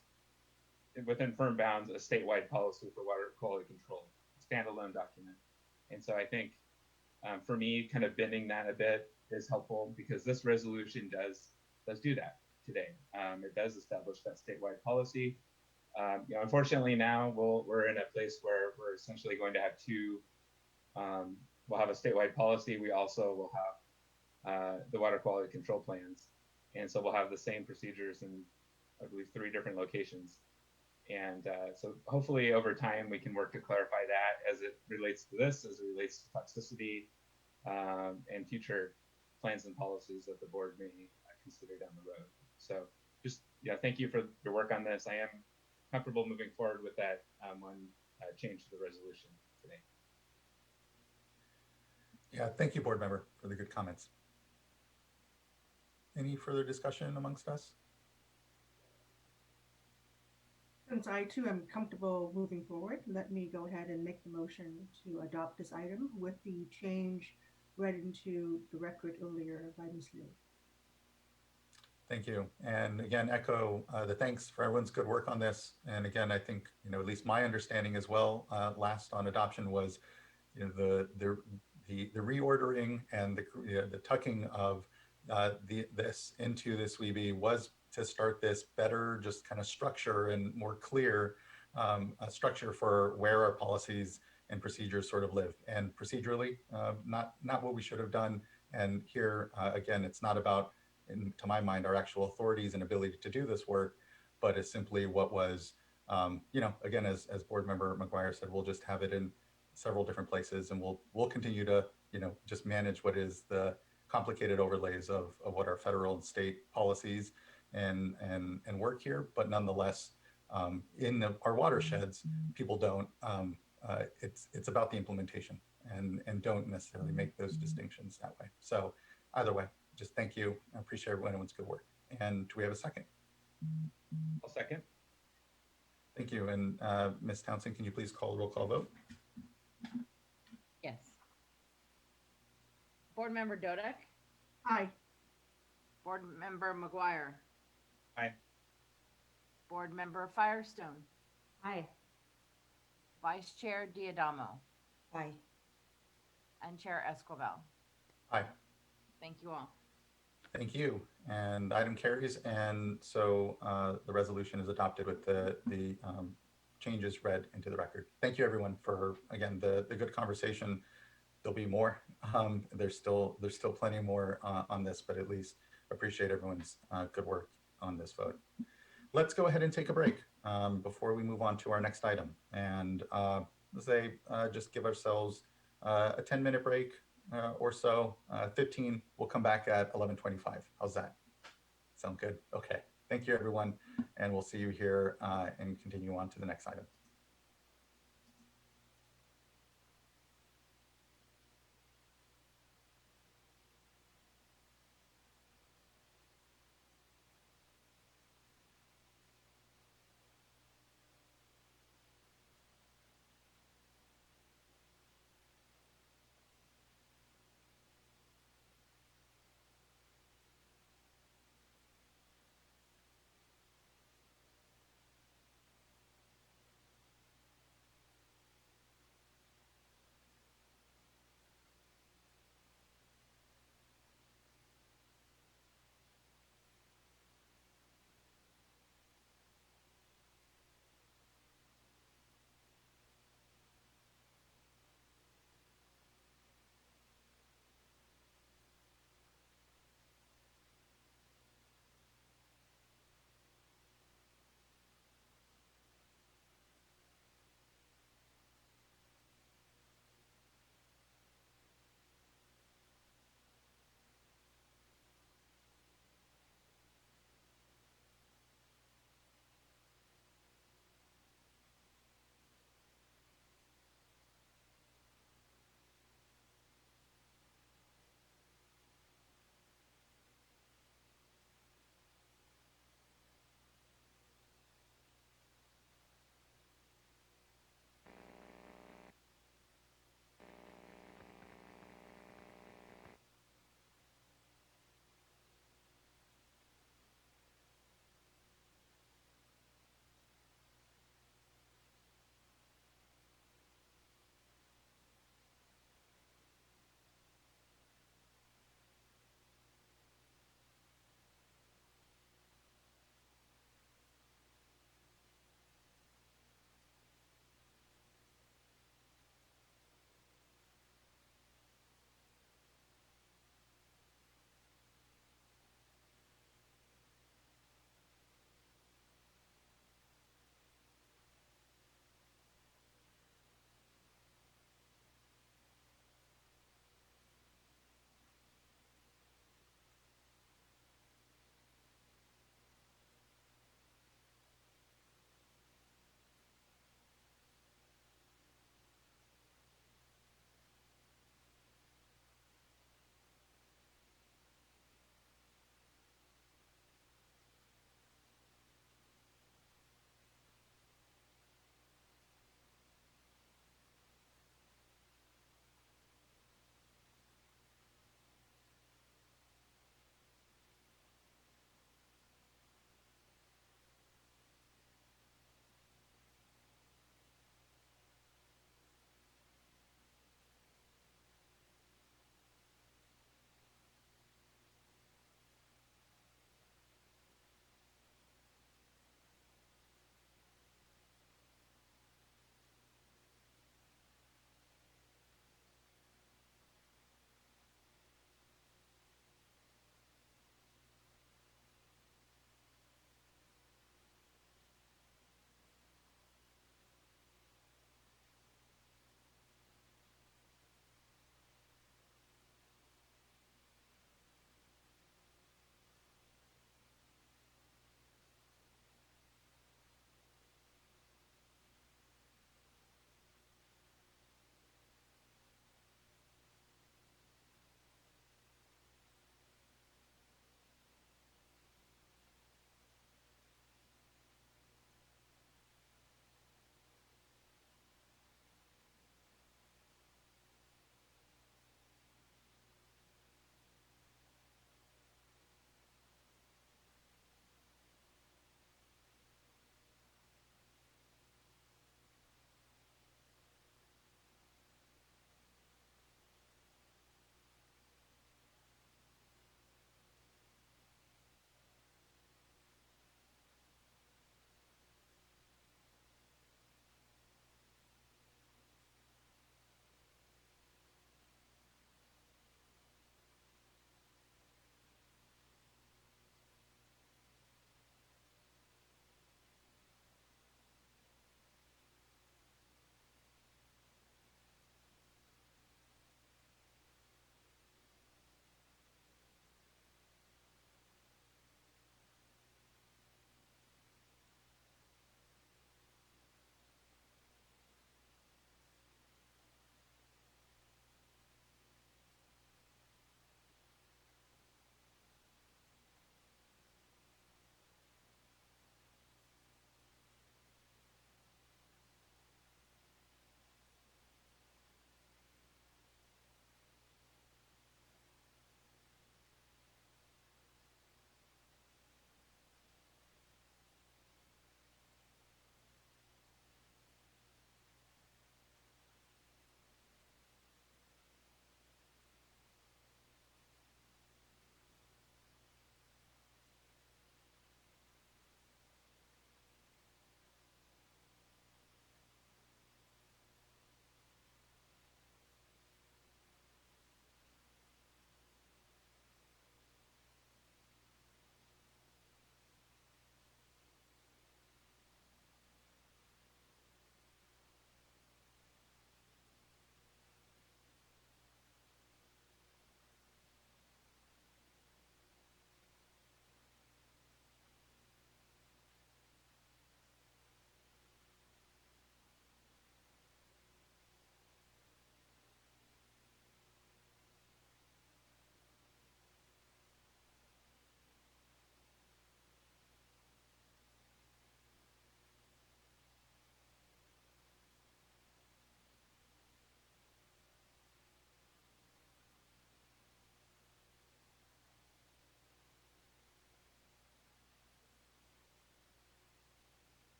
within firm bounds, a statewide policy for water quality control, standalone document. And so I think for me, kind of bending that a bit is helpful because this resolution does do that today. It does establish that statewide policy. Unfortunately now we're in a place where we're essentially going to have two, we'll have a statewide policy. We also will have the water quality control plans. And so we'll have the same procedures in, I believe, 3 different locations. And so hopefully over time we can work to clarify that as it relates to this, as it relates to toxicity and future plans and policies that the board may consider down the road. So just, thank you for your work on this. I am comfortable moving forward with that one change to the resolution today. Yeah, thank you, board member, for the good comments. Any further discussion amongst us? Since I too am comfortable moving forward, let me go ahead and make the motion to adopt this item with the change read into the record earlier by Ms. Liu. Thank you. And again, echo the thanks for everyone's good work on this. And again, I think, at least my understanding as well, last on adoption was, the reordering and the tucking of this into this SWRCB was to start this better, just kind of structure and more clear structure for where our policies and procedures sort of live. And procedurally, not what we should have done. And here, again, it's not about, to my mind, our actual authorities and ability to do this work, but it's simply what was, again, as Board Member McGuire said, we'll just have it in several different places, and we'll continue to, just manage what is the complicated overlays of what our federal and state policies and work here. But nonetheless, in our watersheds, people don't. It's about the implementation, and don't necessarily make those distinctions that way. So either way, just thank you. I appreciate everyone's good work. And do we have a second? I'll second. Thank you. And Ms. Townsend, can you please call the roll call vote? Yes. Board Member Dodek? Aye. Board Member McGuire? Aye. Board Member Firestone? Aye. Vice Chair Diadamo? Aye. And Chair Esquivel? Aye. Thank you all. Thank you. And item carries. And so the resolution is adopted with the changes read into the record. Thank you, everyone, for, again, the good conversation. There'll be more. There's still plenty more on this, but at least appreciate everyone's good work on this vote. Let's go ahead and take a break before we move on to our next item. And just give ourselves a 10-minute break or so, 15. We'll come back at 11:25. How's that? Sound good? Okay. Thank you, everyone. And we'll see you here and continue on to the next item.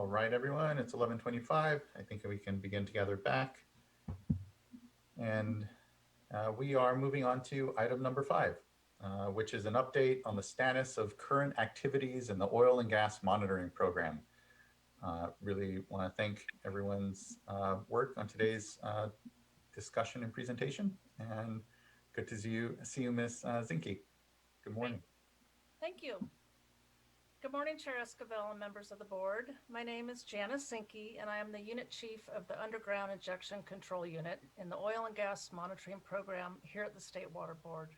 All right, everyone, it's 11:25. I think we can begin to gather back. And we are moving on to item number 5, which is an update on the status of current activities in the oil and gas monitoring program. Really want to thank everyone's work on today's discussion and presentation. And good to see you, Ms. Zinke. Good morning. Thank you. Good morning, Chair Escobar and members of the board. My name is Janice Zinke, and I am the Unit Chief of the Underground Injection Control Unit in the Oil and Gas Monitoring Program here at the State Water Board.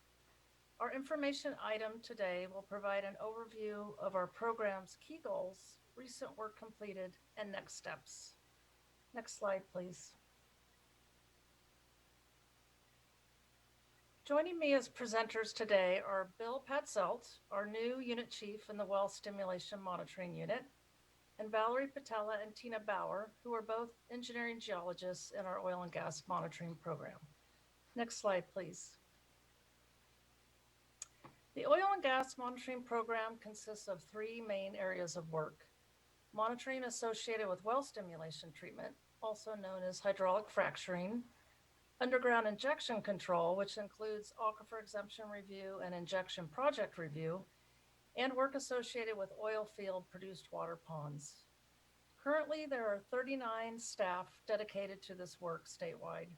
Our information item today will provide an overview of our program's key goals, recent work completed, and next steps. Next slide, please. Joining me as presenters today are Bill Patzelt, our new Unit Chief in the Well Stimulation Monitoring Unit, and Valerie Patella and Tina Bauer, who are both engineering geologists in our oil and gas monitoring program. Next slide, please. The oil and gas monitoring program consists of 3 main areas of work: monitoring associated with well stimulation treatment, also known as hydraulic fracturing; underground injection control, which includes aquifer exemption review and injection project review; and work associated with oil field produced water ponds. Currently, there are 39 staff dedicated to this work statewide,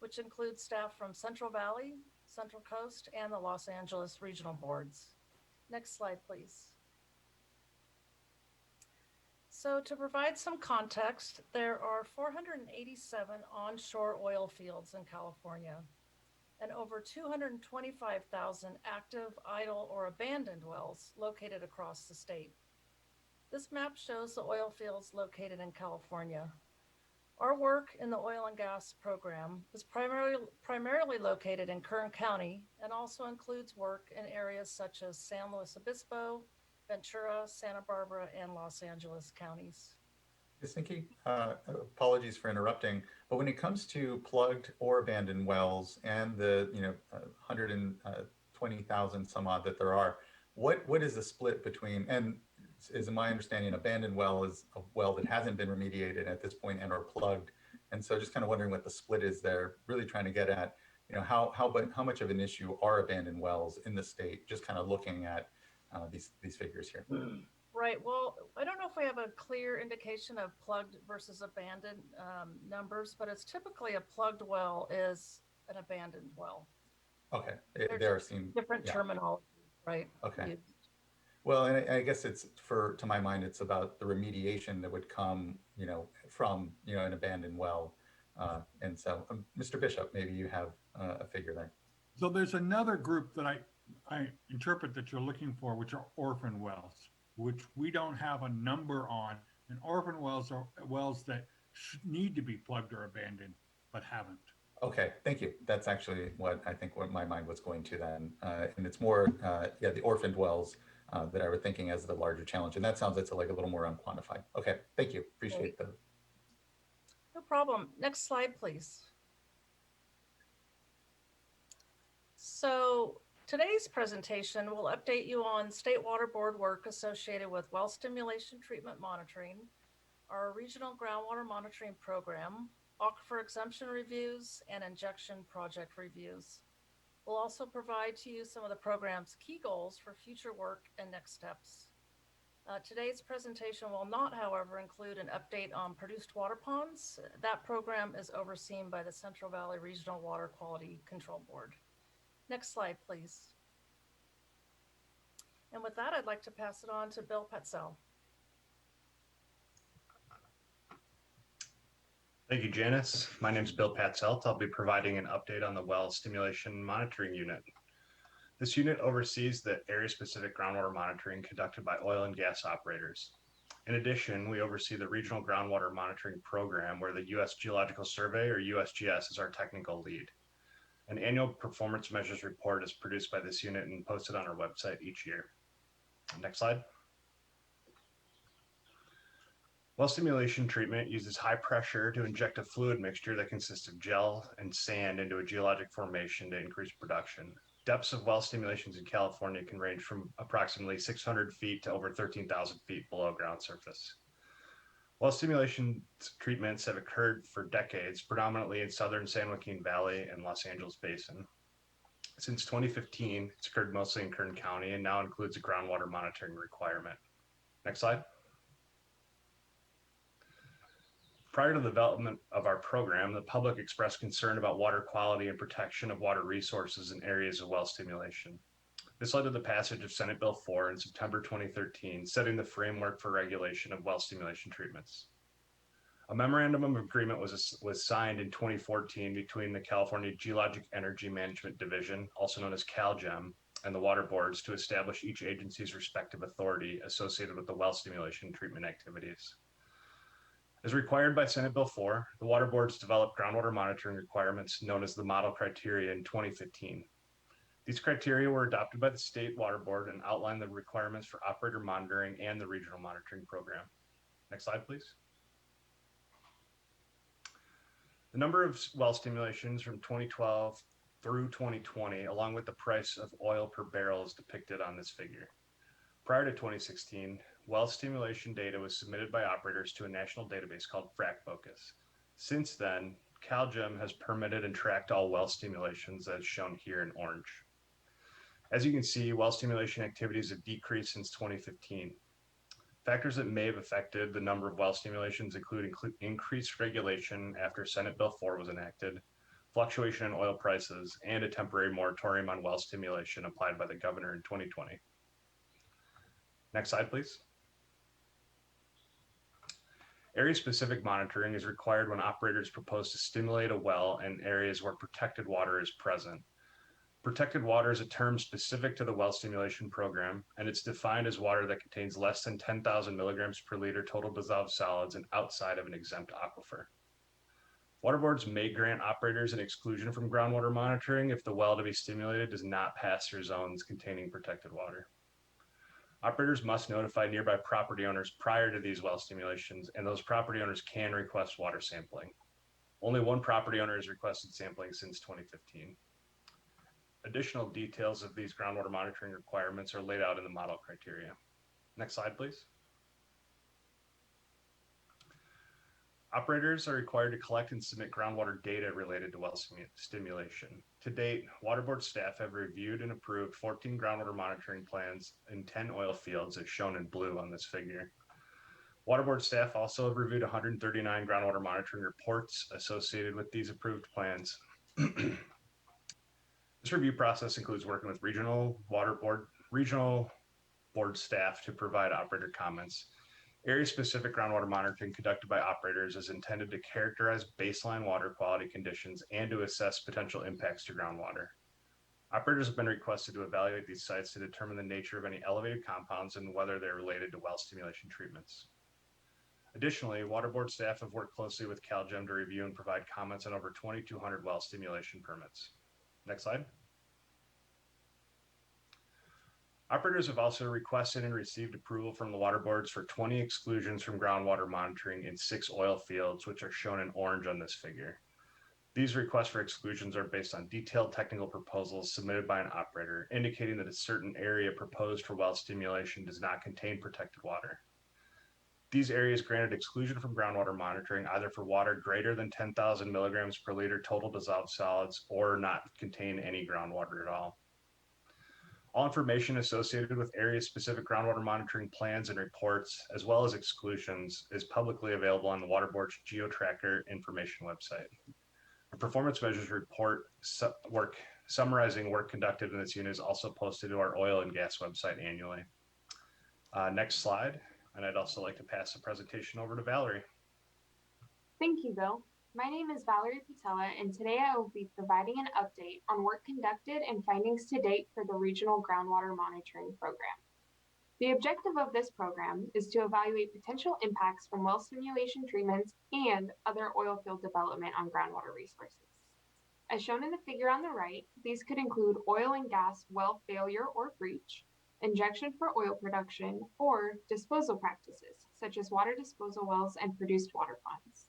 which includes staff from Central Valley, Central Coast, and the Los Angeles regional boards. Next slide, please. So to provide some context, there are 487 onshore oil fields in California and over 225,000 active, idle, or abandoned wells located across the state. This map shows the oil fields located in California. Our work in the oil and gas program is primarily located in Kern County and also includes work in areas such as San Luis Obispo, Ventura, Santa Barbara, and Los Angeles counties. Ms. Zinke, apologies for interrupting, but when it comes to plugged or abandoned wells and the 120,000 some odd that there are, what is the split between, and is my understanding abandoned well is a well that hasn't been remediated at this point and are plugged, and so just kind of wondering what the split is there, really trying to get at how much of an issue are abandoned wells in the state, just kind of looking at these figures here. Right. Well, I don't know if we have a clear indication of plugged versus abandoned numbers, but it's typically a plugged well is an abandoned well. Okay. There are some different terminology, right? Okay. Used. Well, and I guess it's to my mind, it's about the remediation that would come, from, an abandoned well. And so, Mr. Bishop, maybe you have a figure there. So there's another group that I interpret that you're looking for, which are orphan wells, which we don't have a number on. And orphan wells are wells that need to be plugged or abandoned, but haven't. Okay, thank you. That's actually what my mind was going to then. And it's more, the orphaned wells that I were thinking as the larger challenge. And that sounds like a little more unquantified. Okay, thank you. Appreciate that. No problem. Next slide, please. So today's presentation will update you on State Water Board work associated with well stimulation treatment monitoring, our regional groundwater monitoring program, aquifer exemption reviews, and injection project reviews. We'll also provide to you some of the program's key goals for future work and next steps. Today's presentation will not, however, include an update on produced water ponds. That program is overseen by the Central Valley Regional Water Quality Control Board. Next slide, please. And with that, I'd like to pass it on to Bill Patzelt. Thank you, Janice. My name is Bill Patzelt. I'll be providing an update on the Well Stimulation Monitoring Unit. This unit oversees the area-specific groundwater monitoring conducted by oil and gas operators. In addition, we oversee the Regional Groundwater Monitoring Program, where the U.S. Geological Survey, or USGS, is our technical lead. An annual performance measures report is produced by this unit and posted on our website each year. Next slide. Well stimulation treatment uses high pressure to inject a fluid mixture that consists of gel and sand into a geologic formation to increase production. Depths of well stimulations in California can range from approximately 600 feet to over 13,000 feet below ground surface. Well stimulation treatments have occurred for decades, predominantly in southern San Joaquin Valley and Los Angeles Basin. Since 2015, it's occurred mostly in Kern County and now includes a groundwater monitoring requirement. Next slide. Prior to the development of our program, the public expressed concern about water quality and protection of water resources in areas of well stimulation. This led to the passage of Senate Bill 4 in September 2013, setting the framework for regulation of well stimulation treatments. A memorandum of agreement was signed in 2014 between the California Geologic Energy Management Division, also known as CalGEM, and the water boards to establish each agency's respective authority associated with the well stimulation treatment activities. As required by Senate Bill 4, the water boards developed groundwater monitoring requirements known as the model criteria in 2015. These criteria were adopted by the state water board and outline the requirements for operator monitoring and the regional monitoring program. Next slide, please. The number of well stimulations from 2012 through 2020, along with the price of oil per barrel, is depicted on this figure. Prior to 2016, well stimulation data was submitted by operators to a national database called FracFocus. Since then, CalGEM has permitted and tracked all well stimulations, as shown here in orange. As you can see, well stimulation activities have decreased since 2015. Factors that may have affected the number of well stimulations include increased regulation after Senate Bill 4 was enacted, fluctuation in oil prices, and a temporary moratorium on well stimulation applied by the governor in 2020. Next slide, please. Area-specific monitoring is required when operators propose to stimulate a well in areas where protected water is present. Protected water is a term specific to the well stimulation program, and it's defined as water that contains less than 10,000 milligrams per liter total dissolved solids and outside of an exempt aquifer. Water boards may grant operators an exclusion from groundwater monitoring if the well to be stimulated does not pass through zones containing protected water. Operators must notify nearby property owners prior to these well stimulations, and those property owners can request water sampling. Only one property owner has requested sampling since 2015. Additional details of these groundwater monitoring requirements are laid out in the model criteria. Next slide, please. Operators are required to collect and submit groundwater data related to well stimulation. To date, water board staff have reviewed and approved 14 groundwater monitoring plans in 10 oil fields, as shown in blue on this figure. Water board staff also have reviewed 139 groundwater monitoring reports associated with these approved plans. This review process includes working with regional board staff to provide operator comments. Area-specific groundwater monitoring conducted by operators is intended to characterize baseline water quality conditions and to assess potential impacts to groundwater. Operators have been requested to evaluate these sites to determine the nature of any elevated compounds and whether they're related to well stimulation treatments. Additionally, water board staff have worked closely with CalGEM to review and provide comments on over 2,200 well stimulation permits. Next slide. Operators have also requested and received approval from the water boards for 20 exclusions from groundwater monitoring in 6 oil fields, which are shown in orange on this figure. These requests for exclusions are based on detailed technical proposals submitted by an operator, indicating that a certain area proposed for well stimulation does not contain protected water. These areas granted exclusion from groundwater monitoring either for water greater than 10,000 milligrams per liter total dissolved solids or not contain any groundwater at all. All information associated with area-specific groundwater monitoring plans and reports, as well as exclusions, is publicly available on the Water Board's GeoTracker information website. A performance measures report summarizing work conducted in this unit is also posted to our oil and gas website annually. Next slide, and I'd also like to pass the presentation over to Valerie. Thank you, Bill. My name is Valerie Patella, and today I will be providing an update on work conducted and findings to date for the Regional Groundwater Monitoring Program. The objective of this program is to evaluate potential impacts from well stimulation treatments and other oil field development on groundwater resources. As shown in the figure on the right, these could include oil and gas well failure or breach, injection for oil production, or disposal practices, such as water disposal wells and produced water ponds.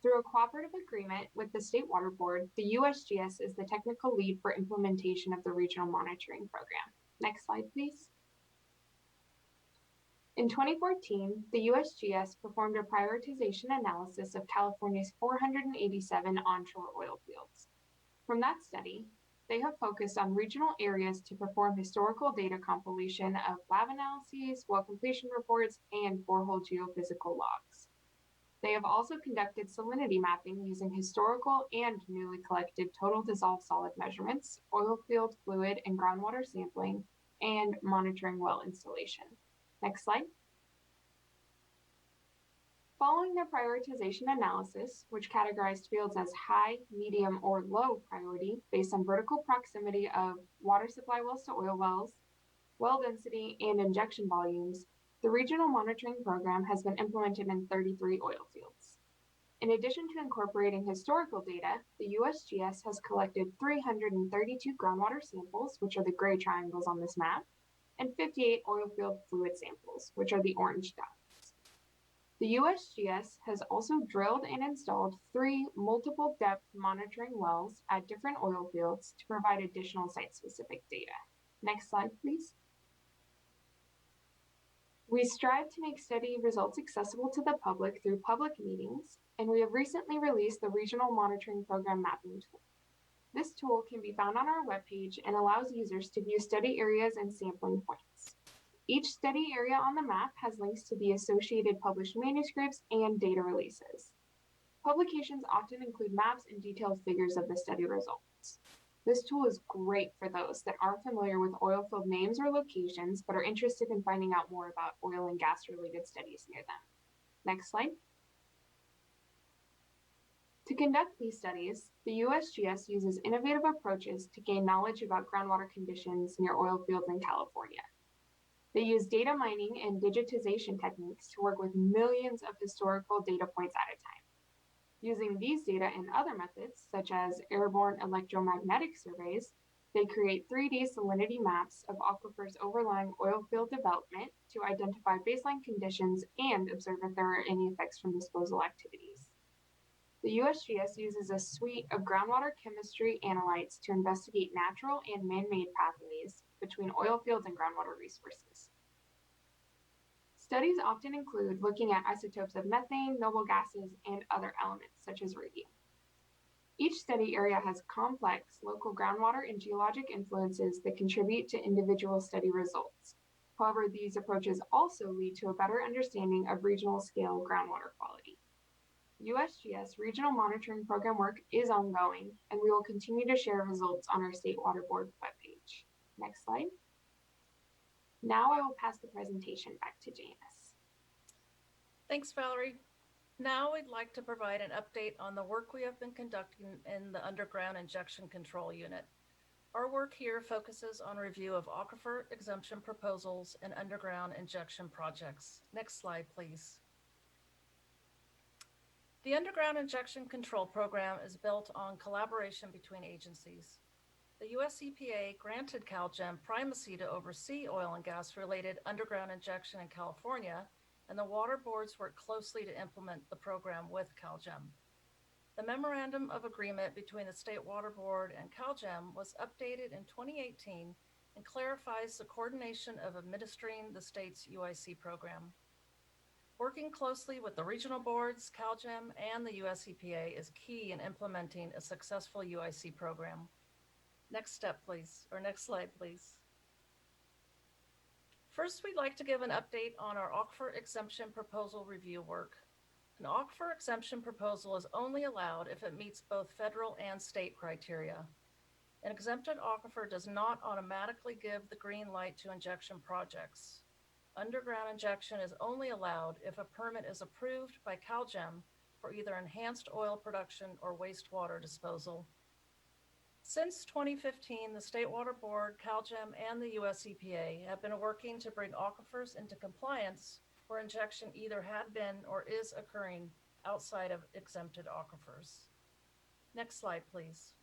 Through a cooperative agreement with the State Water Board, the USGS is the technical lead for implementation of the Regional Monitoring Program. Next slide, please. In 2014, the USGS performed a prioritization analysis of California's 487 onshore oil fields. From that study, they have focused on regional areas to perform historical data compilation of lab analyses, well completion reports, and borehole geophysical logs. They have also conducted salinity mapping using historical and newly collected total dissolved solid measurements, oil field fluid and groundwater sampling, and monitoring well installation. Next slide. Following their prioritization analysis, which categorized fields as high, medium, or low priority based on vertical proximity of water supply wells to oil wells, well density, and injection volumes, the regional monitoring program has been implemented in 33 oil fields. In addition to incorporating historical data, the USGS has collected 332 groundwater samples, which are the gray triangles on this map, and 58 oil field fluid samples, which are the orange dots. The USGS has also drilled and installed 3 multiple depth monitoring wells at different oil fields to provide additional site-specific data. Next slide, please. We strive to make study results accessible to the public through public meetings, and we have recently released the Regional Monitoring Program Mapping Tool. This tool can be found on our webpage and allows users to view study areas and sampling points. Each study area on the map has links to the associated published manuscripts and data releases. Publications often include maps and detailed figures of the study results. This tool is great for those that aren't familiar with oil field names or locations, but are interested in finding out more about oil and gas related studies near them. Next slide. To conduct these studies, the USGS uses innovative approaches to gain knowledge about groundwater conditions near oil fields in California. They use data mining and digitization techniques to work with millions of historical data points at a time. Using these data and other methods, such as airborne electromagnetic surveys, they create 3D salinity maps of aquifers overlying oil field development to identify baseline conditions and observe if there are any effects from disposal activities. The USGS uses a suite of groundwater chemistry analytes to investigate natural and man-made pathways between oil fields and groundwater resources. Studies often include looking at isotopes of methane, noble gases, and other elements such as radium. Each study area has complex local groundwater and geologic influences that contribute to individual study results. However, these approaches also lead to a better understanding of regional scale groundwater quality. USGS Regional Monitoring Program work is ongoing, and we will continue to share results on our State Water Board webpage. Next slide. Now I will pass the presentation back to Janice. Thanks, Valerie. Now we'd like to provide an update on the work we have been conducting in the Underground Injection Control Unit. Our work here focuses on review of aquifer exemption proposals and underground injection projects. Next slide, please. The Underground Injection Control Program is built on collaboration between agencies. The US EPA granted CalGEM primacy to oversee oil and gas related underground injection in California, and the water boards work closely to implement the program with CalGEM. The Memorandum of Agreement between the State Water Board and CalGEM was updated in 2018 and clarifies the coordination of administering the state's UIC program. Working closely with the regional boards, CalGEM, and the US EPA is key in implementing a successful UIC program. Next step, please, or next slide, please. First, we'd like to give an update on our aquifer exemption proposal review work. An aquifer exemption proposal is only allowed if it meets both federal and state criteria. An exempted aquifer does not automatically give the green light to injection projects. Underground injection is only allowed if a permit is approved by CalGEM for either enhanced oil production or wastewater disposal. Since 2015, the State Water Board, CalGEM, and the US EPA have been working to bring aquifers into compliance where injection either had been or is occurring outside of exempted aquifers. Next slide, please.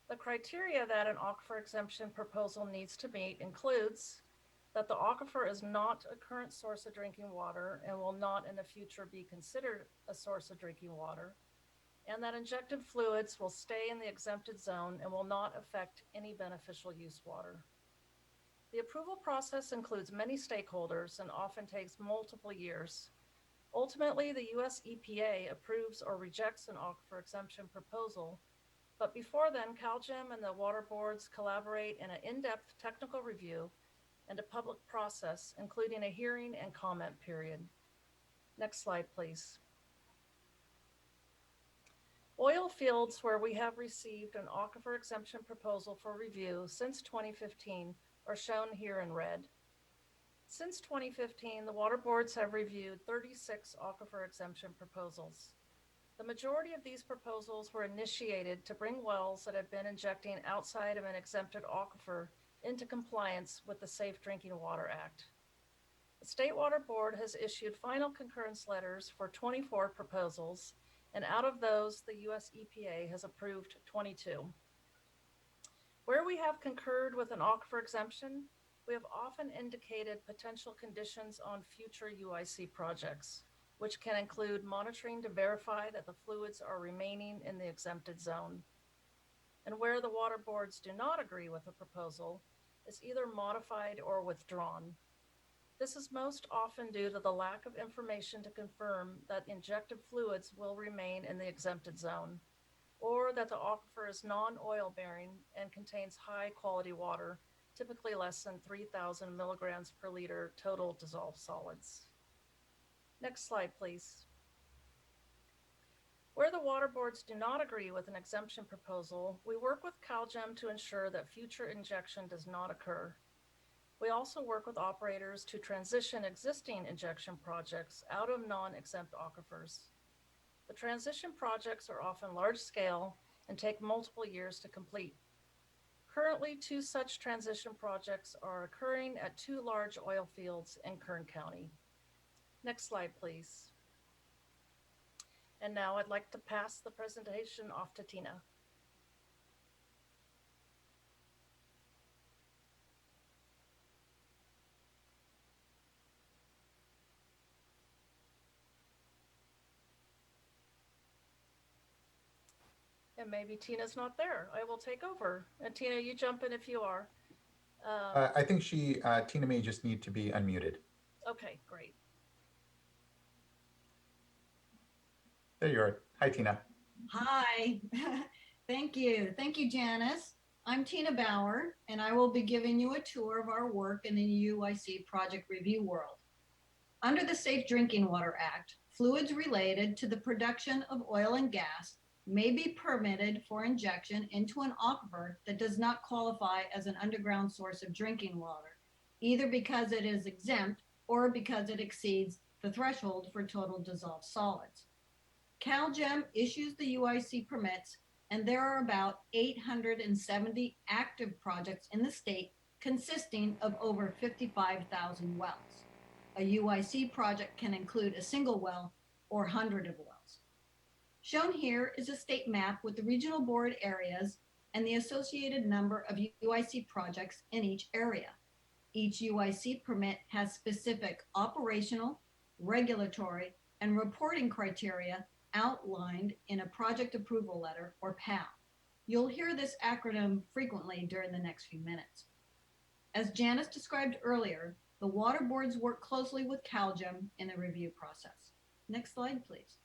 The criteria that an aquifer exemption proposal needs to meet includes that the aquifer is not a current source of drinking water and will not in the future be considered a source of drinking water, and that injected fluids will stay in the exempted zone and will not affect any beneficial use water. The approval process includes many stakeholders and often takes multiple years. Ultimately, the US EPA approves or rejects an aquifer exemption proposal, but before then, CalGEM and the water boards collaborate in an in-depth technical review and a public process, including a hearing and comment period. Next slide, please. Oil fields where we have received an aquifer exemption proposal for review since 2015 are shown here in red. Since 2015, the water boards have reviewed 36 aquifer exemption proposals. The majority of these proposals were initiated to bring wells that have been injecting outside of an exempted aquifer into compliance with the Safe Drinking Water Act. The State Water Board has issued final concurrence letters for 24 proposals, and out of those, the US EPA has approved 22. Where we have concurred with an aquifer exemption, we have often indicated potential conditions on future UIC projects, which can include monitoring to verify that the fluids are remaining in the exempted zone. And where the water boards do not agree with a proposal, it's either modified or withdrawn. This is most often due to the lack of information to confirm that injected fluids will remain in the exempted zone, or that the aquifer is non-oil bearing and contains high quality water, typically less than 3,000 milligrams per liter total dissolved solids. Next slide, please. Where the water boards do not agree with an exemption proposal, we work with CalGEM to ensure that future injection does not occur. We also work with operators to transition existing injection projects out of non-exempt aquifers. The transition projects are often large scale and take multiple years to complete. Currently, 2 such transition projects are occurring at 2 large oil fields in Kern County. Next slide, please. And now I'd like to pass the presentation off to Tina. And maybe Tina's not there. I will take over. And Tina, you jump in if you are. I think Tina may just need to be unmuted. Okay, great. There you are. Hi, Tina. Hi. Thank you. Thank you, Janice. I'm Tina Bauer, and I will be giving you a tour of our work in the UIC project review world. Under the Safe Drinking Water Act, fluids related to the production of oil and gas may be permitted for injection into an aquifer that does not qualify as an underground source of drinking water, either because it is exempt or because it exceeds the threshold for total dissolved solids. CalGEM issues the UIC permits, and there are about 870 active projects in the state consisting of over 55,000 wells. A UIC project can include a single well or 100 of wells. Shown here is a state map with the regional board areas and the associated number of UIC projects in each area. Each UIC permit has specific operational, regulatory, and reporting criteria outlined in a project approval letter, or PAL. You'll hear this acronym frequently during the next few minutes. As Janice described earlier, the water boards work closely with CalGEM in the review process. Next slide, please.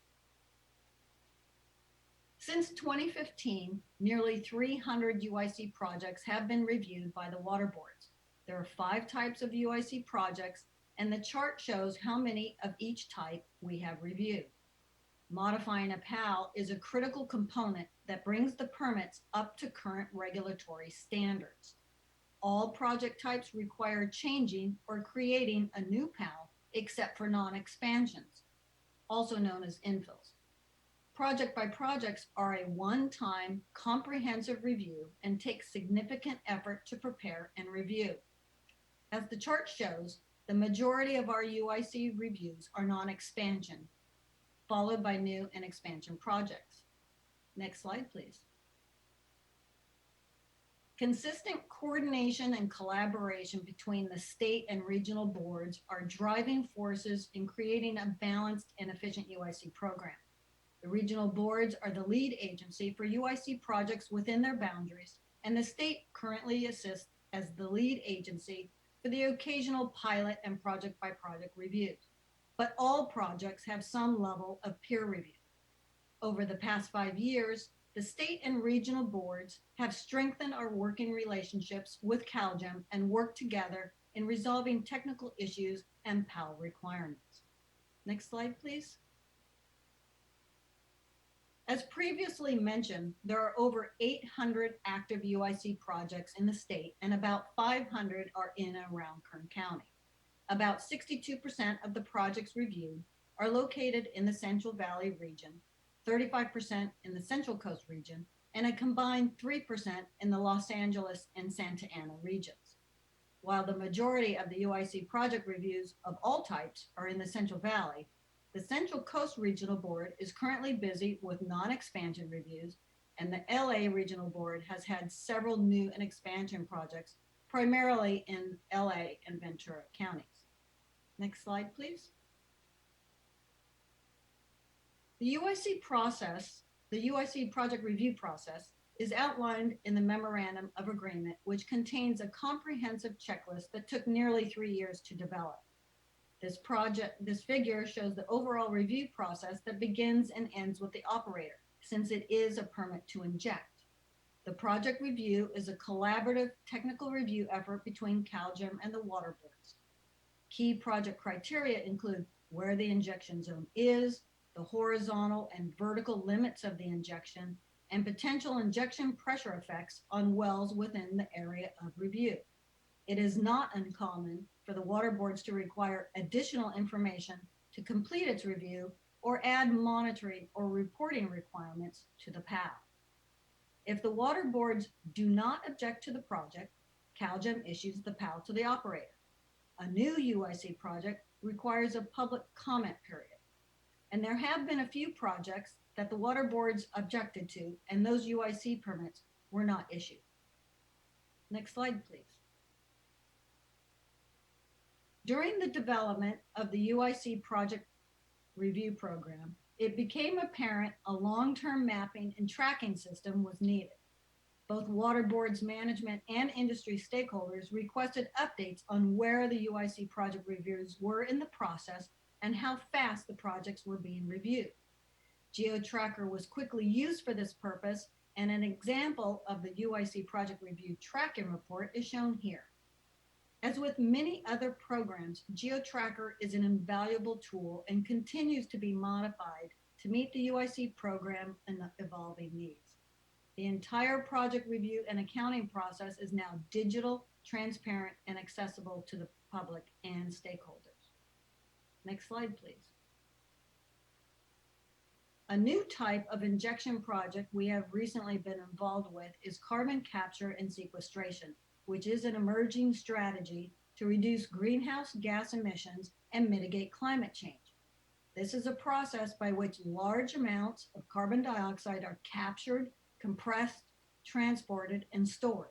Since 2015, nearly 300 UIC projects have been reviewed by the water boards. There are 5 types of UIC projects, and the chart shows how many of each type we have reviewed. Modifying a PAL is a critical component that brings the permits up to current regulatory standards. All project types require changing or creating a new PAL except for non-expansions, also known as infills. Project by projects are a one-time comprehensive review and take significant effort to prepare and review. As the chart shows, the majority of our UIC reviews are non-expansion, followed by new and expansion projects. Next slide, please. Consistent coordination and collaboration between the state and regional boards are driving forces in creating a balanced and efficient UIC program. The regional boards are the lead agency for UIC projects within their boundaries, and the state currently assists as the lead agency for the occasional pilot and project by project reviews, but all projects have some level of peer review. Over the past 5 years, the state and regional boards have strengthened our working relationships with CalGEM and worked together in resolving technical issues and PAL requirements. Next slide, please. As previously mentioned, there are over 800 active UIC projects in the state, and about 500 are in and around Kern County. About 62% of the projects reviewed are located in the Central Valley region, 35% in the Central Coast region, and a combined 3% in the Los Angeles and Santa Ana regions. While the majority of the UIC project reviews of all types are in the Central Valley, the Central Coast Regional Board is currently busy with non-expansion reviews, and the LA Regional Board has had several new and expansion projects, primarily in LA and Ventura counties. Next slide, please. The UIC process, the UIC project review process, is outlined in the Memorandum of Agreement, which contains a comprehensive checklist that took nearly 3 years to develop. This figure shows the overall review process that begins and ends with the operator, since it is a permit to inject. The project review is a collaborative technical review effort between CalGEM and the water boards. Key project criteria include where the injection zone is, the horizontal and vertical limits of the injection, and potential injection pressure effects on wells within the area of review. It is not uncommon for the water boards to require additional information to complete its review or add monitoring or reporting requirements to the PAL. If the water boards do not object to the project, CalGEM issues the PAL to the operator. A new UIC project requires a public comment period. And there have been a few projects that the water boards objected to, and those UIC permits were not issued. Next slide, please. During the development of the UIC project review program, it became apparent a long-term mapping and tracking system was needed. Both water boards management and industry stakeholders requested updates on where the UIC project reviews were in the process and how fast the projects were being reviewed. GeoTracker was quickly used for this purpose, and an example of the UIC project review tracking report is shown here. As with many other programs, GeoTracker is an invaluable tool and continues to be modified to meet the UIC program and evolving needs. The entire project review and accounting process is now digital, transparent, and accessible to the public and stakeholders. Next slide, please. A new type of injection project we have recently been involved with is carbon capture and sequestration, which is an emerging strategy to reduce greenhouse gas emissions and mitigate climate change. This is a process by which large amounts of carbon dioxide are captured, compressed, transported, and stored.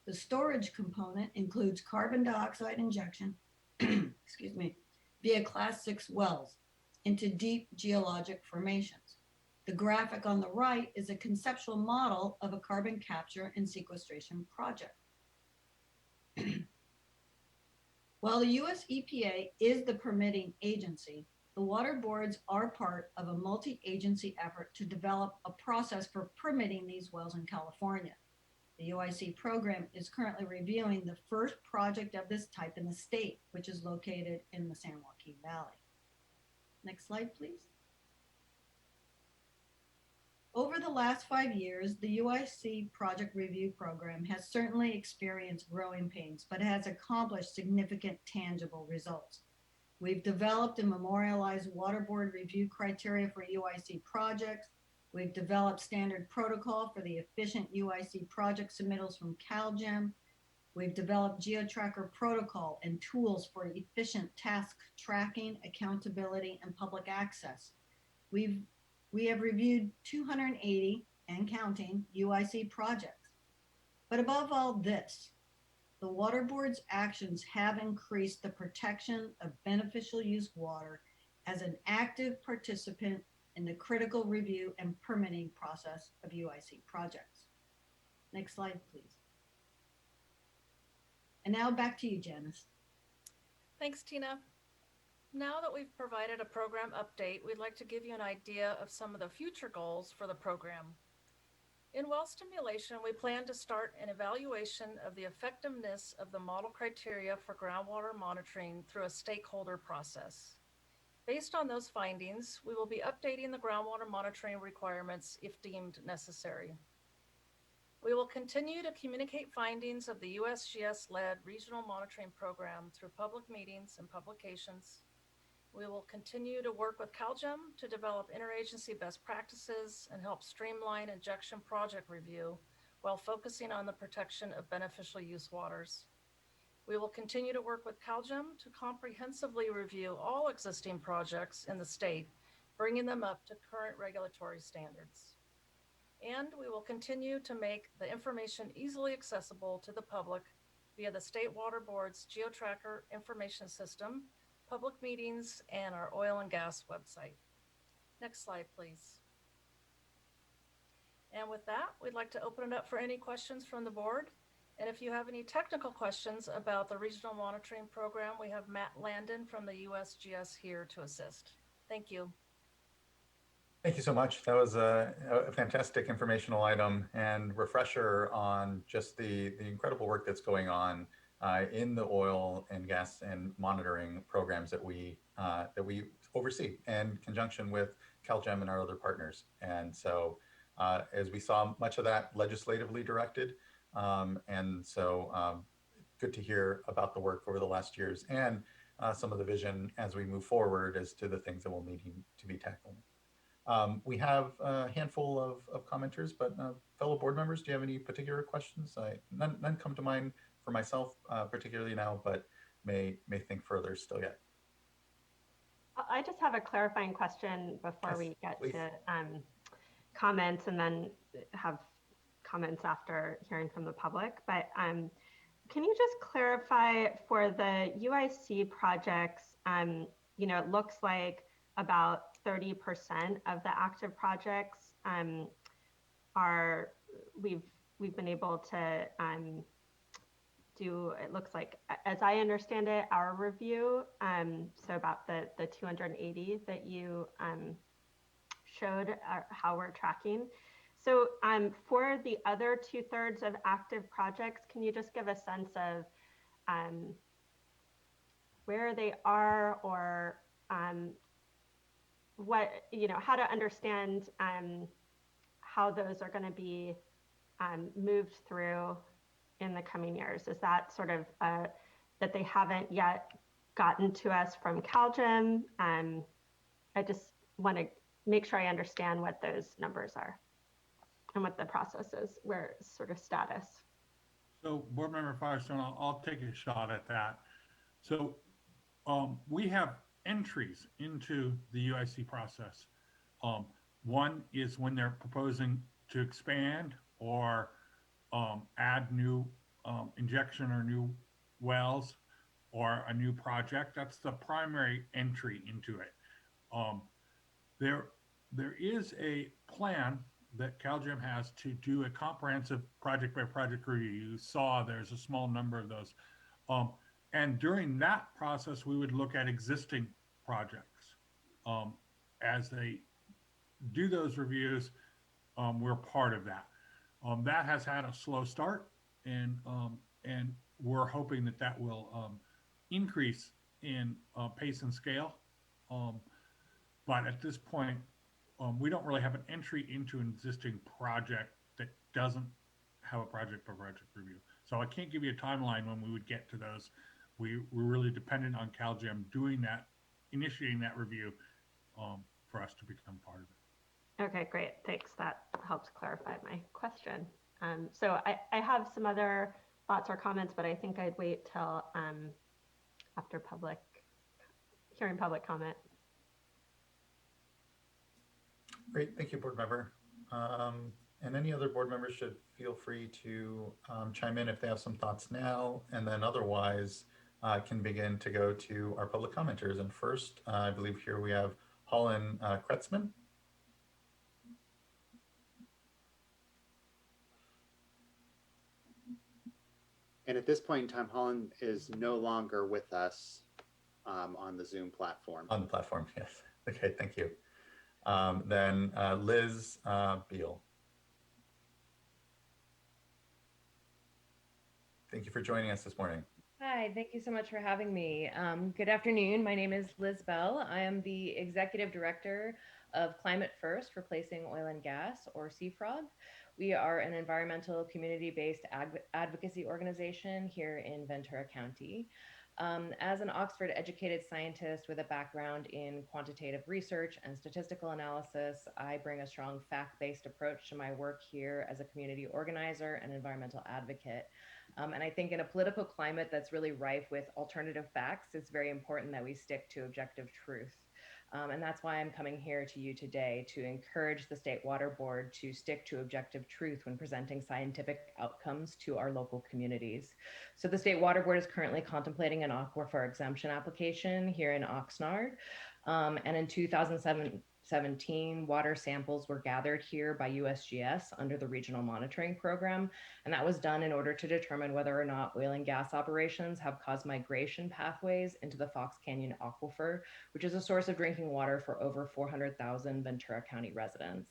The storage component includes carbon dioxide injection, excuse me, via Class 6 wells into deep geologic formations. The graphic on the right is a conceptual model of a carbon capture and sequestration project. While the US EPA is the permitting agency, the water boards are part of a multi-agency effort to develop a process for permitting these wells in California. The UIC program is currently reviewing the first project of this type in the state, which is located in the San Joaquin Valley. Next slide, please. Over the last 5 years, the UIC project review program has certainly experienced growing pains, but has accomplished significant tangible results. We've developed and memorialized water board review criteria for UIC projects. We've developed standard protocol for the efficient UIC project submittals from CalGEM. We've developed GeoTracker protocol and tools for efficient task tracking, accountability, and public access. We have reviewed 280 and counting UIC projects. But above all this, the water board's actions have increased the protection of beneficial use water as an active participant in the critical review and permitting process of UIC projects. Next slide, please. And now back to you, Janice. Thanks, Tina. Now that we've provided a program update, we'd like to give you an idea of some of the future goals for the program. In well stimulation, we plan to start an evaluation of the effectiveness of the model criteria for groundwater monitoring through a stakeholder process. Based on those findings, we will be updating the groundwater monitoring requirements if deemed necessary. We will continue to communicate findings of the USGS-led regional monitoring program through public meetings and publications. We will continue to work with CalGEM to develop interagency best practices and help streamline injection project review while focusing on the protection of beneficial use waters. We will continue to work with CalGEM to comprehensively review all existing projects in the state, bringing them up to current regulatory standards. And we will continue to make the information easily accessible to the public via the State Water Board's GeoTracker information system, public meetings, and our oil and gas website. Next slide, please. And with that, we'd like to open it up for any questions from the board. And if you have any technical questions about the regional monitoring program, we have Matt Landon from the USGS here to assist. Thank you. Thank you so much. That was a fantastic informational item and refresher on just the incredible work that's going on in the oil and gas and monitoring programs that we oversee in conjunction with CalGEM and our other partners. And so as we saw, much of that legislatively directed. And so good to hear about the work over the last years and some of the vision as we move forward as to the things that will need to be tackled. We have a handful of commenters, but fellow board members, do you have any particular questions? None come to mind for myself particularly now, but may think further still yet. I just have a clarifying question before Yes, we get please. to comments, and then have comments after hearing from the public. But can you just clarify for the UIC projects, it looks like about 30% of the active projects we've been able to do, it looks like, as I understand it, our review, so about the 280 that you showed how we're tracking. So for the other 2/3 of active projects, can you just give a sense of where they are, or what, how to understand how those are going to be moved through in the coming years? Is that sort of that they haven't yet gotten to us from CalGEM? I just want to make sure I understand what those numbers are and what the process is, where sort of status. So Board Member Firestone, I'll take a shot at that. So we have entries into the UIC process. One is when they're proposing to expand or add new injection or new wells or a new project. That's the primary entry into it. There is a plan that CalGEM has to do a comprehensive project by project review. You saw there's a small number of those. And during that process, we would look at existing projects. As they do those reviews, we're part of that. That has had a slow start, and we're hoping that will increase in pace and scale. But at this point, we don't really have an entry into an existing project that doesn't have a project by project review. So I can't give you a timeline when we would get to those. We're really dependent on CalGEM doing that, initiating that review for us to become part of it. Okay, great. Thanks. That helps clarify my question. So I have some other thoughts or comments, but I think I'd wait till after hearing public comment. Great, thank you, board member. And any other board members should feel free to chime in if they have some thoughts now, and then otherwise can begin to go to our public commenters. And first, I believe here we have Holland Kretzman. And at this point in time, Holland is no longer with us on the Zoom platform. On the platform, yes. Okay, thank you. Then Liz Beal. Thank you for joining us this morning. Hi, thank you so much for having me. Good afternoon. My name is Liz Bell. I am the Executive Director of Climate First, Replacing Oil and Gas, or CFROG. We are an environmental community-based advocacy organization here in Ventura County. As an Oxford-educated scientist with a background in quantitative research and statistical analysis, I bring a strong fact-based approach to my work here as a community organizer and environmental advocate. And I think in a political climate that's really rife with alternative facts, it's very important that we stick to objective truth. And that's why I'm coming here to you today to encourage the State Water Board to stick to objective truth when presenting scientific outcomes to our local communities. So the State Water Board is currently contemplating an aquifer exemption application here in Oxnard. And in 2017, water samples were gathered here by USGS under the Regional Monitoring Program. And that was done in order to determine whether or not oil and gas operations have caused migration pathways into the Fox Canyon Aquifer, which is a source of drinking water for over 400,000 Ventura County residents.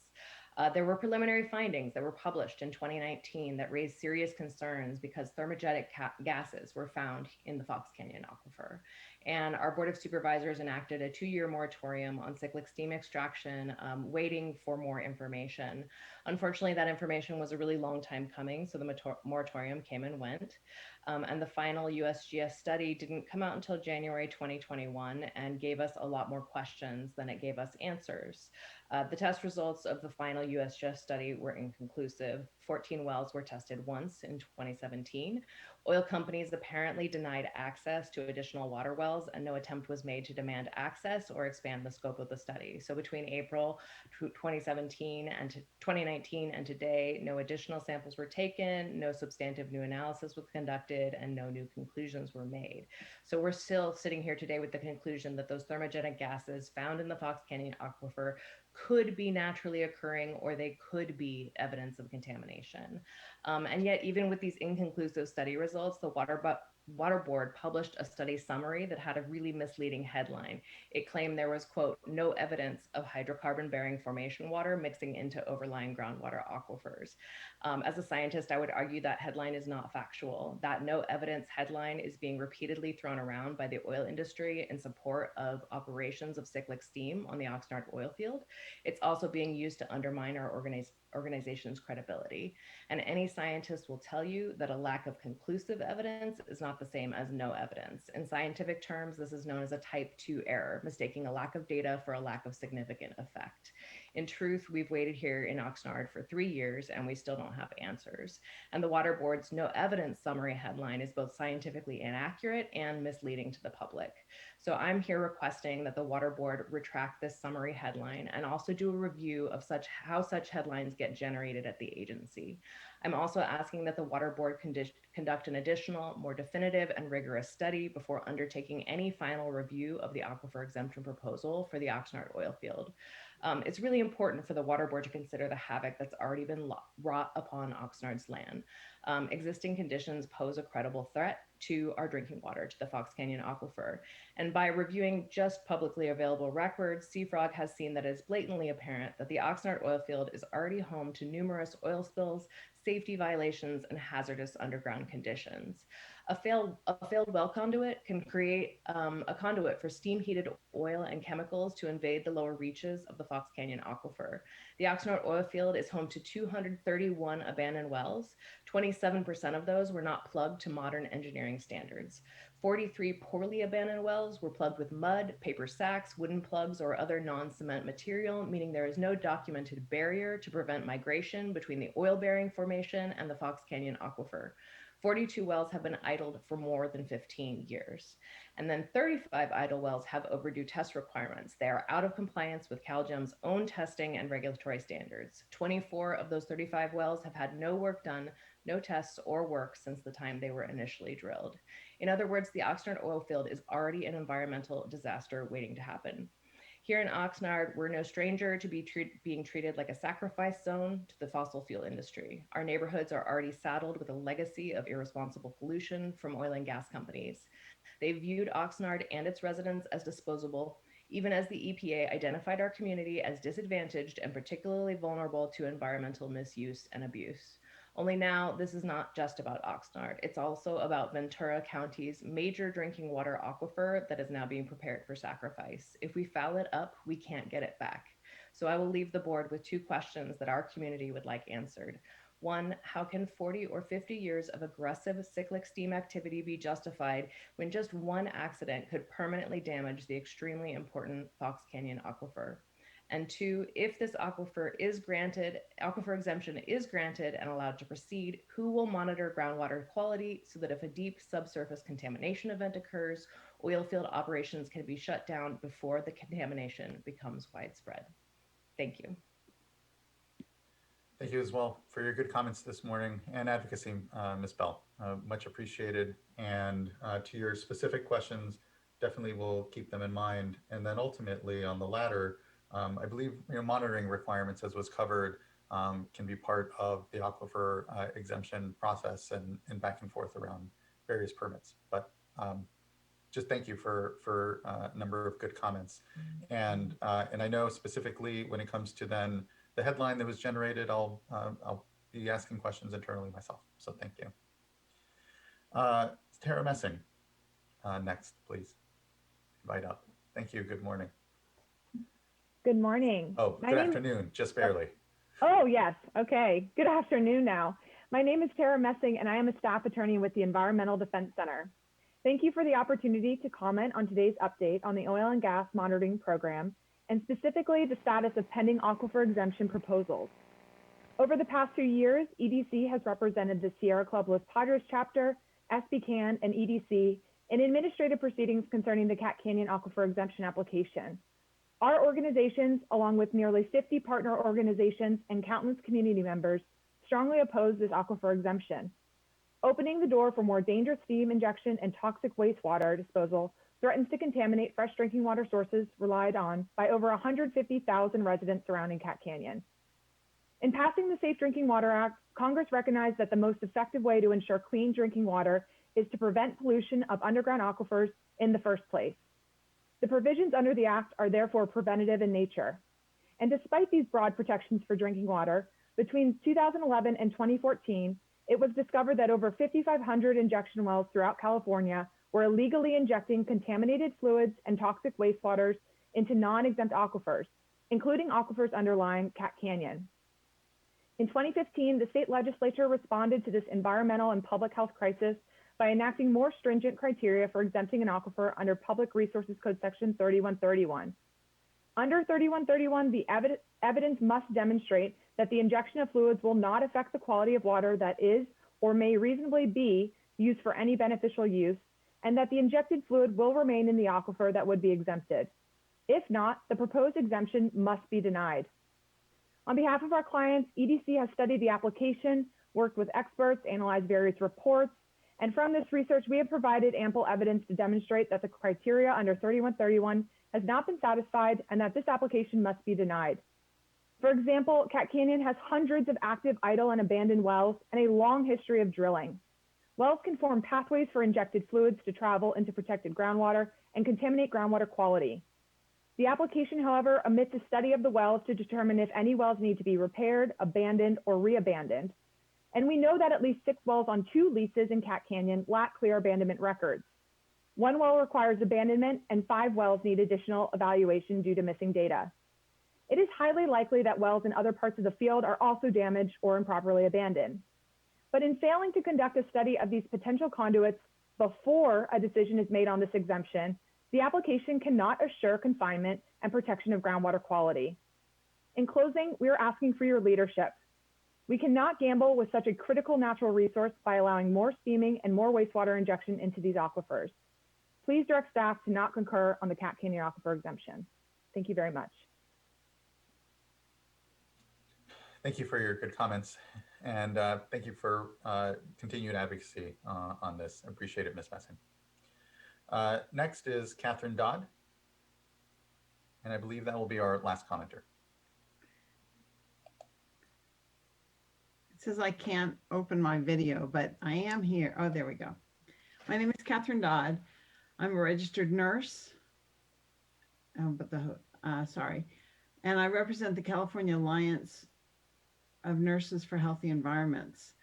There were preliminary findings that were published in 2019 that raised serious concerns because thermogenic gases were found in the Fox Canyon Aquifer. And our Board of Supervisors enacted a 2-year moratorium on cyclic steam extraction, waiting for more information. Unfortunately, that information was a really long time coming, so the moratorium came and went. And the final USGS study didn't come out until January 2021 and gave us a lot more questions than it gave us answers. The test results of the final USGS study were inconclusive. 14 wells were tested once in 2017. Oil companies apparently denied access to additional water wells, and no attempt was made to demand access or expand the scope of the study. So between April 2017 and 2019 and today, no additional samples were taken, no substantive new analysis was conducted, and no new conclusions were made. So we're still sitting here today with the conclusion that those thermogenic gases found in the Fox Canyon Aquifer could be naturally occurring, or they could be evidence of contamination. And yet, even with these inconclusive study results, the Water Board published a study summary that had a really misleading headline. It claimed there was, quote, no evidence of hydrocarbon-bearing formation water mixing into overlying groundwater aquifers. As a scientist, I would argue that headline is not factual. That no evidence headline is being repeatedly thrown around by the oil industry in support of operations of cyclic steam on the Oxnard oil field. It's also being used to undermine our organization's credibility. And any scientist will tell you that a lack of conclusive evidence is not the same as no evidence. In scientific terms, this is known as a type 2 error, mistaking a lack of data for a lack of significant effect. In truth, we've waited here in Oxnard for 3 years and we still don't have answers. And the Water Board's no evidence summary headline is both scientifically inaccurate and misleading to the public. So I'm here requesting that the Water Board retract this summary headline and also do a review of how such headlines get generated at the agency. I'm also asking that the Water Board conduct an additional, more definitive and rigorous study before undertaking any final review of the aquifer exemption proposal for the Oxnard oil field. It's really important for the Water Board to consider the havoc that's already been wrought upon Oxnard's land. Existing conditions pose a credible threat to our drinking water, to the Fox Canyon Aquifer. And by reviewing just publicly available records, CFROG has seen that it is blatantly apparent that the Oxnard oil field is already home to numerous oil spills, safety violations, and hazardous underground conditions. A failed well conduit can create a conduit for steam-heated oil and chemicals to invade the lower reaches of the Fox Canyon Aquifer. The Oxnard oil field is home to 231 abandoned wells. 27% of those were not plugged to modern engineering standards. 43 poorly abandoned wells were plugged with mud, paper sacks, wooden plugs, or other non-cement material, meaning there is no documented barrier to prevent migration between the oil-bearing formation and the Fox Canyon Aquifer. 42 wells have been idled for more than 15 years. And then 35 idle wells have overdue test requirements. They are out of compliance with CalGEM's own testing and regulatory standards. 24 of those 35 wells have had no work done, no tests or work since the time they were initially drilled. In other words, the Oxnard oil field is already an environmental disaster waiting to happen. Here in Oxnard, we're no stranger to being treated like a sacrifice zone to the fossil fuel industry. Our neighborhoods are already saddled with a legacy of irresponsible pollution from oil and gas companies. They viewed Oxnard and its residents as disposable, even as the EPA identified our community as disadvantaged and particularly vulnerable to environmental misuse and abuse. Only now, this is not just about Oxnard. It's also about Ventura County's major drinking water aquifer that is now being prepared for sacrifice. If we foul it up, we can't get it back. So I will leave the board with 2 questions that our community would like answered. 1, how can 40 or 50 years of aggressive cyclic steam activity be justified when just one accident could permanently damage the extremely important Fox Canyon aquifer? And 2, if this aquifer exemption is granted and allowed to proceed, who will monitor groundwater quality so that if a deep subsurface contamination event occurs, oil field operations can be shut down before the contamination becomes widespread? Thank you. Thank you as well for your good comments this morning and advocacy, Ms. Bell. Much appreciated. And to your specific questions, definitely will keep them in mind. And then ultimately on the latter, I believe monitoring requirements, as was covered, can be part of the aquifer exemption process and back and forth around various permits. But just thank you for a number of good comments. And I know specifically when it comes to then the headline that was generated, I'll be asking questions internally myself. So thank you. Tara Messing, next, please. Invite up. Thank you. Good morning. Good morning. Oh, good afternoon, just barely. Oh, yes. Okay. Good afternoon now. My name is Tara Messing, and I am a staff attorney with the Environmental Defense Center. Thank you for the opportunity to comment on today's update on the oil and gas monitoring program, and specifically the status of pending aquifer exemption proposals. Over the past 2 years, EDC has represented the Sierra Club Los Padres chapter, SBCAN, and EDC in administrative proceedings concerning the Cat Canyon aquifer exemption application. Our organizations, along with nearly 50 partner organizations and countless community members, strongly oppose this aquifer exemption. Opening the door for more dangerous steam injection and toxic wastewater disposal threatens to contaminate fresh drinking water sources relied on by over 150,000 residents surrounding Cat Canyon. In passing the Safe Drinking Water Act, Congress recognized that the most effective way to ensure clean drinking water is to prevent pollution of underground aquifers in the first place. The provisions under the Act are therefore preventative in nature. And despite these broad protections for drinking water, between 2011 and 2014, it was discovered that over 5,500 injection wells throughout California were illegally injecting contaminated fluids and toxic wastewaters into non-exempt aquifers, including aquifers underlying Cat Canyon. In 2015, the state legislature responded to this environmental and public health crisis by enacting more stringent criteria for exempting an aquifer under Public Resources Code Section 3131. Under 3131, the evidence must demonstrate that the injection of fluids will not affect the quality of water that is or may reasonably be used for any beneficial use, and that the injected fluid will remain in the aquifer that would be exempted. If not, the proposed exemption must be denied. On behalf of our clients, EDC has studied the application, worked with experts, analyzed various reports, and from this research, we have provided ample evidence to demonstrate that the criteria under 3131 has not been satisfied and that this application must be denied. For example, Cat Canyon has hundreds of active, idle, and abandoned wells and a long history of drilling. Wells can form pathways for injected fluids to travel into protected groundwater and contaminate groundwater quality. The application, however, omits a study of the wells to determine if any wells need to be repaired, abandoned, or re-abandoned. And we know that at least 6 wells on 2 leases in Cat Canyon lack clear abandonment records. 1 well requires abandonment and 5 wells need additional evaluation due to missing data. It is highly likely that wells in other parts of the field are also damaged or improperly abandoned. But in failing to conduct a study of these potential conduits before a decision is made on this exemption, the application cannot assure confinement and protection of groundwater quality. In closing, we are asking for your leadership. We cannot gamble with such a critical natural resource by allowing more steaming and more wastewater injection into these aquifers. Please direct staff to not concur on the Cat Canyon aquifer exemption. Thank you very much. Thank you for your good comments. And thank you for continued advocacy on this. I appreciate it, Ms. Messing. Next is Catherine Dodd. And I believe that will be our last commenter. It says I can't open my video, but I am here. Oh, there we go. My name is Catherine Dodd. I'm a registered nurse, sorry. And I represent the California Alliance of Nurses for Healthy Environments.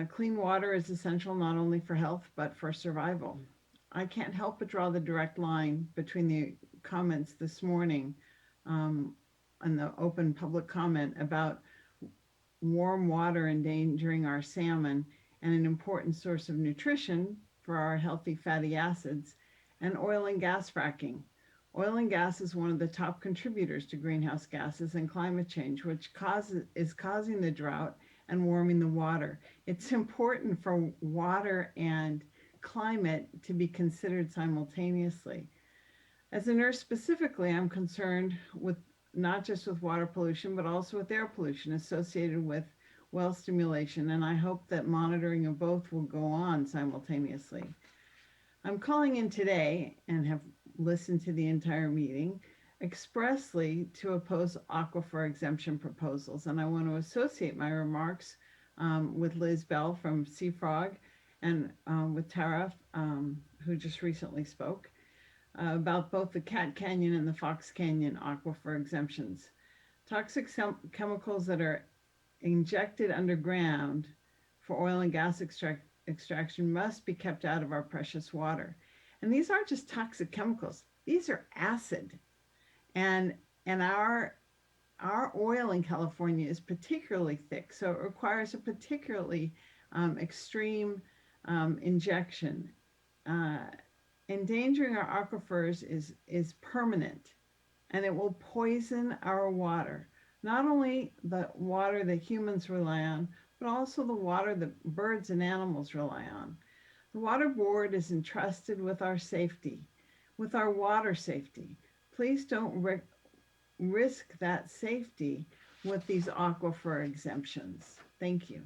Clean water is essential not only for health, but for survival. I can't help but draw the direct line between the comments this morning and the open public comment about warm water endangering our salmon and an important source of nutrition for our healthy fatty acids, and oil and gas fracking. Oil and gas is one of the top contributors to greenhouse gases and climate change, which is causing the drought and warming the water. It's important for water and climate to be considered simultaneously. As a nurse specifically, I'm concerned with not just with water pollution, but also with air pollution associated with well stimulation, and I hope that monitoring of both will go on simultaneously. I'm calling in today and have listened to the entire meeting expressly to oppose aquifer exemption proposals, and I want to associate my remarks with Liz Bell from SWRCB and with Tara, who just recently spoke, about both the Cat Canyon and the Fox Canyon aquifer exemptions. Toxic chemicals that are injected underground for oil and gas extraction must be kept out of our precious water. And these aren't just toxic chemicals, these are acid. And our oil in California is particularly thick, so it requires a particularly extreme injection. Endangering our aquifers is permanent, and it will poison our water. Not only the water that humans rely on, but also the water that birds and animals rely on. The Water Board is entrusted with our safety, with our water safety. Please don't risk that safety with these aquifer exemptions. Thank you.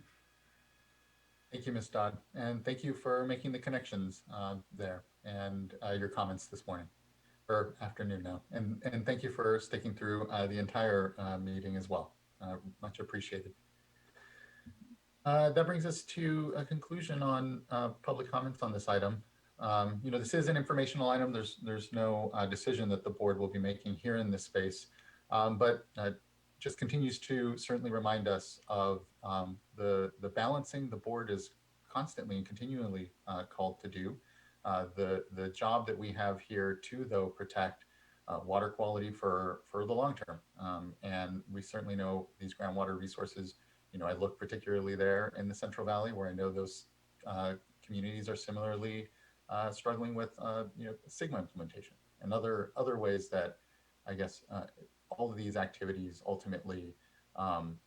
Thank you, Ms. Dodd, and thank you for making the connections there and your comments this morning, or afternoon now. And thank you for sticking through the entire meeting as well. Much appreciated. That brings us to a conclusion on public comments on this item. This is an informational item. There's no decision that the board will be making here in this space, but just continues to certainly remind us of the balancing the board is constantly and continually called to do. The job that we have here to, though, protect water quality for the long term. And we certainly know these groundwater resources. I look particularly there in the Central Valley, where I know those communities are similarly struggling with SGMA implementation and other ways that I guess all of these activities ultimately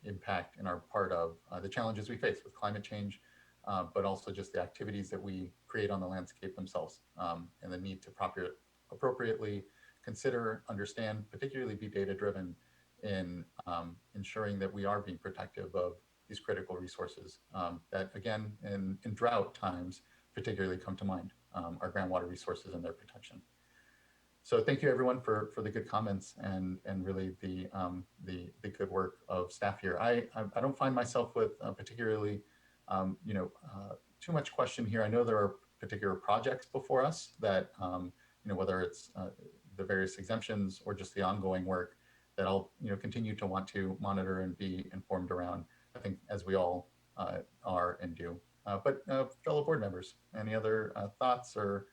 impact and are part of the challenges we face with climate change, but also just the activities that we create on the landscape themselves, and the need to appropriately consider, understand, particularly be data-driven in ensuring that we are being protective of these critical resources that, again, in drought times, particularly come to mind, our groundwater resources and their protection. So thank you, everyone, for the good comments and really the good work of staff here. I don't find myself with particularly too much question here. I know there are particular projects before us that whether it's the various exemptions or just the ongoing work that I'll continue to want to monitor and be informed around. I think as we all are and do. But fellow board members, any other thoughts or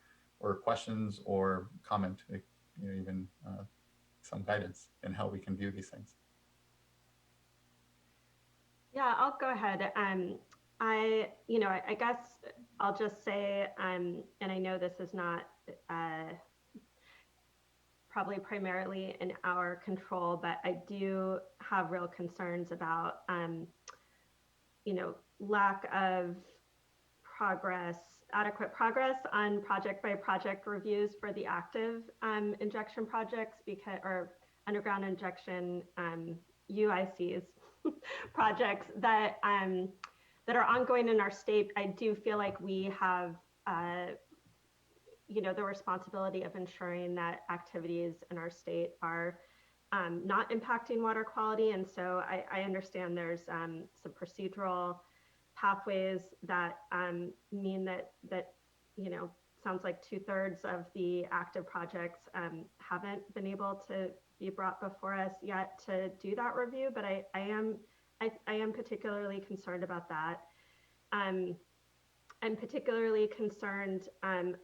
questions or comment, even some guidance in how we can view these things? Yeah, I'll go ahead. I guess I'll just say, and I know this is not probably primarily in our control, but I do have real concerns about, lack of adequate progress on project by project reviews for the active injection projects or underground injection UICs projects that are ongoing in our state. I do feel like we have the responsibility of ensuring that activities in our state are not impacting water quality. And so I understand there's some procedural pathways that mean that sounds like 2/3 of the active projects haven't been able to be brought before us yet to do that review, but I am particularly concerned about that. I'm particularly concerned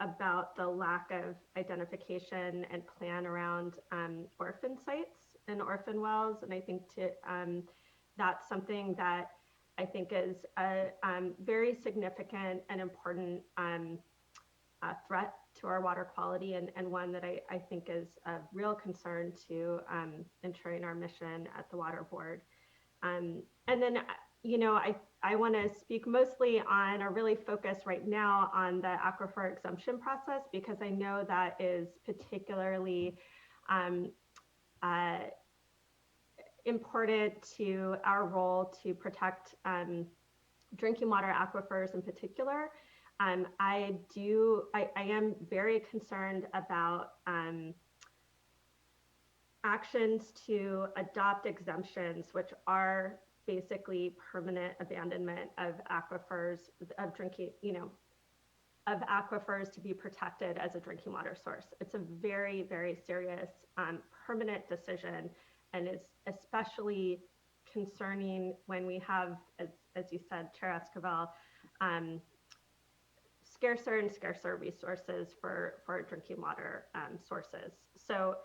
about the lack of identification and plan around orphan sites and orphan wells, and I think that's something that I think is a very significant and important threat to our water quality, and one that I think is a real concern to ensuring our mission at the Water Board. And then, I want to speak mostly on, or really focus right now on, the aquifer exemption process, because I know that is particularly important to our role to protect drinking water aquifers in particular. I am very concerned about actions to adopt exemptions, which are basically permanent abandonment of aquifers, of drinking, of aquifers to be protected as a drinking water source. It's a very, very serious permanent decision, and is especially concerning when we have, as you said, Chair Escobar, scarcer and scarcer resources for drinking water sources. So,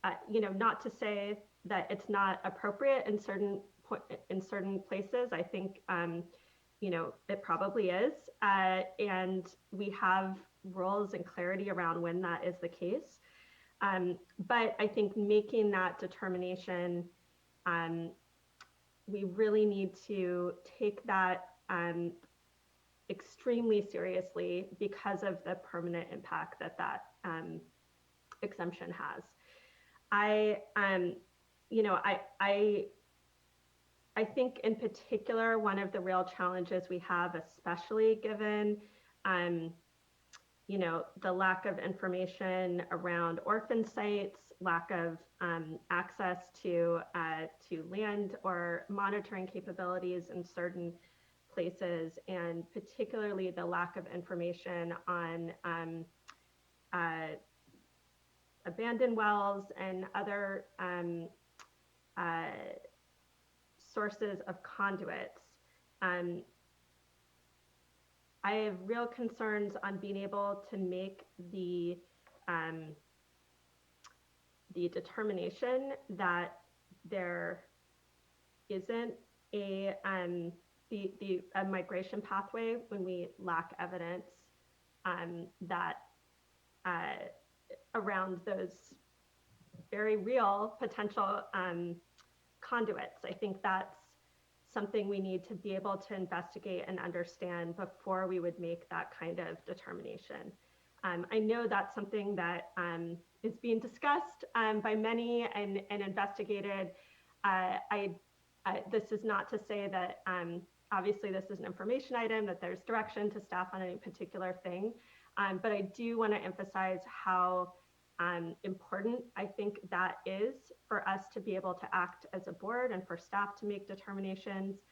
not to say that it's not appropriate in certain places. I think, it probably is. And we have rules and clarity around when that is the case. But I think making that determination, we really need to take that extremely seriously because of the permanent impact that exemption has. I think in particular, one of the real challenges we have, especially given, the lack of information around orphan sites, lack of access to land or monitoring capabilities in certain places, and particularly the lack of information on abandoned wells and other sources of conduits. I have real concerns on being able to make the determination that there isn't a migration pathway when we lack evidence that around those very real potential conduits. I think that's something we need to be able to investigate and understand before we would make that kind of determination. I know that's something that is being discussed by many and investigated. This is not to say that obviously this is an information item, that there's direction to staff on any particular thing, but I do want to emphasize how important I think that is for us to be able to act as a board and for staff to make determinations.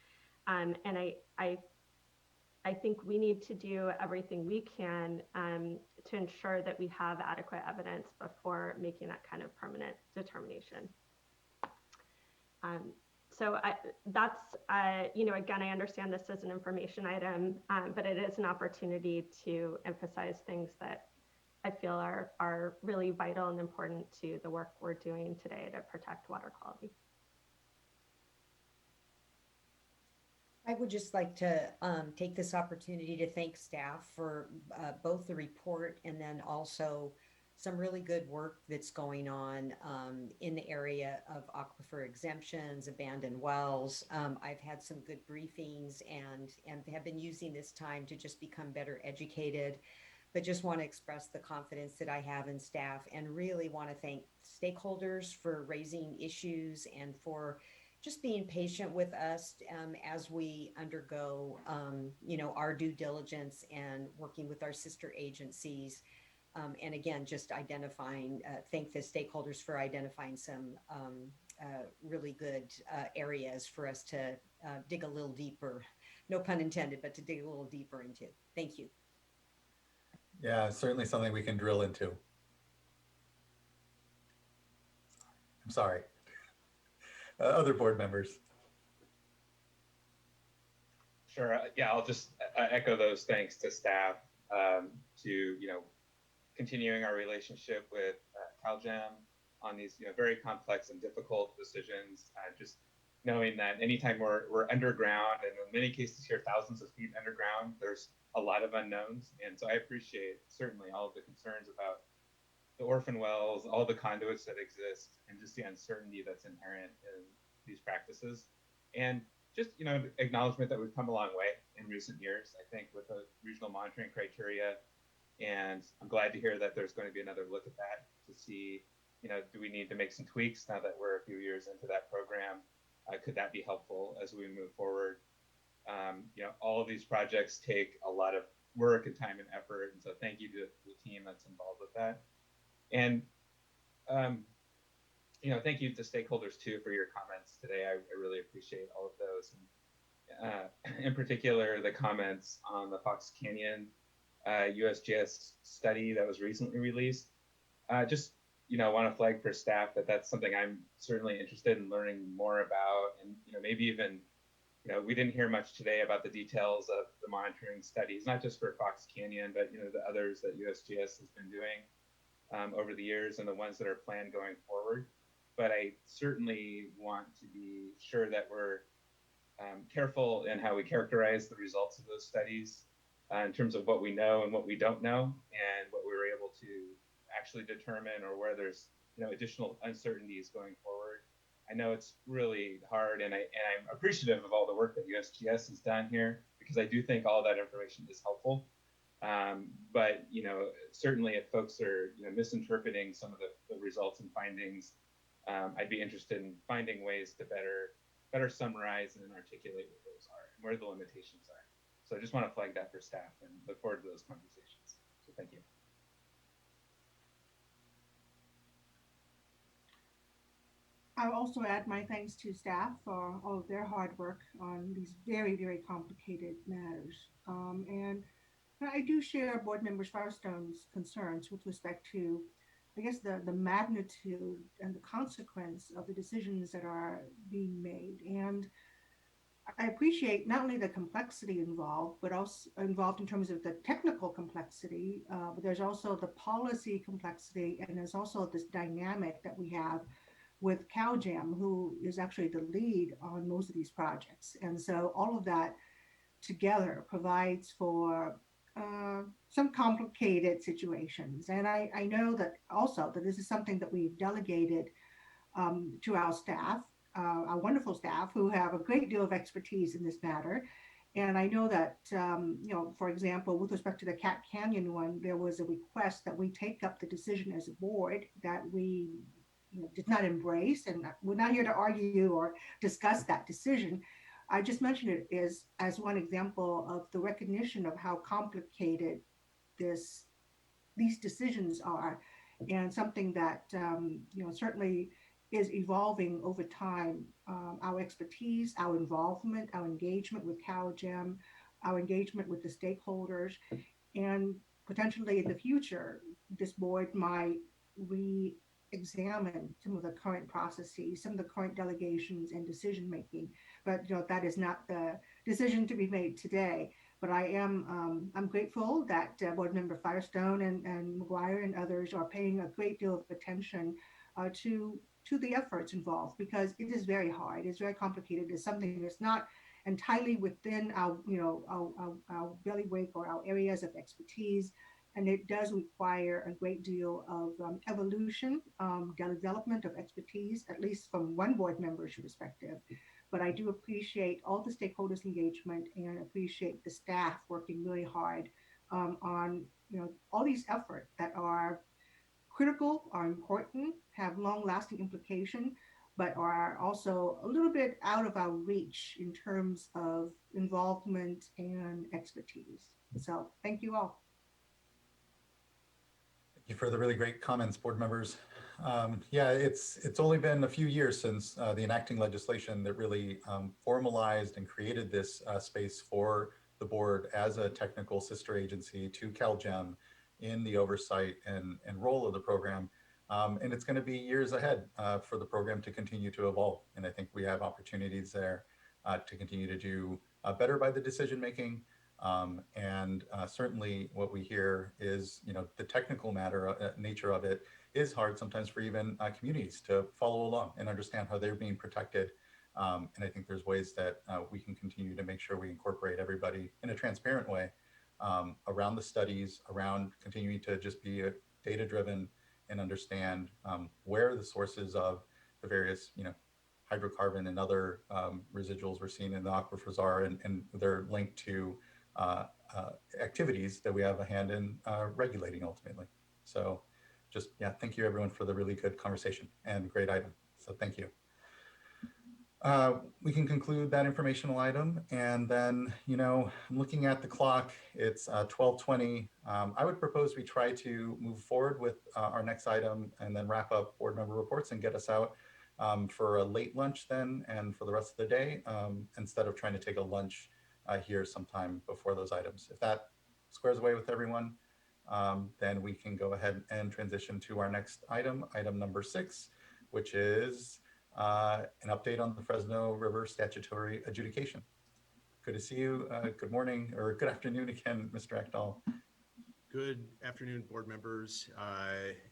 And I think we need to do everything we can to ensure that we have adequate evidence before making that kind of permanent determination. So that's, again, I understand this is an information item, but it is an opportunity to emphasize things that I feel are really vital and important to the work we're doing today to protect water quality. I would just like to take this opportunity to thank staff for both the report and then also some really good work that's going on in the area of aquifer exemptions, abandoned wells. I've had some good briefings and have been using this time to just become better educated, but just want to express the confidence that I have in staff and really want to thank stakeholders for raising issues and for just being patient with us as we undergo, our due diligence and working with our sister agencies And again, just identifying, thank the stakeholders for identifying some really good areas for us to dig a little deeper, no pun intended, but to dig a little deeper into. Thank you. Yeah, certainly something we can drill into. I'm sorry. Other board members. Sure. Yeah, I'll just echo those thanks to staff to continuing our relationship with CalGEM on these very complex and difficult decisions. Just knowing that anytime we're underground, and in many cases here thousands of feet underground, there's a lot of unknowns, and so I appreciate certainly all of the concerns about the orphan wells, all the conduits that exist, and just the uncertainty that's inherent in these practices. And just acknowledgement that we've come a long way in recent years, I think, with the regional monitoring criteria. And I'm glad to hear that there's going to be another look at that to see, do we need to make some tweaks now that we're a few years into that program? Could that be helpful as we move forward? All of these projects take a lot of work and time and effort, and so thank you to the team that's involved with that. And thank you to stakeholders too for your comments today. I really appreciate all of those. And, in particular, the comments on the Fox Canyon USGS study that was recently released. Just want to flag for staff that that's something I'm certainly interested in learning more about, and maybe even we didn't hear much today about the details of the monitoring studies, not just for Fox Canyon, but the others that USGS has been doing over the years and the ones that are planned going forward. But I certainly want to be sure that we're careful in how we characterize the results of those studies in terms of what we know and what we don't know, and what we were able to actually determine, or where there's additional uncertainties going forward. I know it's really hard, and I'm appreciative of all the work that USGS has done here, because I do think all that information is helpful. But certainly if folks are misinterpreting some of the results and findings, I'd be interested in finding ways to better summarize and articulate what those are and where the limitations are. So I just want to flag that for staff and look forward to those conversations. So thank you. I'll also add my thanks to staff for all of their hard work on these very, very complicated matters. And I do share Board Member Firestone's concerns with respect to, I guess, the magnitude and the consequence of the decisions that are being made. And I appreciate not only the complexity involved, but also involved in terms of the technical complexity, but there's also the policy complexity, and there's also this dynamic that we have with CalGEM, who is actually the lead on most of these projects. And so all of that together provides for some complicated situations. And I know that also that this is something that we've delegated to our staff, our wonderful staff, who have a great deal of expertise in this matter. And I know that, for example, with respect to the Cat Canyon one, there was a request that we take up the decision as a board that we did not embrace. And we're not here to argue or discuss that decision. I just mentioned it as one example of the recognition of how complicated these decisions are, and something that certainly is evolving over time. Our expertise, our involvement, our engagement with CalGEM, our engagement with the stakeholders, and potentially in the future, this board might re-examine some of the current processes, some of the current delegations and decision making. But that is not the decision to be made today. But I'm grateful that Board Member Firestone and McGuire and others are paying a great deal of attention to the efforts involved, because it is very hard. It's very complicated. It's something that's not entirely within our bailiwick or our areas of expertise. And it does require a great deal of evolution, development of expertise, at least from one board member's perspective. But I do appreciate all the stakeholders' engagement, and appreciate the staff working really hard on all these efforts that are critical, are important, have long-lasting implication, but are also a little bit out of our reach in terms of involvement and expertise. So thank you all. you for the really great comments, board members. Yeah, it's only been a few years since the enacting legislation that really formalized and created this space for the board as a technical sister agency to CalGEM in the oversight and role of the program. And it's going to be years ahead for the program to continue to evolve. And I think we have opportunities there to continue to do better by the decision making. And certainly what we hear is, the technical nature of it is hard sometimes for even communities to follow along and understand how they're being protected. And I think there's ways that we can continue to make sure we incorporate everybody in a transparent way around the studies, around continuing to just be data driven and understand where the sources of the various, hydrocarbon and other residuals we're seeing in the aquifers are, and they're linked to activities that we have a hand in regulating ultimately. So just, thank you everyone for the really good conversation and great item. So thank you. We can conclude that informational item, and then, looking at the clock, it's 12:20. I would propose we try to move forward with our next item and then wrap up board member reports and get us out for a late lunch then and for the rest of the day, instead of trying to take a lunch here sometime before those items. If that squares away with everyone, then we can go ahead and transition to our next item, item number 6, which is an update on the Fresno River statutory adjudication. Good to see you. Good morning or good afternoon again, Mr. Ekdahl. Good afternoon, board members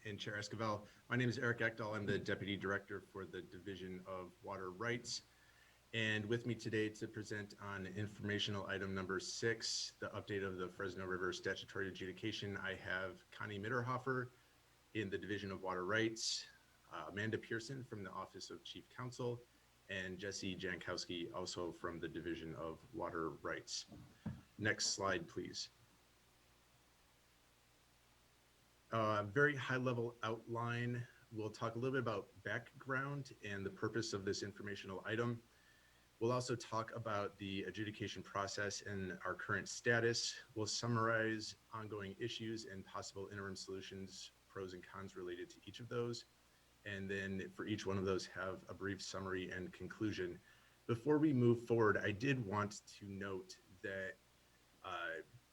and Chair Esquivel. My name is Eric Ekdahl. I'm the Deputy Director for the Division of Water Rights. And with me today to present on informational item number 6, the update of the Fresno River statutory adjudication, I have Connie Mitterhofer in the Division of Water Rights, Amanda Pearson from the Office of Chief Counsel, and Jesse Jankowski also from the Division of Water Rights. Next slide, please. Very high-level outline. We'll talk a little bit about background and the purpose of this informational item. We'll also talk about the adjudication process and our current status. We'll summarize ongoing issues and possible interim solutions, pros and cons related to each of those. And then for each one of those, have a brief summary and conclusion. Before we move forward, I did want to note that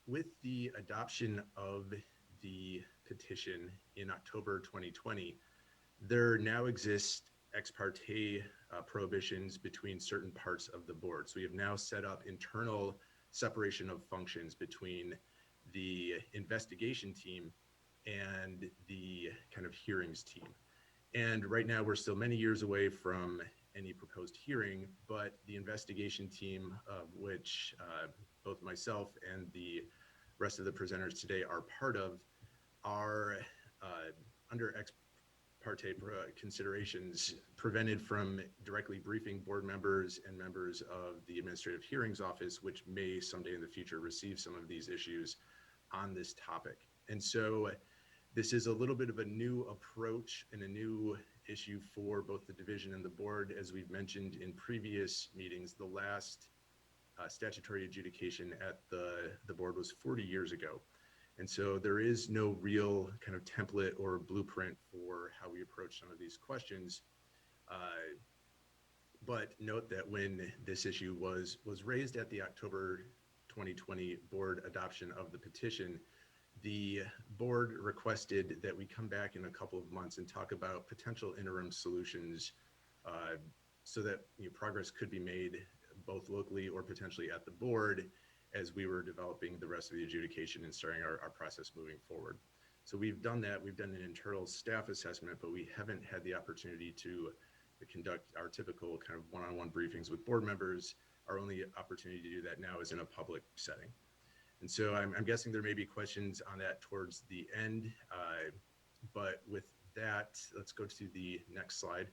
with the adoption of the petition in October 2020, there now exists ex parte prohibitions between certain parts of the board. So we have now set up internal separation of functions between the investigation team and the kind of hearings team. And right now we're still many years away from any proposed hearing, but the investigation team, of which both myself and the rest of the presenters today are part of, are under ex parte considerations prevented from directly briefing board members and members of the Administrative Hearings Office, which may someday in the future receive some of these issues on this topic. And so this is a little bit of a new approach and a new issue for both the division and the board. As we've mentioned in previous meetings, the last statutory adjudication at the board was 40 years ago. And so there is no real kind of template or blueprint for how we approach some of these questions. But note that when this issue was raised at the October 2020 board adoption of the petition, the board requested that we come back in a couple of months and talk about potential interim solutions so that progress could be made both locally or potentially at the board as we were developing the rest of the adjudication and starting our process moving forward. So we've done that. We've done an internal staff assessment, but we haven't had the opportunity to conduct our typical kind of one-on-one briefings with board members. Our only opportunity to do that now is in a public setting. And so I'm guessing there may be questions on that towards the end, but with that, let's go to the next slide.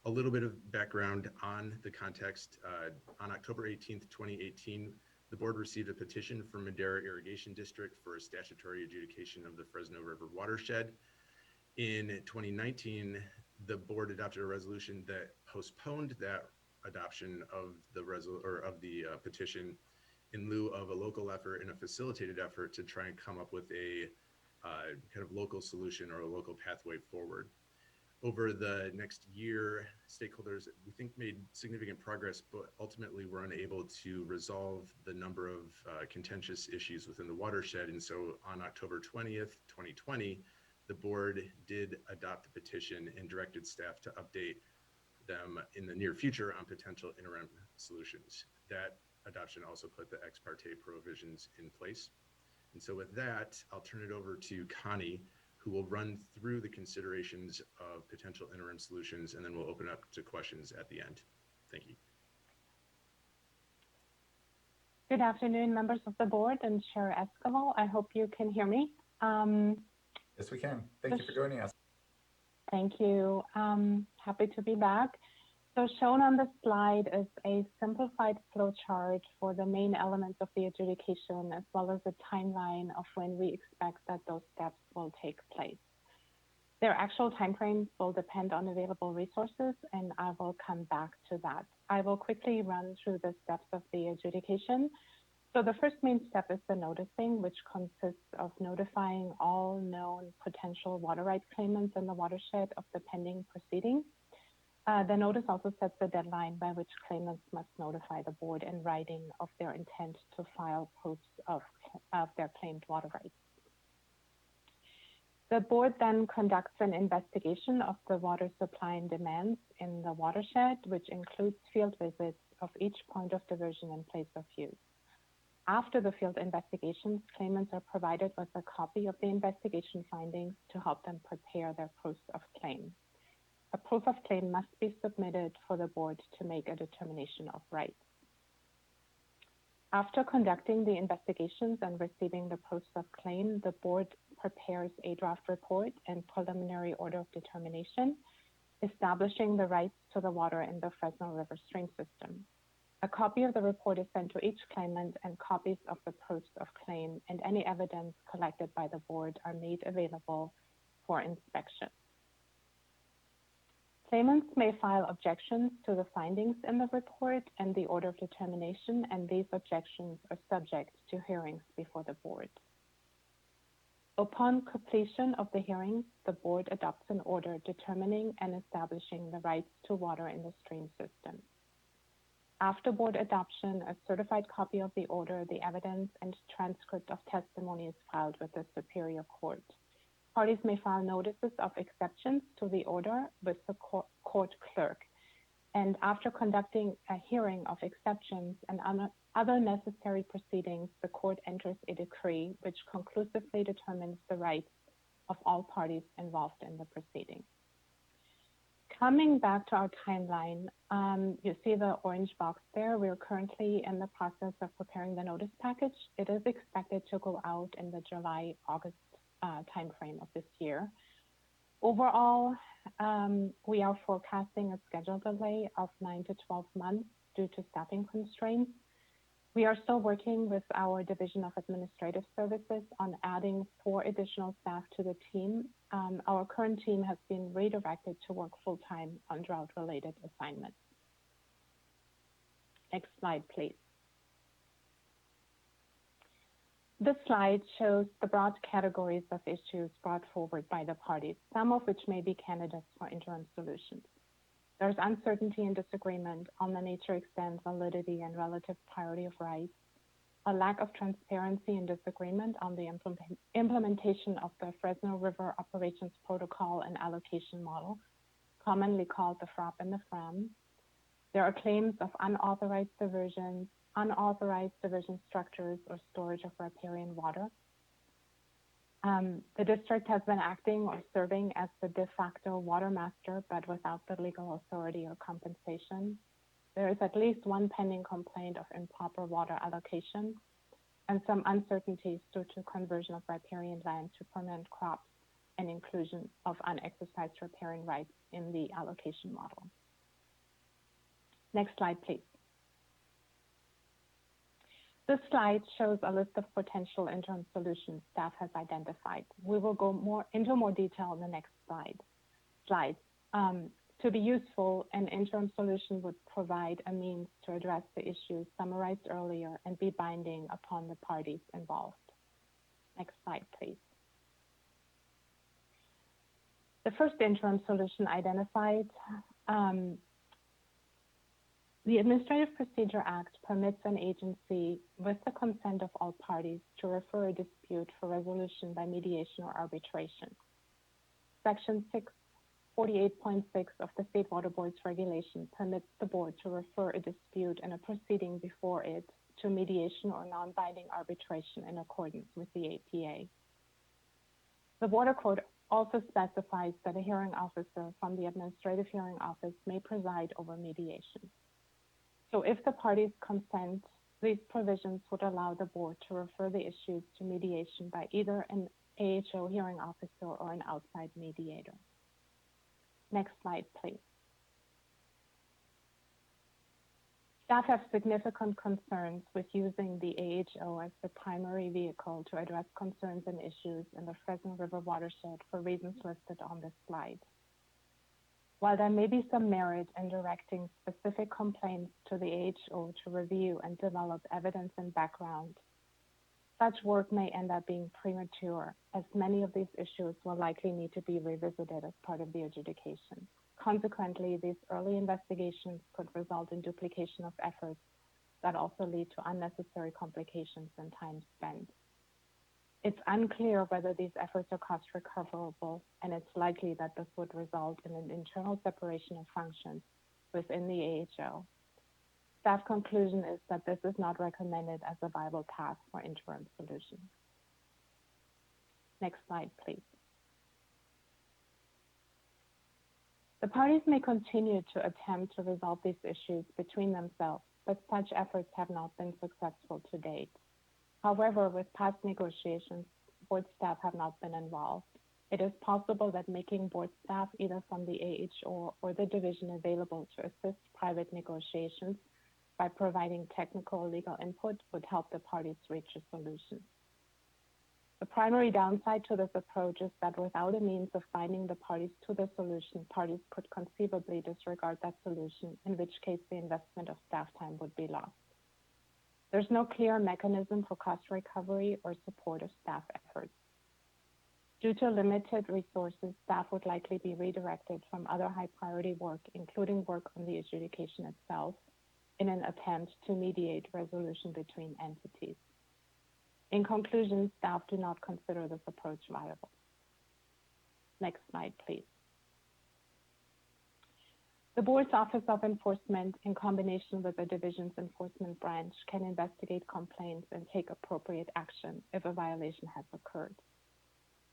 A little bit of background on the context. On October 18th, 2018, the board received a petition from Madera Irrigation District for a statutory adjudication of the Fresno River watershed. In 2019, the board adopted a resolution that postponed that adoption of the petition in lieu of a local effort and a facilitated effort to try and come up with a kind of local solution or a local pathway forward. Over the next year, stakeholders, we think, made significant progress, but ultimately were unable to resolve the number of contentious issues within the watershed. And so on October 20th, 2020, the board did adopt the petition and directed staff to update them in the near future on potential interim solutions. That adoption also put the ex parte provisions in place. And so with that, I'll turn it over to Connie, who will run through the considerations of potential interim solutions, and then we'll open up to questions at the end. Thank you. Good afternoon, members of the board and Chair Esquivel. I hope you can hear me. Yes, we can. Thank you for joining us. Thank you. Happy to be back. So shown on the slide is a simplified flow chart for the main elements of the adjudication, as well as a timeline of when we expect that those steps will take place. Their actual timeframes will depend on available resources, and I will come back to that. I will quickly run through the steps of the adjudication. So the first main step is the noticing, which consists of notifying all known potential water rights claimants in the watershed of the pending proceedings. The notice also sets a deadline by which claimants must notify the board in writing of their intent to file proofs of their claimed water rights. The board then conducts an investigation of the water supply and demands in the watershed, which includes field visits of each point of diversion and place of use. After the field investigations, claimants are provided with a copy of the investigation findings to help them prepare their proofs of claim. A proof of claim must be submitted for the board to make a determination of rights. After conducting the investigations and receiving the proofs of claim, the board prepares a draft report and preliminary order of determination, establishing the rights to the water in the Fresno River stream system. A copy of the report is sent to each claimant, and copies of the proofs of claim and any evidence collected by the board are made available for inspection. Claimants may file objections to the findings in the report and the order of determination, and these objections are subject to hearings before the board. Upon completion of the hearings, the board adopts an order determining and establishing the rights to water in the stream system. After board adoption, a certified copy of the order, the evidence, and transcript of testimony is filed with the Superior Court. Parties may file notices of exceptions to the order with the court clerk. And after conducting a hearing of exceptions and other necessary proceedings, the court enters a decree which conclusively determines the rights of all parties involved in the proceeding. Coming back to our timeline, you see the orange box there. We're currently in the process of preparing the notice package. It is expected to go out in the July-August timeframe of this year. Overall, we are forecasting a schedule delay of 9 to 12 months due to staffing constraints. We are still working with our Division of Administrative Services on adding 4 additional staff to the team. Our current team has been redirected to work full-time on drought-related assignments. Next slide, please. This slide shows the broad categories of issues brought forward by the parties, some of which may be candidates for interim solutions. There's uncertainty and disagreement on the nature, extent, validity, and relative priority of rights, a lack of transparency and disagreement on the implementation of the Fresno River Operations Protocol and Allocation Model, commonly called the FROP and the FRAM. There are claims of unauthorized diversions, unauthorized diversion structures, or storage of riparian water. The district has been acting or serving as the de facto water master, but without the legal authority or compensation. There is at least one pending complaint of improper water allocation and some uncertainties due to conversion of riparian land to permanent crops and inclusion of unexercised riparian rights in the allocation model. Next slide, please. This slide shows a list of potential interim solutions staff has identified. We will go into more detail in the next slide. To be useful, an interim solution would provide a means to address the issues summarized earlier and be binding upon the parties involved. Next slide, please. The first interim solution identified, the Administrative Procedure Act permits an agency, with the consent of all parties, to refer a dispute for resolution by mediation or arbitration. Section 648.6 of the State Water Board's regulation permits the board to refer a dispute in a proceeding before it to mediation or non-binding arbitration in accordance with the APA. The Water Code also specifies that a hearing officer from the Administrative Hearing Office may preside over mediation. So if the parties consent, these provisions would allow the board to refer the issues to mediation by either an AHO hearing officer or an outside mediator. Next slide, please. Staff have significant concerns with using the AHO as the primary vehicle to address concerns and issues in the Fresno River watershed for reasons listed on this slide. While there may be some merit in directing specific complaints to the AHO to review and develop evidence and background, such work may end up being premature, as many of these issues will likely need to be revisited as part of the adjudication. Consequently, these early investigations could result in duplication of efforts that also lead to unnecessary complications and time spent. It's unclear whether these efforts are cost recoverable, and it's likely that this would result in an internal separation of functions within the AHO. Staff conclusion is that this is not recommended as a viable path for interim solution. Next slide, please. The parties may continue to attempt to resolve these issues between themselves, but such efforts have not been successful to date. However, with past negotiations, board staff have not been involved. It is possible that making board staff either from the AHO or the division available to assist private negotiations by providing technical or legal input would help the parties reach a solution. The primary downside to this approach is that without a means of binding the parties to the solution, parties could conceivably disregard that solution, in which case the investment of staff time would be lost. There's no clear mechanism for cost recovery or support of staff efforts. Due to limited resources, staff would likely be redirected from other high priority work, including work on the adjudication itself, in an attempt to mediate resolution between entities. In conclusion, staff do not consider this approach viable. Next slide, please. The board's Office of Enforcement, in combination with the division's enforcement branch, can investigate complaints and take appropriate action if a violation has occurred.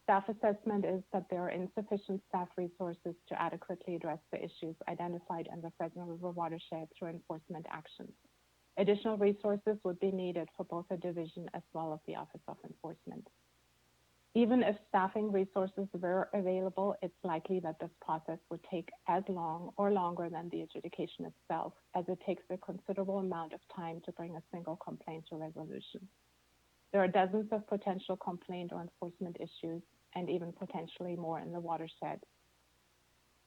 Staff assessment is that there are insufficient staff resources to adequately address the issues identified in the Fresno River watershed through enforcement actions. Additional resources would be needed for both the division as well as the Office of Enforcement. Even if staffing resources were available, it's likely that this process would take as long or longer than the adjudication itself, as it takes a considerable amount of time to bring a single complaint to resolution. There are dozens of potential complaint or enforcement issues, and even potentially more in the watershed.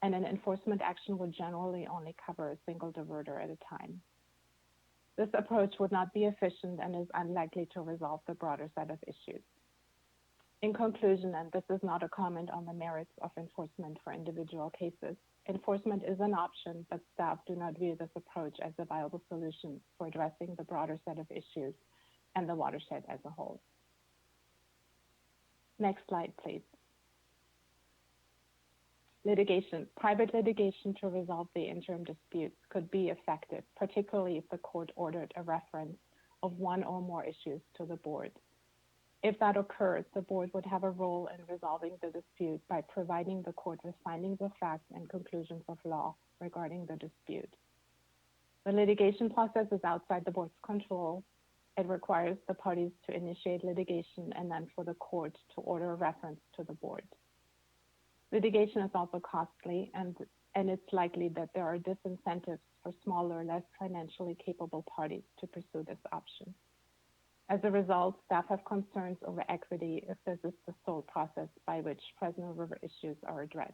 And an enforcement action would generally only cover a single diverter at a time. This approach would not be efficient and is unlikely to resolve the broader set of issues. In conclusion, and this is not a comment on the merits of enforcement for individual cases, enforcement is an option, but staff do not view this approach as a viable solution for addressing the broader set of issues and the watershed as a whole. Next slide, please. Litigation. Private litigation to resolve the interim disputes could be effective, particularly if the court ordered a reference of one or more issues to the board. If that occurs, the board would have a role in resolving the dispute by providing the court with findings of fact and conclusions of law regarding the dispute. The litigation process is outside the board's control. It requires the parties to initiate litigation and then for the court to order a reference to the board. Litigation is also costly, and it's likely that there are disincentives for smaller, less financially capable parties to pursue this option. As a result, staff have concerns over equity if this is the sole process by which Fresno River issues are addressed.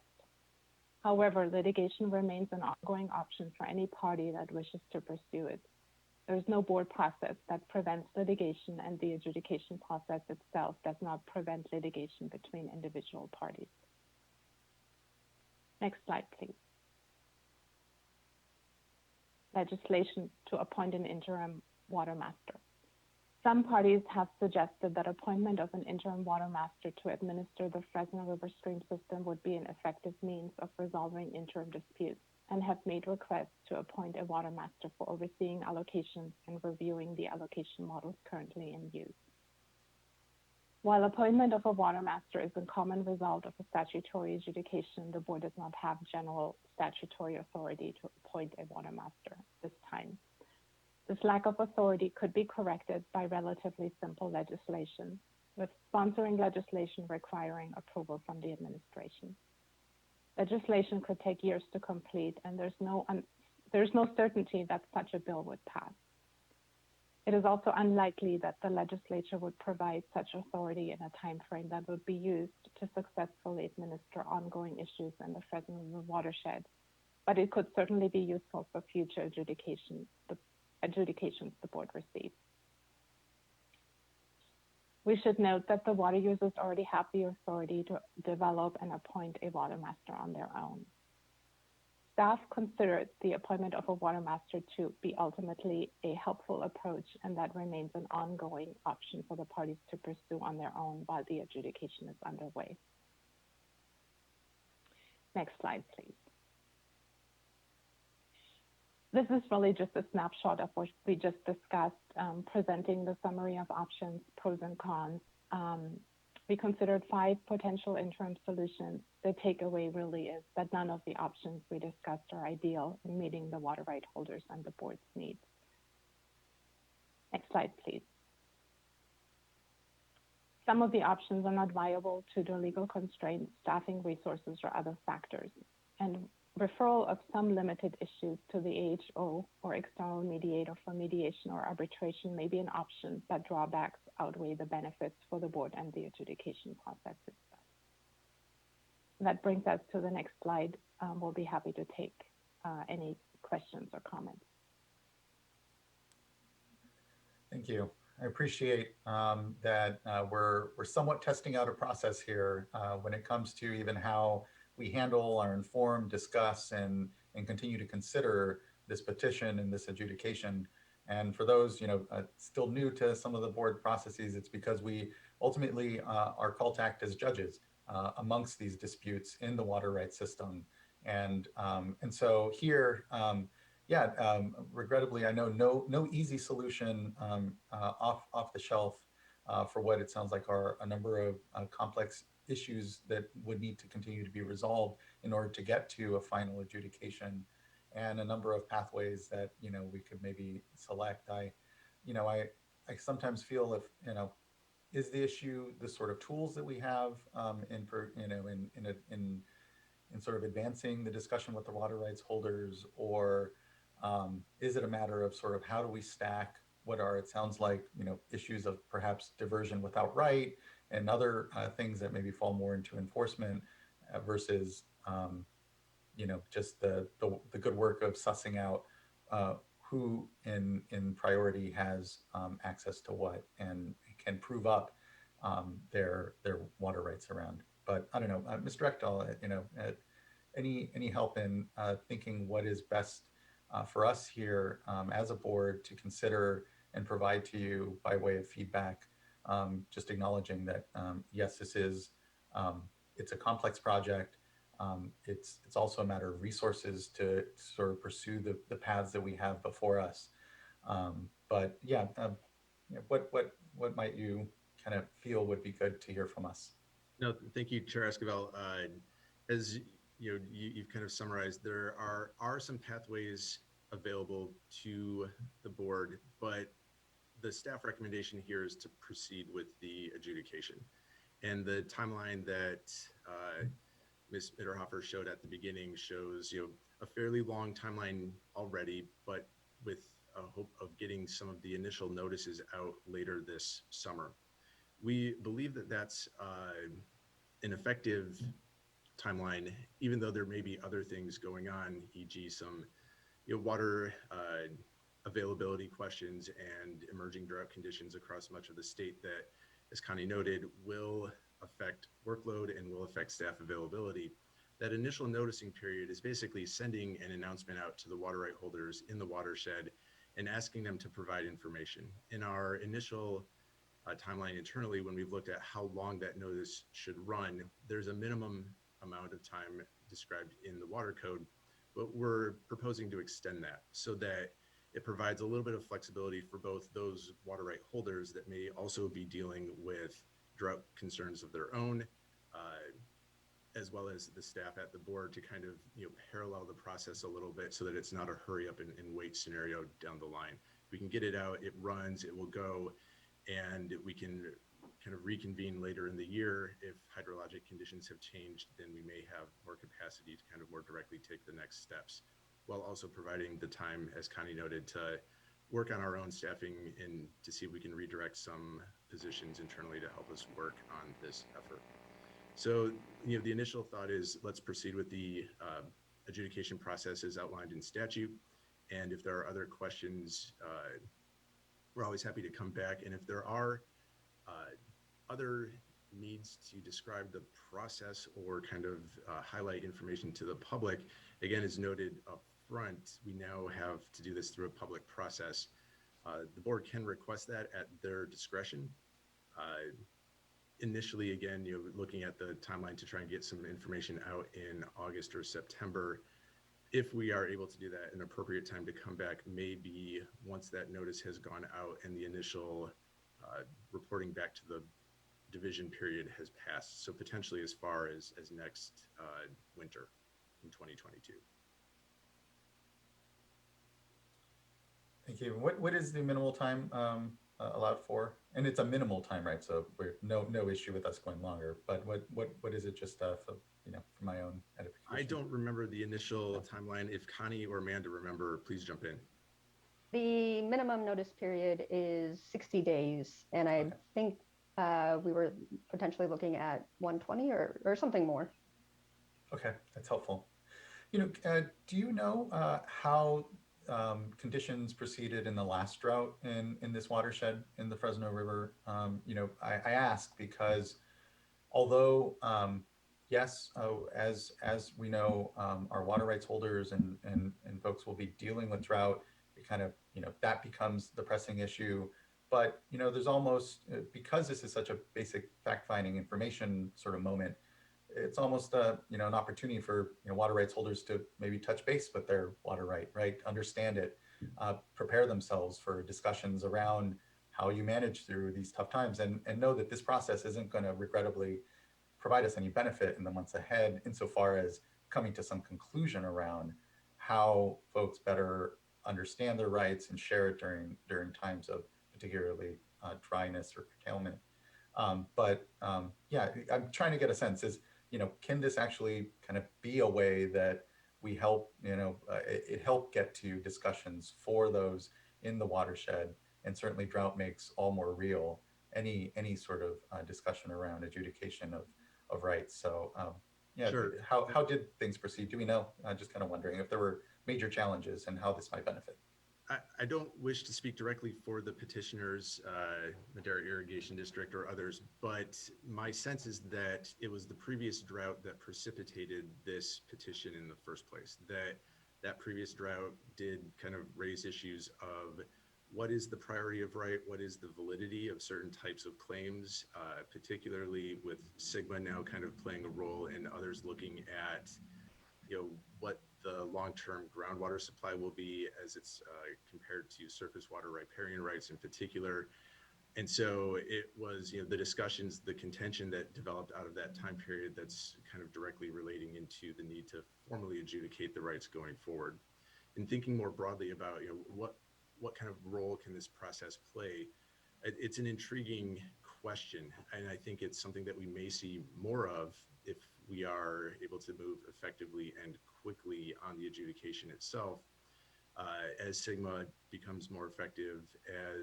However, litigation remains an ongoing option for any party that wishes to pursue it. There is no board process that prevents litigation, and the adjudication process itself does not prevent litigation between individual parties. Next slide, please. Legislation to appoint an interim water master. Some parties have suggested that appointment of an interim water master to administer the Fresno River stream system would be an effective means of resolving interim disputes, and have made requests to appoint a water master for overseeing allocations and reviewing the allocation models currently in use. While appointment of a water master is a common result of a statutory adjudication, the board does not have general statutory authority to appoint a water master this time. This lack of authority could be corrected by relatively simple legislation, with sponsoring legislation requiring approval from the administration. Legislation could take years to complete, and there's no certainty that such a bill would pass. It is also unlikely that the legislature would provide such authority in a time frame that would be used to successfully administer ongoing issues in the Fresno River watershed, but it could certainly be useful for future adjudications the board receives. We should note that the water users already have the authority to develop and appoint a water master on their own. Staff considered the appointment of a water master to be ultimately a helpful approach, and that remains an ongoing option for the parties to pursue on their own while the adjudication is underway. Next slide, please. This is really just a snapshot of what we just discussed, presenting the summary of options, pros and cons. We considered 5 potential interim solutions. The takeaway really is that none of the options we discussed are ideal in meeting the water right holders and the board's needs. Next slide, please. Some of the options are not viable due to legal constraints, staffing, resources, or other factors. And referral of some limited issues to the AHO or external mediator for mediation or arbitration may be an option, but drawbacks outweigh the benefits for the board and the adjudication process itself. That brings us to the next slide. We'll be happy to take any questions or comments. Thank you. I appreciate that we're somewhat testing out a process here when it comes to even how we handle or inform, discuss, and continue to consider this petition and this adjudication. And for those still new to some of the board processes, it's because we ultimately are called to act as judges amongst these disputes in the water rights system. And so here, regrettably, I know no easy solution off the shelf for what it sounds like are a number of complex issues that would need to continue to be resolved in order to get to a final adjudication, and a number of pathways that we could maybe select. I sometimes feel if is the issue the sort of tools that we have in sort of advancing the discussion with the water rights holders, or is it a matter of sort of how do we stack what are, it sounds like, issues of perhaps diversion without right and other things that maybe fall more into enforcement versus, just the good work of sussing out who in priority has access to what and can prove up their water rights around. But I don't know, Mr. Ekdahl, any help in thinking what is best for us here as a board to consider and provide to you by way of feedback, just acknowledging that yes, this is it's a complex project. It's also a matter of resources to sort of pursue the paths that we have before us. But yeah, what might you kind of feel would be good to hear from us? No, thank you, Chair Esquivel. As you've kind of summarized, there are some pathways available to the board, but the staff recommendation here is to proceed with the adjudication. And the timeline that Ms. Mitterhofer showed at the beginning shows a fairly long timeline already, but with a hope of getting some of the initial notices out later this summer. We believe that that's an effective timeline, even though there may be other things going on, e.g. some water availability questions and emerging drought conditions across much of the state that, as Connie noted, will affect workload and will affect staff availability. That initial noticing period is basically sending an announcement out to the water right holders in the watershed and asking them to provide information. In our initial timeline internally, when we've looked at how long that notice should run, there's a minimum amount of time described in the water code, but we're proposing to extend that so that it provides a little bit of flexibility for both those water right holders that may also be dealing with drought concerns of their own, as well as the staff at the board to kind of parallel the process a little bit so that it's not a hurry up and wait scenario down the line. We can get it out, it runs, it will go, and we can kind of reconvene later in the year. If hydrologic conditions have changed, then we may have more capacity to kind of more directly take the next steps, while also providing the time, as Connie noted, to work on our own staffing and to see if we can redirect some positions internally to help us work on this effort. So, the initial thought is let's proceed with the adjudication process as outlined in statute. And if there are other questions, we're always happy to come back. And if there are other needs to describe the process or kind of highlight information to the public, again, as noted up front, we now have to do this through a public process. The board can request that at their discretion. Initially, again, looking at the timeline to try and get some information out in August or September. If we are able to do that, an appropriate time to come back may be once that notice has gone out and the initial reporting back to the division period has passed. So potentially as far as next winter in 2022. Thank you. What is the minimal time allowed for? And it's a minimal time, right? So we're no issue with us going longer. But what is it just for my own edification? I don't remember the initial timeline. If Connie or Amanda remember, please jump in. The minimum notice period is 60 days, and I think we were potentially looking at 120 or something more. Okay, that's helpful. Do you know how conditions proceeded in the last drought in this watershed in the Fresno River? I ask because although yes, as we know, our water rights holders and folks will be dealing with drought, it kind of that becomes the pressing issue. But there's almost, because this is such a basic fact-finding information sort of moment, it's almost an opportunity for water rights holders to maybe touch base with their water right, understand it, prepare themselves for discussions around how you manage through these tough times, and know that this process isn't going to regrettably provide us any benefit in the months ahead, insofar as coming to some conclusion around how folks better understand their rights and share it during times of particularly dryness or curtailment. Yeah, I'm trying to get a sense is, can this actually kind of be a way that we help, it help get to discussions for those in the watershed, and certainly drought makes all more real any sort of discussion around adjudication of rights. So yeah, sure. How did things proceed? Do we know? Just kind of wondering if there were major challenges and how this might benefit. I don't wish to speak directly for the petitioners, Madera Irrigation District or others, but my sense is that it was the previous drought that precipitated this petition in the first place. That previous drought did kind of raise issues of what is the priority of right, what is the validity of certain types of claims, particularly with Sigma now kind of playing a role and others looking at what the long-term groundwater supply will be as it's compared to surface water riparian rights in particular. And so it was, the discussions, the contention that developed out of that time period that's kind of directly relating into the need to formally adjudicate the rights going forward. And thinking more broadly about, what kind of role can this process play? It's an intriguing question, and I think it's something that we may see more of if we are able to move effectively and quickly on the adjudication itself, as Sigma becomes more effective,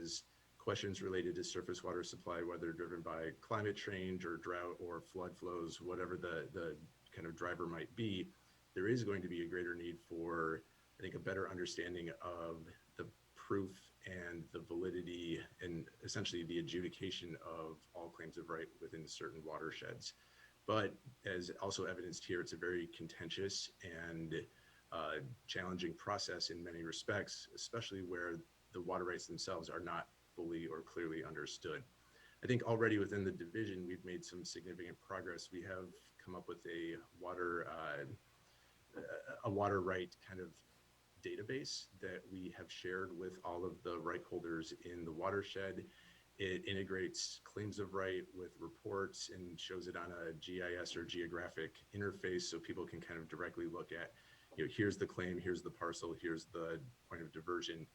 as questions related to surface water supply, whether driven by climate change or drought or flood flows, whatever the kind of driver might be, there is going to be a greater need for, I think, a better understanding of the proof and the validity and essentially the adjudication of all claims of right within certain watersheds. But as also evidenced here, it's a very contentious and challenging process in many respects, especially where the water rights themselves are not fully or clearly understood. I think already within the division, we've made some significant progress. We have come up with a water right kind of database that we have shared with all of the right holders in the watershed. It integrates claims of right with reports and shows it on a GIS or geographic interface so people can kind of directly look at, here's the claim, here's the parcel, here's the point of diversion.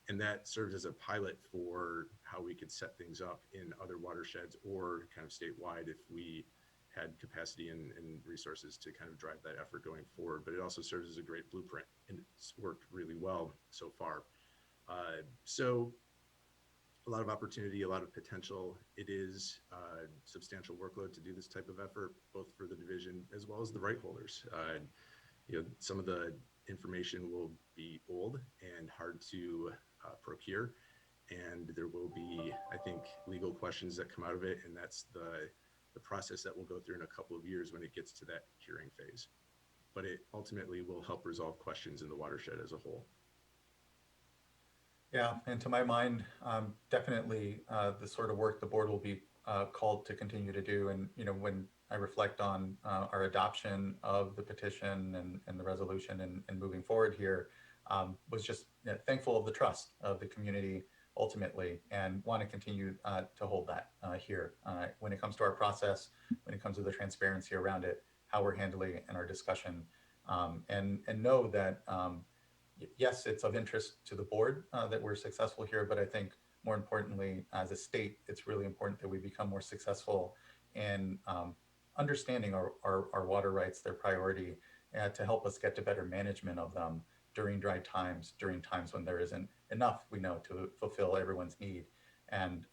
And that serves as a pilot for how we could set things up in other watersheds or kind of statewide if we had capacity and resources to kind of drive that effort going forward. But it also serves as a great blueprint, and it's worked really well so far. So a lot of opportunity, a lot of potential. It is a substantial workload to do this type of effort, both for the division as well as the right holders. Some of the information will be old and hard to procure, and there will be, I think, legal questions that come out of it, and that's the process that we'll go through in a couple of years when it gets to that hearing phase. But it ultimately will help resolve questions in the watershed as a whole. Yeah, and to my mind, definitely the sort of work the board will be called to continue to do. And when I reflect on our adoption of the petition and the resolution and moving forward here, was just thankful of the trust of the community ultimately, and want to continue to hold that here when it comes to our process, when it comes to the transparency around it, how we're handling it in our discussion, and know that yes, it's of interest to the board that we're successful here, but I think more importantly, as a state, it's really important that we become more successful in understanding our water rights, their priority, to help us get to better management of them during dry times, during times when there isn't enough, we know, to fulfill everyone's need. And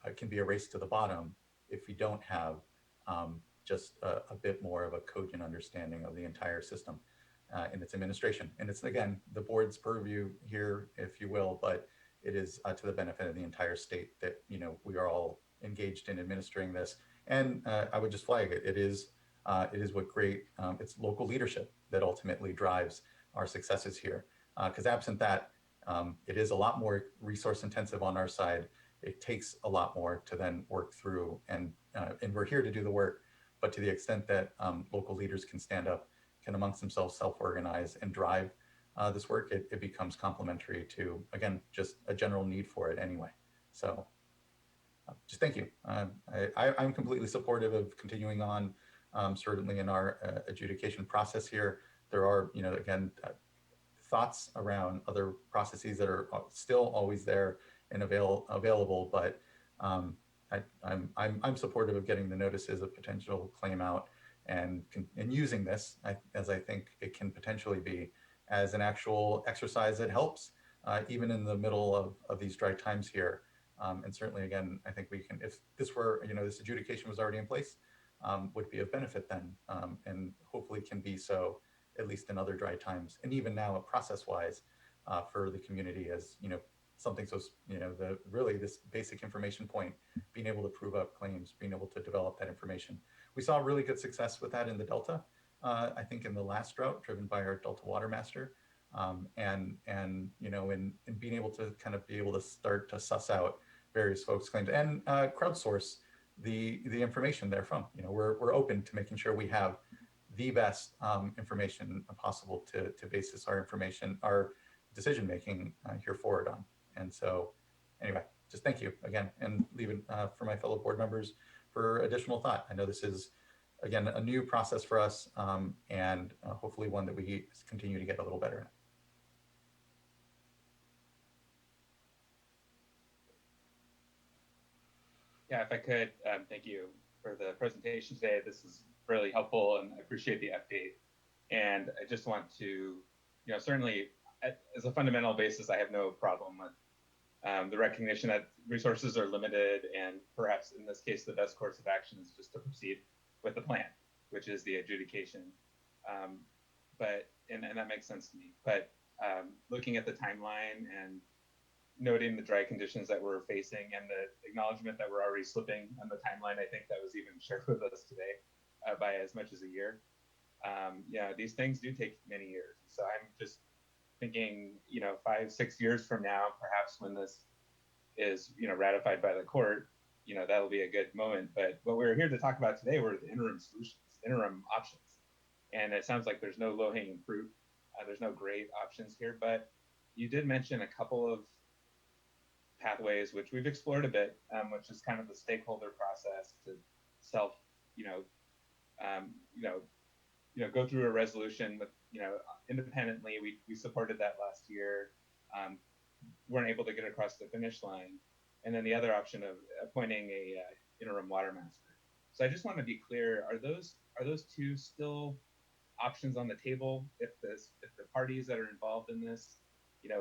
it can be a race to the bottom if we don't have just a bit more of a cogent understanding of the entire system in its administration. And it's, again, the board's purview here, if you will, but it is to the benefit of the entire state that, we are all engaged in administering this. And I would just flag it. It is what great, it's local leadership that ultimately drives our successes here. Because absent that, it is a lot more resource intensive on our side. It takes a lot more to then work through, and we're here to do the work. But to the extent that local leaders can stand up, can amongst themselves self-organize and drive this work, it becomes complementary to, again, just a general need for it anyway. So just thank you. I'm completely supportive of continuing on, certainly in our adjudication process here. There are, again, thoughts around other processes that are still always there and available, but I'm supportive of getting the notices of potential claim out and using this, as I think it can potentially be, as an actual exercise that helps, even in the middle of these dry times here. And certainly, again, I think we can, if this were, this adjudication was already in place, would be of benefit then, and hopefully can be so at least in other dry times. And even now, process-wise, for the community, as something so, really this basic information point, being able to prove up claims, being able to develop that information. We saw really good success with that in the Delta, I think in the last drought, driven by our Delta Water Master, and in being able to kind of be able to start to suss out various folks' claims and crowdsource the information therefrom. We're open to making sure we have the best information possible to basis our decision making here forward on. And so, anyway, just thank you again, and leave it for my fellow board members for additional thought. I know this is, again, a new process for us, and hopefully one that we continue to get a little better at. Yeah, if I could, thank you for the presentation today. This is really helpful, and I appreciate the update. And I just want to, certainly as a fundamental basis, I have no problem with the recognition that resources are limited, and perhaps in this case, the best course of action is just to proceed with the plan. which is the adjudication. And that makes sense to me. But looking at the timeline and noting the dry conditions that we're facing and the acknowledgement that we're already slipping on the timeline, I think that was even shared with us today by as much as a year. Yeah, these things do take many years. So I'm just thinking, 5-6 years from now, perhaps when this is, ratified by the court, that'll be a good moment. But what we're here to talk about today were the interim solutions, interim options. And it sounds like there's no low-hanging fruit. There's no great options here, but you did mention a couple of pathways, which we've explored a bit, which is kind of the stakeholder process to self, go through a resolution with, independently. We supported that last year. Weren't able to get across the finish line. And then the other option of appointing a interim water master. So I just want to be clear: are those two still options on the table if the parties that are involved in this,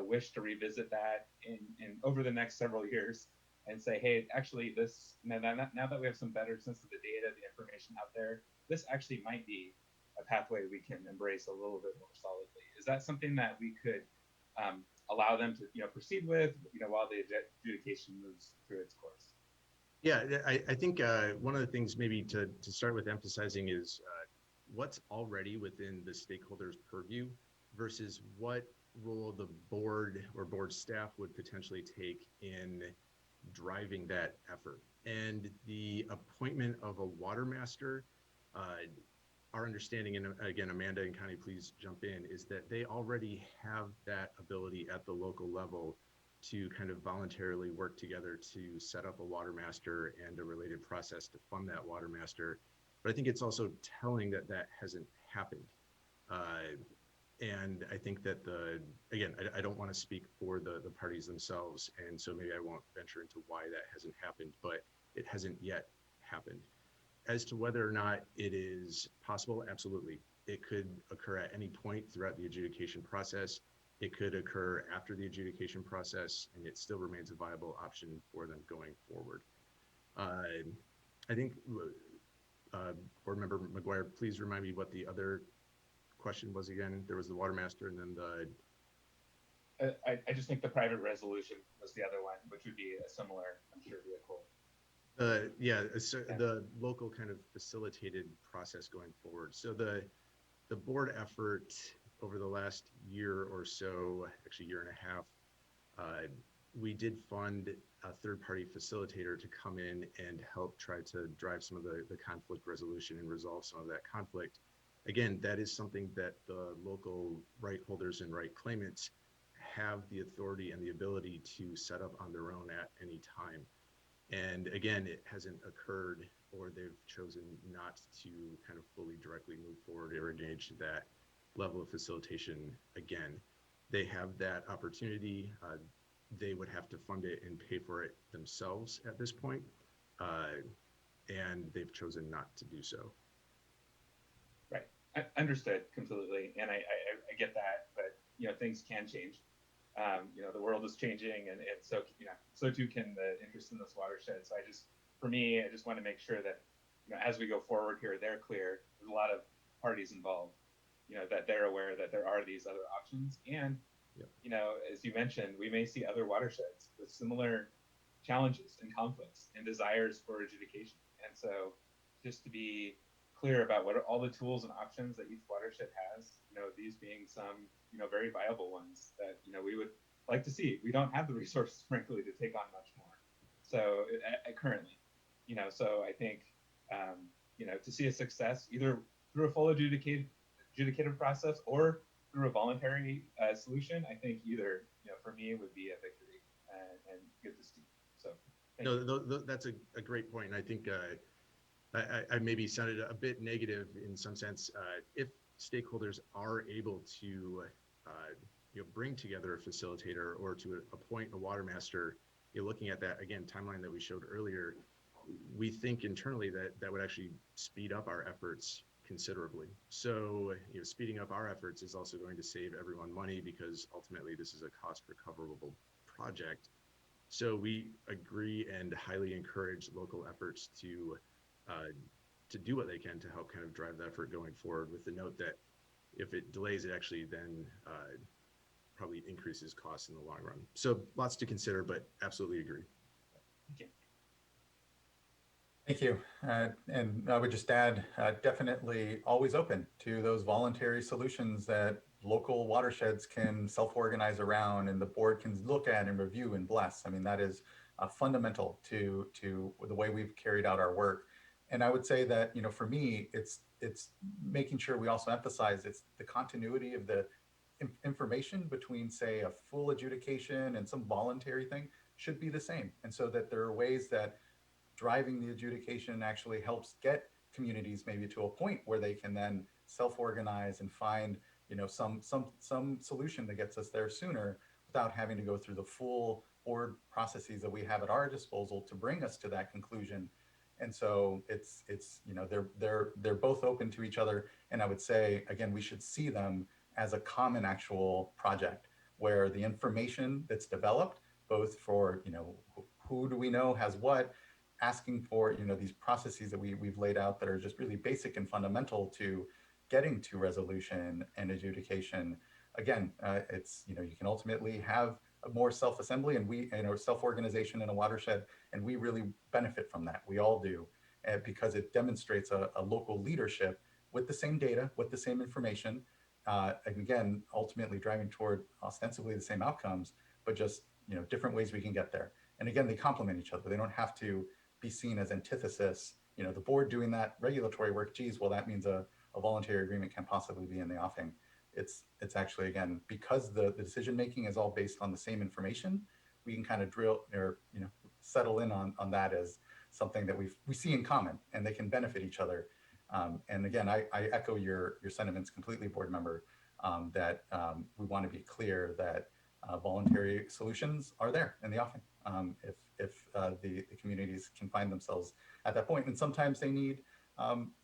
wish to revisit that in over the next several years and say, hey, actually, this now that we have some better sense of the data, the information out there, this actually might be a pathway we can embrace a little bit more solidly. Is that something that we could allow them to proceed with, while the adjudication moves through its course? Yeah, I think one of the things maybe to start with emphasizing is what's already within the stakeholders' purview versus what role the board or board staff would potentially take in driving that effort. And the appointment of a water master, our understanding, and again, Amanda and Connie, please jump in, is that they already have that ability at the local level to kind of voluntarily work together to set up a water master and a related process to fund that water master. But I think it's also telling that that hasn't happened. And I think that again, I don't want to speak for the parties themselves, and so maybe I won't venture into why that hasn't happened, but it hasn't yet happened. As to whether or not it is possible, absolutely. It could occur at any point throughout the adjudication process. It could occur after the adjudication process, and it still remains a viable option for them going forward. I think, Board Member McGuire, please remind me what the other question was again. There was the water master, and then the... I just think the private resolution was the other one, which would be a similar, I'm sure, vehicle. The local kind of facilitated process going forward. So the board effort over the last year or so, actually year and a half, we did fund a third-party facilitator to come in and help try to drive some of the conflict resolution and resolve some of that conflict. Again, that is something that the local right holders and right claimants have the authority and the ability to set up on their own at any time. And again, it hasn't occurred, or they've chosen not to kind of fully directly move forward or engage that level of facilitation again. They have that opportunity. They would have to fund it and pay for it themselves at this point. And they've chosen not to do so. Right. I understood completely. And I get that, but things can change. The world is changing, and so so too can the interest in this watershed. So for me, I just want to make sure that as we go forward here, they're clear. There's a lot of parties involved, that they're aware that there are these other options. And as you mentioned, we may see other watersheds with similar challenges and conflicts and desires for adjudication. And so just to be clear about what are all the tools and options that each watershed has, these being some, very viable ones that, we would like to see. We don't have the resources, frankly, to take on much more. So currently, so I think, to see a success either through a full adjudicative process or through a voluntary solution, I think either, for me, would be a victory and good to see. So that's a great point. And I think I maybe sounded a bit negative in some sense. If stakeholders are able to bring together a facilitator or to appoint a water master, looking at that, again, timeline that we showed earlier, we think internally that would actually speed up our efforts considerably. So speeding up our efforts is also going to save everyone money, because ultimately this is a cost recoverable project. So we agree and highly encourage local efforts to to do what they can to help kind of drive the effort going forward, with the note that if it delays, it actually then probably increases costs in the long run. So lots to consider, but absolutely agree. Thank you. And I would just add, definitely always open to those voluntary solutions that local watersheds can self-organize around and the board can look at and review and bless. I mean, that is fundamental to the way we've carried out our work. And I would say that, you know, for me, it's making sure we also emphasize it's the continuity of the information between, say, a full adjudication and some voluntary thing should be the same. And so that there are ways that driving the adjudication actually helps get communities maybe to a point where they can then self-organize and find, you know, some solution that gets us there sooner without having to go through the full board processes that we have at our disposal to bring us to that conclusion. And so it's you know, they're both open to each other. And I would say, again, we should see them as a common actual project where the information that's developed, both for, you know, who do we know has what, asking for, you know, these processes that we've laid out that are just really basic and fundamental to getting to resolution and adjudication. Again, it's, you know, you can ultimately have a more self-assembly and self-organization in a watershed, and we really benefit from that. We all do, because it demonstrates a local leadership with the same data, with the same information, and again, ultimately driving toward ostensibly the same outcomes, but just, you know, different ways we can get there. And again, they complement each other. They don't have to be seen as antithesis. You know, the board doing that regulatory work, geez, well, that means a voluntary agreement can't possibly be in the offing. It's actually, again, because the decision making is all based on the same information, we can kind of drill or, you know, settle in on that as something that we see in common, and they can benefit each other. And again, I echo your sentiments completely, board member, that we want to be clear that voluntary solutions are there in the offing. If the communities can find themselves at that point. And sometimes they need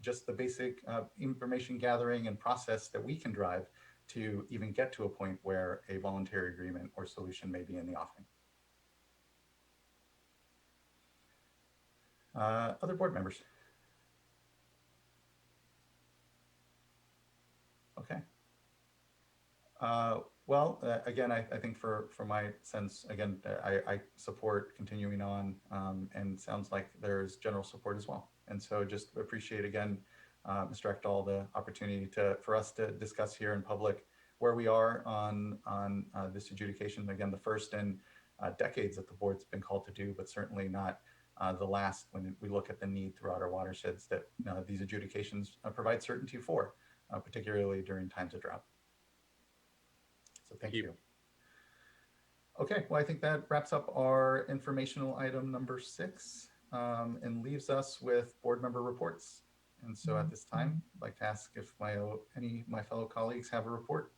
just the basic information gathering and process that we can drive to even get to a point where a voluntary agreement or solution may be in the offing. Other board members? Okay. Well, again, I think for my sense, again, I support continuing on, and sounds like there's general support as well. And so just appreciate again, Mr. Ekdahl, the opportunity for us to discuss here in public where we are on this adjudication. Again, the first in decades that the board's been called to do, but certainly not the last when we look at the need throughout our watersheds that these adjudications provide certainty for, particularly during times of drought. So thank you. Okay, well, I think that wraps up our informational item number 6 and leaves us with board member reports. And so at this time, I'd like to ask if any of my fellow colleagues have a report.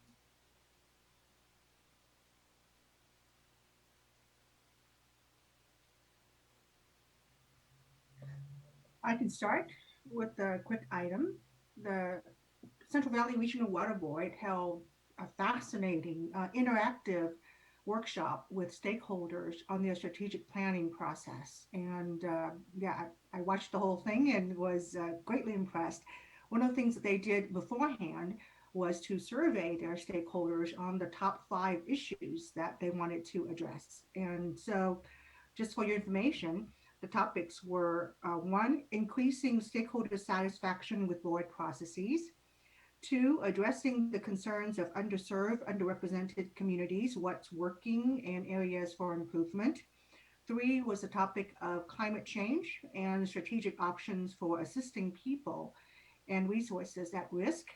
I can start with a quick item. The Central Valley Regional Water Board held a fascinating interactive workshop with stakeholders on their strategic planning process. And yeah, I watched the whole thing and was greatly impressed. One of the things that they did beforehand was to survey their stakeholders on the top 5 issues that they wanted to address. And so just for your information, the topics were 1, increasing stakeholder satisfaction with board processes; 2, addressing the concerns of underserved, underrepresented communities, what's working and areas for improvement; 3 was the topic of climate change and strategic options for assisting people and resources at risk.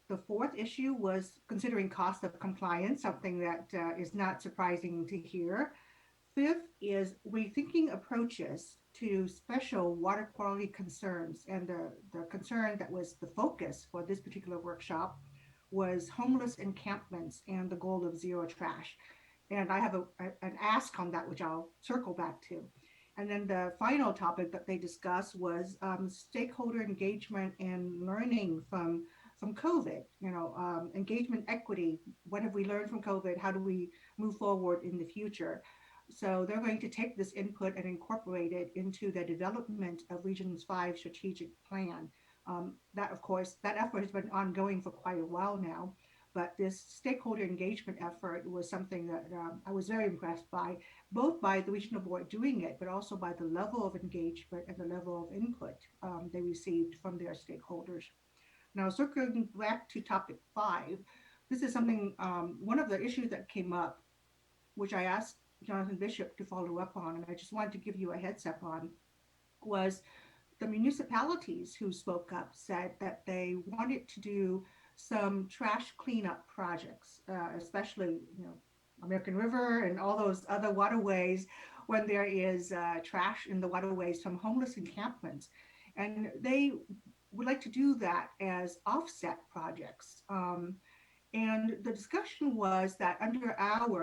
The 4th issue was considering cost of compliance, something that is not surprising to hear. 5th is rethinking approaches to special water quality concerns. And the concern that was the focus for this particular workshop was homeless encampments and the goal of zero trash. And I have an ask on that, which I'll circle back to. And then the final topic that they discussed was stakeholder engagement and learning from COVID, engagement equity. What have we learned from COVID? How do we move forward in the future? So they're going to take this input and incorporate it into the development of Region's 5 strategic plan. That, of course, that effort has been ongoing for quite a while now, but this stakeholder engagement effort was something that I was very impressed by, both by the regional board doing it, but also by the level of engagement and the level of input they received from their stakeholders. Now, circling back to topic 5, this is something, one of the issues that came up, which I asked Jonathan Bishop to follow up on, and I just wanted to give you a heads up on, was the municipalities who spoke up said that they wanted to do some trash cleanup projects, especially, American River and all those other waterways when there is trash in the waterways from homeless encampments. And they would like to do that as offset projects. And the discussion was that under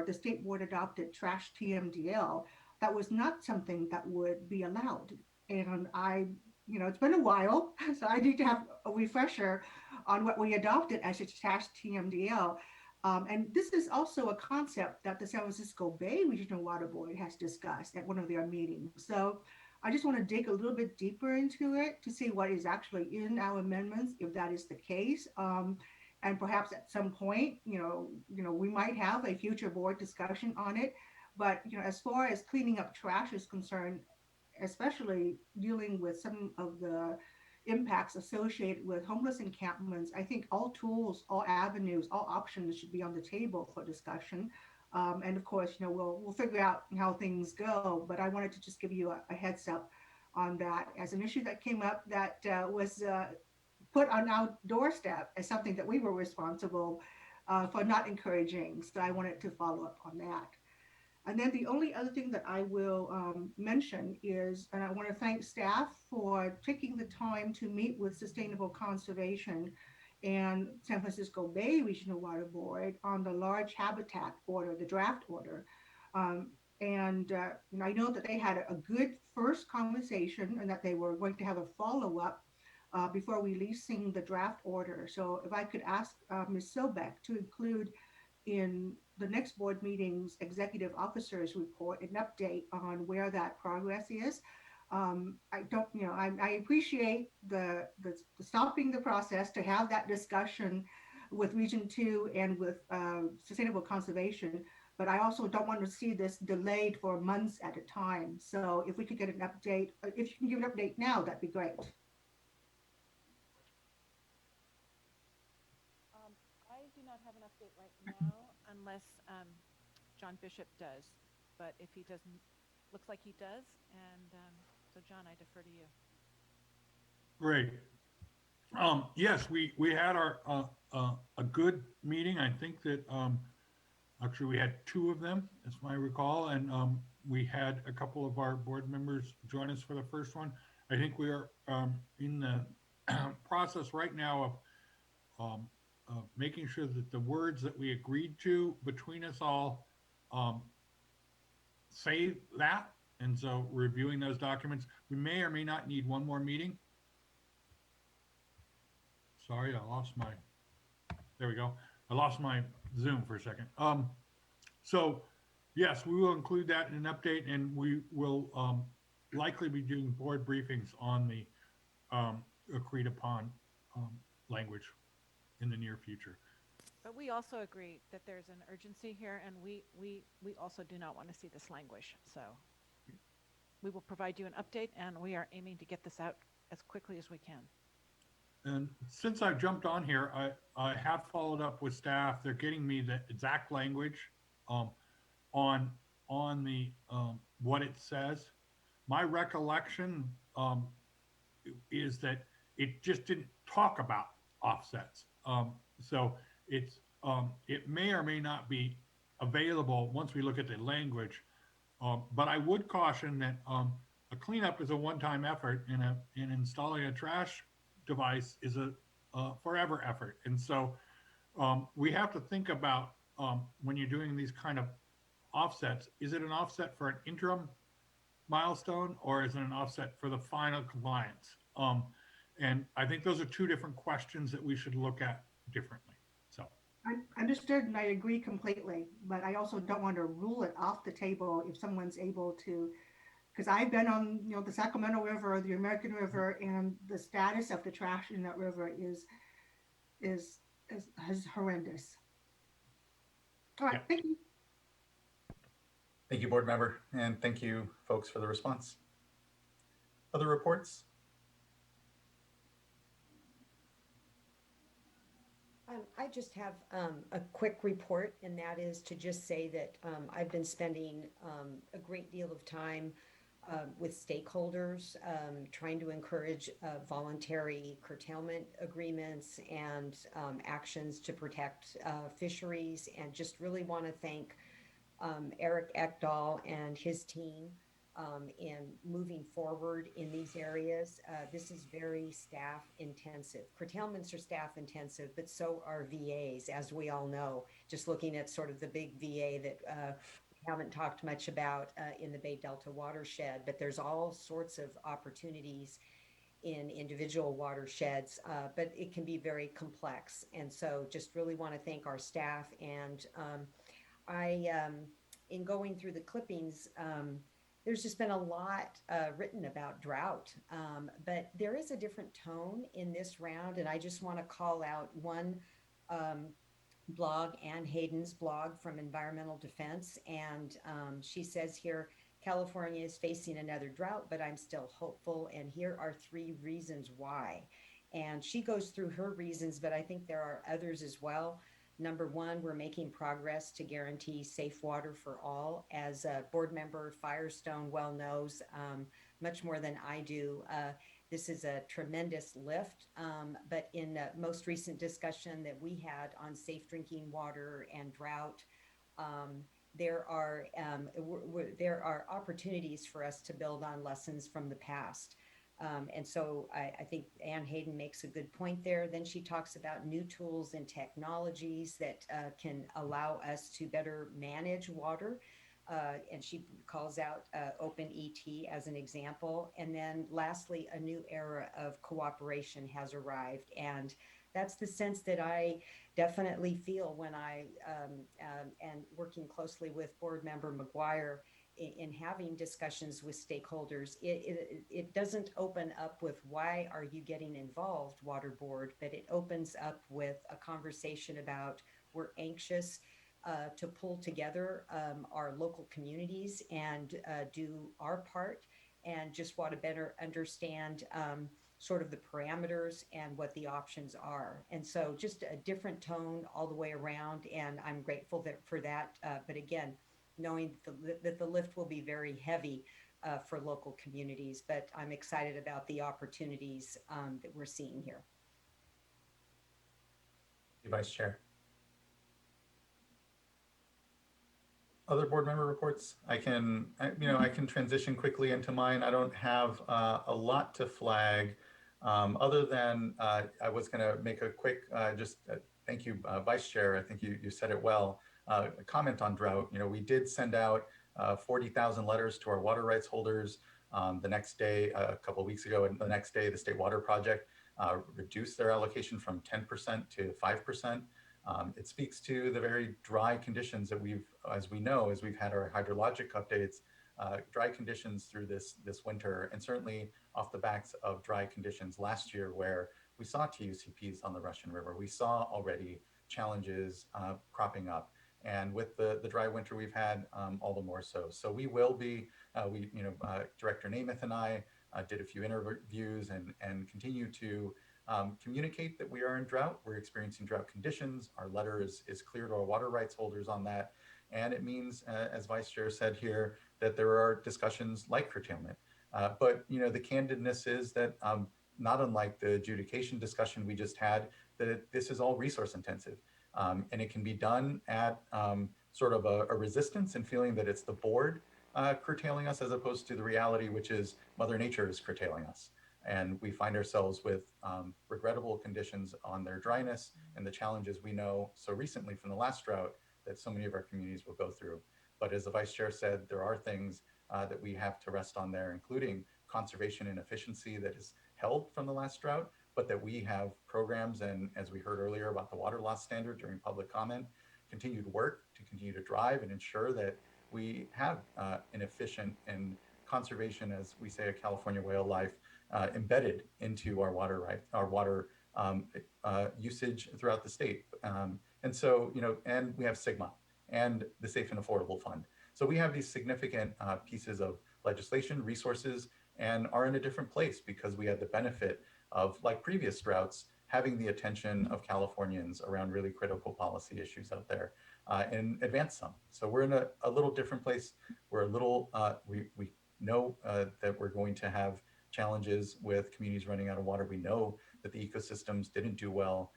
the state board adopted trash TMDL, that was not something that would be allowed. And it's been a while, so I need to have a refresher on what we adopted as a trash TMDL. And this is also a concept that the San Francisco Bay Regional Water Board has discussed at one of their meetings. So I just want to dig a little bit deeper into it to see what is actually in our amendments, if that is the case. And perhaps at some point, we might have a future board discussion on it. But, as far as cleaning up trash is concerned, especially dealing with some of the impacts associated with homeless encampments, I think all tools, all avenues, all options should be on the table for discussion. And of course, we'll figure out how things go. But I wanted to just give you a heads up on that as an issue that came up that was put on our doorstep as something that we were responsible for not encouraging. So I wanted to follow up on that. And then the only other thing that I will mention is, and I want to thank staff for taking the time to meet with Sustainable Conservation and San Francisco Bay Regional Water Board on the large habitat order, the draft order. And I know that they had a good first conversation and that they were going to have a follow-up before releasing the draft order. So if I could ask Ms. Silbeck to include in the next board meeting's executive officers report an update on where that progress is. I appreciate the stopping the process to have that discussion with Region 2 and with Sustainable Conservation, but I also don't want to see this delayed for months at a time. So if we could get an update, if you can give an update now, that'd be great. I do not have an update right now unless John Bishop does, but if he doesn't, looks like he does, and so John, I defer to you. Great. Yes, we had a good meeting. I think that actually we had 2 of them, as I recall, and we had a couple of our board members join us for the first one. I think we are in the process right now of making sure that the words that we agreed to between us all say that. And so reviewing those documents, we may or may not need one more meeting. Sorry, I lost my, there we go. I lost my Zoom for a second. So yes, we will include that in an update, and we will likely be doing board briefings on the agreed upon language in the near future. But we also agree that there's an urgency here, and we also do not want to see this languish. So we will provide you an update, and we are aiming to get this out as quickly as we can. And since I've jumped on here, I have followed up with staff. They're getting me the exact language on the what it says. My recollection is that it just didn't talk about offsets. So it's it may or may not be available once we look at the language. But I would caution that a cleanup is a one-time effort, and installing a trash device is a forever effort. And so we have to think about when you're doing these kind of offsets, is it an offset for an interim milestone, or is it an offset for the final compliance? And I think those are 2 different questions that we should look at differently. So I understood and I agree completely, but I also don't want to rule it off the table if someone's able to, because I've been on, the Sacramento River, the American River, and the status of the trash in that river is horrendous. All right, thank you. Thank you, board member, and thank you, folks, for the response. Other reports? I just have a quick report, and that is to just say that I've been spending a great deal of time with stakeholders, trying to encourage voluntary curtailment agreements and actions to protect fisheries, and just really want to thank Eric Ekdahl and his team in moving forward in these areas. This is very staff intensive. Curtailments are staff intensive, but so are VAs, as we all know, just looking at sort of the big VA that we haven't talked much about in the Bay Delta watershed, but there's all sorts of opportunities in individual watersheds, but it can be very complex. And so just really want to thank our staff. And in going through the clippings, there's just been a lot written about drought, but there is a different tone in this round. And I just want to call out one blog, Ann Hayden's blog from Environmental Defense. And she says here, California is facing another drought, but I'm still hopeful. And here are 3 reasons why. And she goes through her reasons, but I think there are others as well. Number 1, we're making progress to guarantee safe water for all. As board member Firestone well knows, much more than I do, this is a tremendous lift. But in the most recent discussion that we had on safe drinking water and drought, there are opportunities for us to build on lessons from the past. And so I think Ann Hayden makes a good point there. Then she talks about new tools and technologies that can allow us to better manage water. And she calls out OpenET as an example. And then lastly, a new era of cooperation has arrived. And that's the sense that I definitely feel when I and working closely with board member McGuire in having discussions with stakeholders. It doesn't open up with why are you getting involved, water board, but it opens up with a conversation about we're anxious to pull together our local communities and do our part, and just want to better understand sort of the parameters and what the options are. And so just a different tone all the way around, and I'm grateful for that. But again, knowing that the lift will be very heavy for local communities, but I'm excited about the opportunities that we're seeing here. Vice Chair. Other board member reports? I can transition quickly into mine. I don't have a lot to flag, other than I was going to make a quick thank you, Vice Chair. I think you said it well. A comment on drought. We did send out 40,000 letters to our water rights holders. The next day, a couple of weeks ago, and the next day, the State Water Project reduced their allocation from 10% to 5%. It speaks to the very dry conditions that as we've had our hydrologic updates, dry conditions through this winter, and certainly off the backs of dry conditions last year, where we saw TUCPs on the Russian River. We saw already challenges cropping up. And with the dry winter we've had, all the more so. So we will be, Director Namath and I did a few interviews and continue to communicate that we are in drought. We're experiencing drought conditions. Our letter is clear to our water rights holders on that. And it means, as Vice Chair said here, that there are discussions like curtailment. But the candidness is that not unlike the adjudication discussion we just had, that this is all resource intensive. And it can be done at sort of a resistance and feeling that it's the board curtailing us, as opposed to the reality, which is Mother Nature is curtailing us. And we find ourselves with regrettable conditions on their dryness and the challenges we know so recently from the last drought that so many of our communities will go through. But as the Vice Chair said, there are things that we have to rest on there, including conservation and efficiency that is held from the last drought, but that we have programs, and as we heard earlier about the water loss standard during public comment, continued work to continue to drive and ensure that we have an efficient and conservation, as we say, of California whale life embedded into our water usage throughout the state. And so, and we have SGMA and the Safe and Affordable Fund. So we have these significant pieces of legislation, resources, and are in a different place because we had the benefit of, like previous droughts, having the attention of Californians around really critical policy issues out there and advance some. So we're in a little different place. We're a little, we know that we're going to have challenges with communities running out of water. We know that the ecosystems didn't do well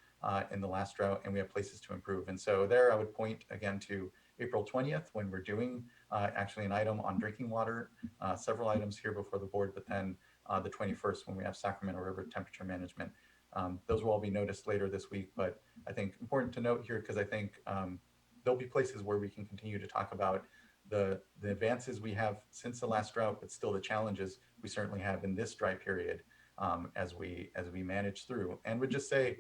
in the last drought, and we have places to improve. And so there I would point again to April 20th, when we're doing actually an item on drinking water, several items here before the board, but then the 21st, when we have Sacramento River temperature management. Those will all be noticed later this week, but I think important to note here, because I think there'll be places where we can continue to talk about the advances we have since the last drought, but still the challenges we certainly have in this dry period as we manage through. And would just say,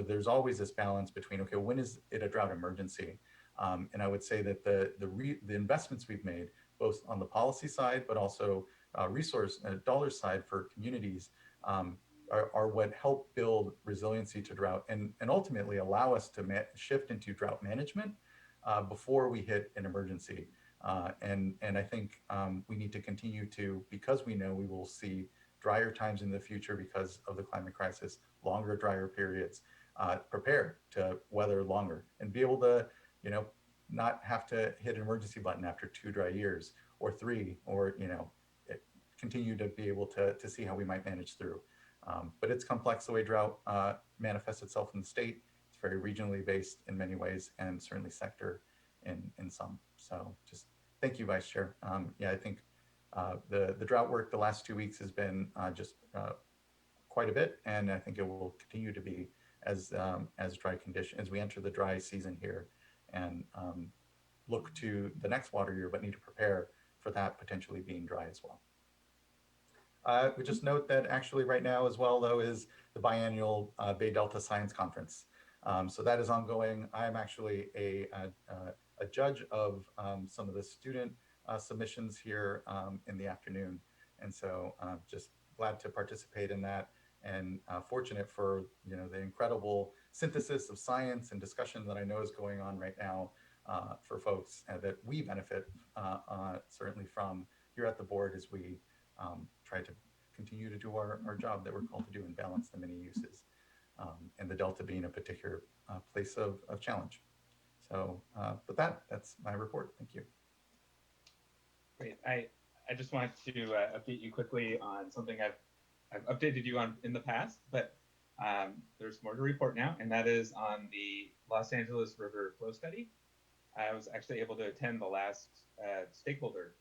there's always this balance between, okay, when is it a drought emergency? And I would say that the investments we've made, both on the policy side, but also resource dollar side for communities, are what help build resiliency to drought and ultimately allow us to shift into drought management before we hit an emergency. And I think we need to continue to, because we know we will see drier times in the future because of the climate crisis, longer, drier periods, prepare to weather longer and be able to, not have to hit an emergency button after 2 dry years or 3, or, continue to be able to see how we might manage through. But it's complex the way drought manifests itself in the state. It's very regionally based in many ways, and certainly sector in some. So just thank you, Vice Chair. I think the drought work the last 2 weeks has been just quite a bit, and I think it will continue to be as dry conditions, as we enter the dry season here and look to the next water year, but need to prepare for that potentially being dry as well. We just note that actually right now as well, though, is the biannual Bay Delta Science Conference. So that is ongoing. I am actually a judge of some of the student submissions here in the afternoon. And so just glad to participate in that, and fortunate for the incredible synthesis of science and discussion that I know is going on right now for folks that we benefit certainly from here at the board as we try to continue to do our job that we're called to do and balance the many uses, and the Delta being a particular place of challenge. So with that, that's my report. Thank you. Great. I just wanted to update you quickly on something I've updated you on in the past, but there's more to report now, and that is on the Los Angeles River Flow Study. I was actually able to attend the last stakeholder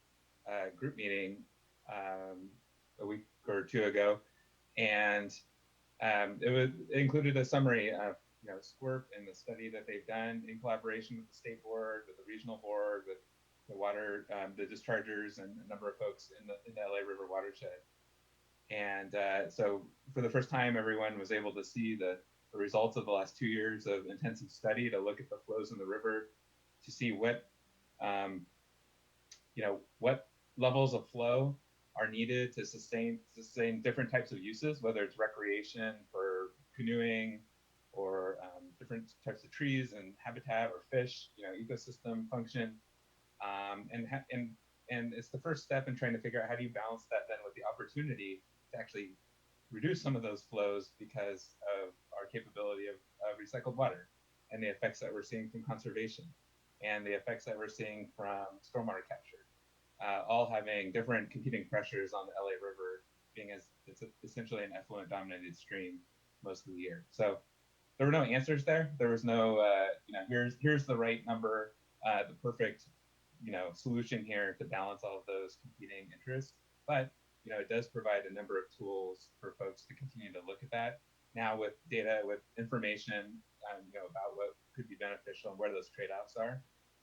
group meeting a week or 2 ago, and it included a summary of SWRCB and the study that they've done in collaboration with the state board, with the regional board, with the water, the dischargers, and a number of folks in the LA River watershed. And so for the first time, everyone was able to see the results of the last 2 years of intensive study to look at the flows in the river, to see what what levels of flow are needed to sustain different types of uses, whether it's recreation for canoeing or different types of trees and habitat or fish, ecosystem function. And it's the first step in trying to figure out how do you balance that then with the opportunity to actually reduce some of those flows because of our capability of recycled water and the effects that we're seeing from conservation and the effects that we're seeing from stormwater capture, all having different competing pressures on the LA River, being as it's essentially an effluent dominated stream most of the year. So there were no answers there. There was no, here's the right number, the perfect, solution here to balance all of those competing interests. But, it does provide a number of tools for folks to continue to look at that now with data, with information, about what could be beneficial and where those trade-offs are.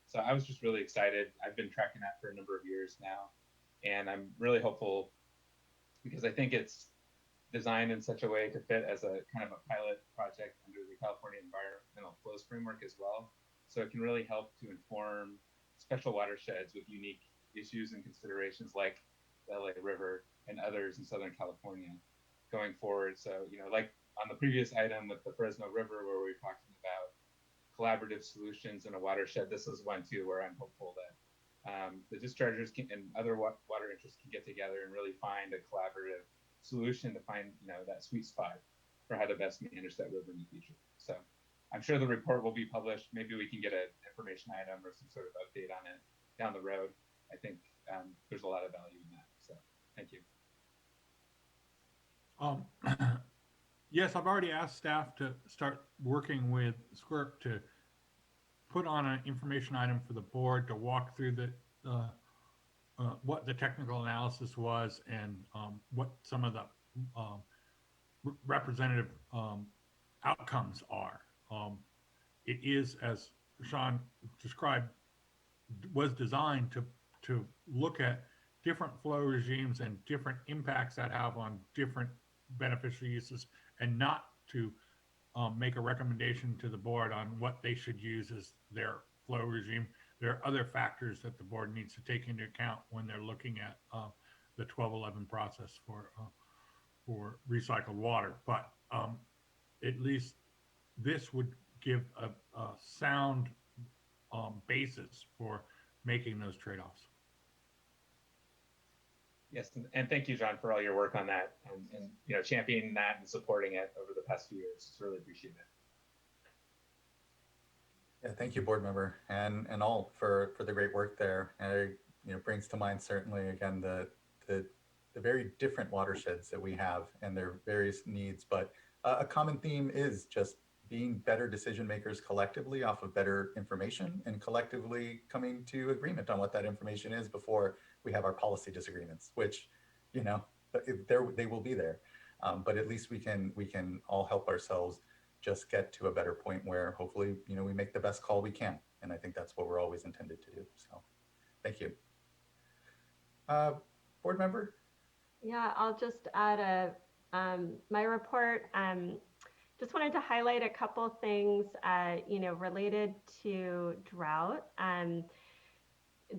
So I was just really excited. I've been tracking that for a number of years now, and I'm really hopeful because I think it's designed in such a way to fit as a kind of a pilot project under the California Environmental Flows Framework as well. So it can really help to inform special watersheds with unique issues and considerations like the LA River and others in Southern California going forward. So, you know, like on the previous item with the Fresno River, where we were talking about collaborative solutions in a watershed, this is one too where I'm hopeful that the dischargers and other water interests can get together and really find a collaborative solution to find, you know, that sweet spot for how to best manage that river in the future. So I'm sure the report will be published. Maybe we can get an information item or some sort of update on it down the road. I think there's a lot of value in that. So thank you. Yes, I've already asked staff to start working with SWRC to put on an information item for the board to walk through the what the technical analysis was and what some of the representative outcomes are. It is, as Sean described, was designed to look at different flow regimes and different impacts that have on different beneficial uses, and not to make a recommendation to the board on what they should use as their flow regime. There are other factors that the board needs to take into account when they're looking at the 1211 process for recycled water. But at least this would give a sound basis for making those trade-offs. Yes, and thank you, John, for all your work on that and you know, championing that and supporting it over the past few years. It's really appreciated. Yeah, thank you, board member, and all for the great work there. And it, you know, brings to mind certainly again the very different watersheds that we have and their various needs. But a common theme is just being better decision makers collectively off of better information and collectively coming to agreement on what that information is before we have our policy disagreements, which, you know, they will be there. But at least we can all help ourselves just get to a better point where hopefully, you know, we make the best call we can. And I think that's what we're always intended to do. So thank you. Board member? Yeah, I'll just add my report. Just wanted to highlight a couple things, you know, related to drought.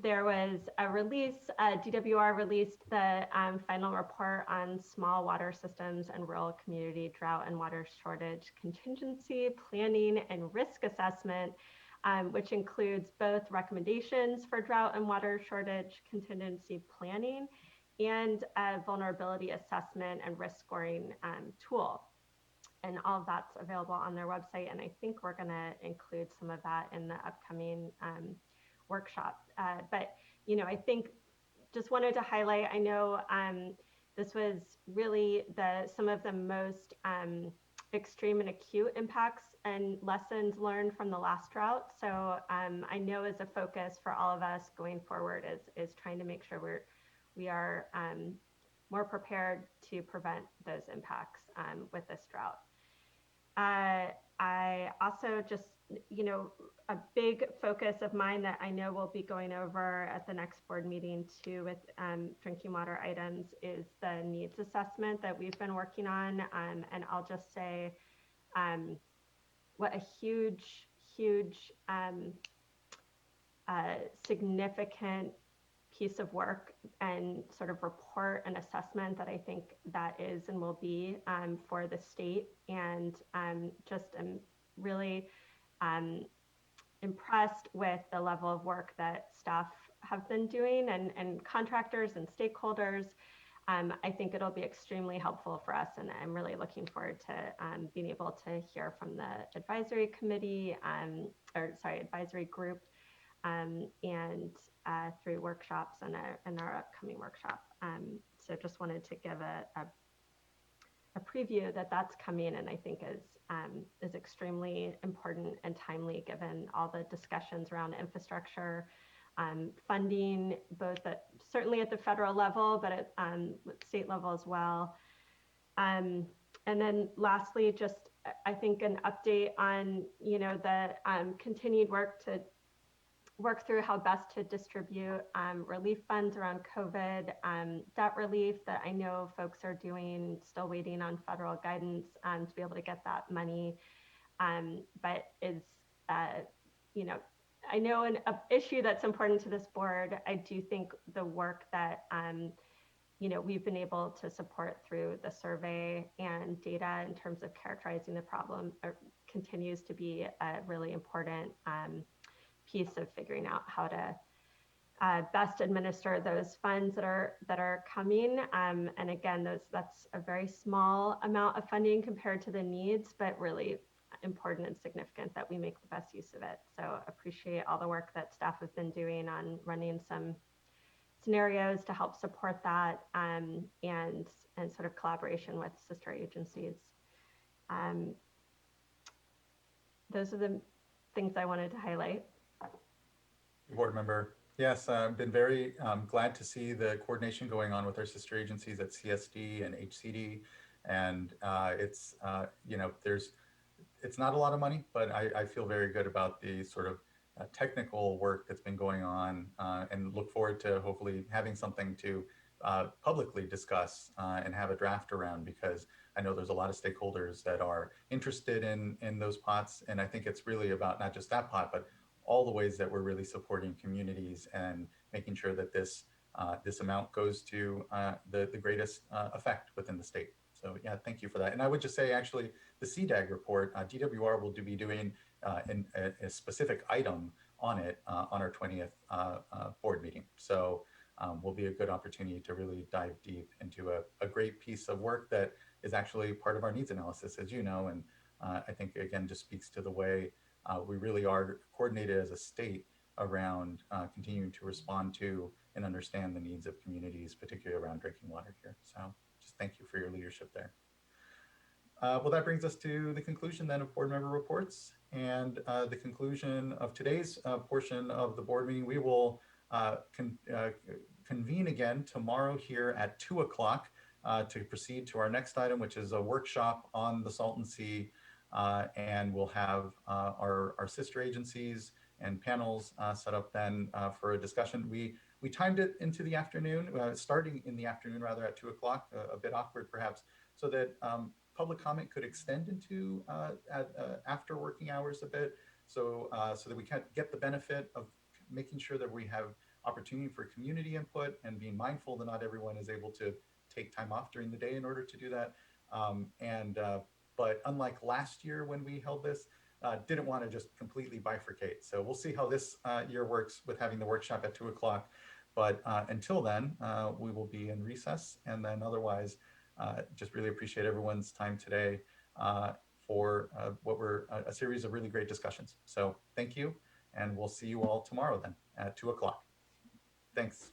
There was a release, DWR released the final report on small water systems and rural community drought and water shortage contingency planning and risk assessment, which includes both recommendations for drought and water shortage contingency planning and a vulnerability assessment and risk scoring tool. And all of that's available on their website. And I think we're going to include some of that in the upcoming workshop. But, you know, I think just wanted to highlight, I know this was really some of the most extreme and acute impacts and lessons learned from the last drought. So I know as a focus for all of us going forward is trying to make sure we are more prepared to prevent those impacts with this drought. I also just, you know, a big focus of mine that I know we'll be going over at the next board meeting too with drinking water items is the needs assessment that we've been working on. And I'll just say what a huge, significant piece of work and sort of report and assessment that I think that is and will be for the state. And just am really impressed with the level of work that staff have been doing and contractors and stakeholders. I think it'll be extremely helpful for us, and I'm really looking forward to being able to hear from the advisory committee, advisory group, and through workshops and our upcoming workshop. So just wanted to give a preview that that's coming, and I think is extremely important and timely given all the discussions around infrastructure, funding, both certainly at the federal level, but at state level as well. And then lastly, just I think an update on, you know, the continued work to work through how best to distribute relief funds around COVID, debt relief that I know folks are doing, still waiting on federal guidance to be able to get that money. But is, you know, I know an issue that's important to this board. I do think the work that, you know, we've been able to support through the survey and data in terms of characterizing the problem continues to be a really important piece of figuring out how to best administer those funds that are coming. And again, that's a very small amount of funding compared to the needs, but really important and significant that we make the best use of it. So appreciate all the work that staff have been doing on running some scenarios to help support that, and sort of collaboration with sister agencies. Those are the things I wanted to highlight. Board member. Yes, I've been very glad to see the coordination going on with our sister agencies at CSD and HCD. And it's, you know, it's not a lot of money, but I feel very good about the sort of technical work that's been going on, and look forward to hopefully having something to publicly discuss and have a draft around, because I know there's a lot of stakeholders that are interested in those pots. And I think it's really about not just that pot, but all the ways that we're really supporting communities and making sure that this amount goes to the greatest effect within the state. So yeah, thank you for that. And I would just say, actually, the CDAG report, DWR will be doing a specific item on it on our 20th board meeting. So will be a good opportunity to really dive deep into a great piece of work that is actually part of our needs analysis, as you know. And I think, again, just speaks to the way we really are coordinated as a state around continuing to respond to and understand the needs of communities, particularly around drinking water here. So just thank you for your leadership there. Well, that brings us to the conclusion then of board member reports, and the conclusion of today's portion of the board meeting. We will convene again tomorrow here at 2 o'clock to proceed to our next item, which is a workshop on the Salton Sea. And we'll have our sister agencies and panels set up then for a discussion. We timed it into the afternoon, starting in the afternoon rather at 2 o'clock, a bit awkward perhaps, so that public comment could extend into after working hours a bit, so that we can get the benefit of making sure that we have opportunity for community input and being mindful that not everyone is able to take time off during the day in order to do that. But unlike last year when we held this, didn't want to just completely bifurcate. So we'll see how this year works with having the workshop at 2 o'clock. But until then, we will be in recess. And then otherwise, just really appreciate everyone's time today for what were a series of really great discussions. So thank you. And we'll see you all tomorrow then at 2 o'clock. Thanks.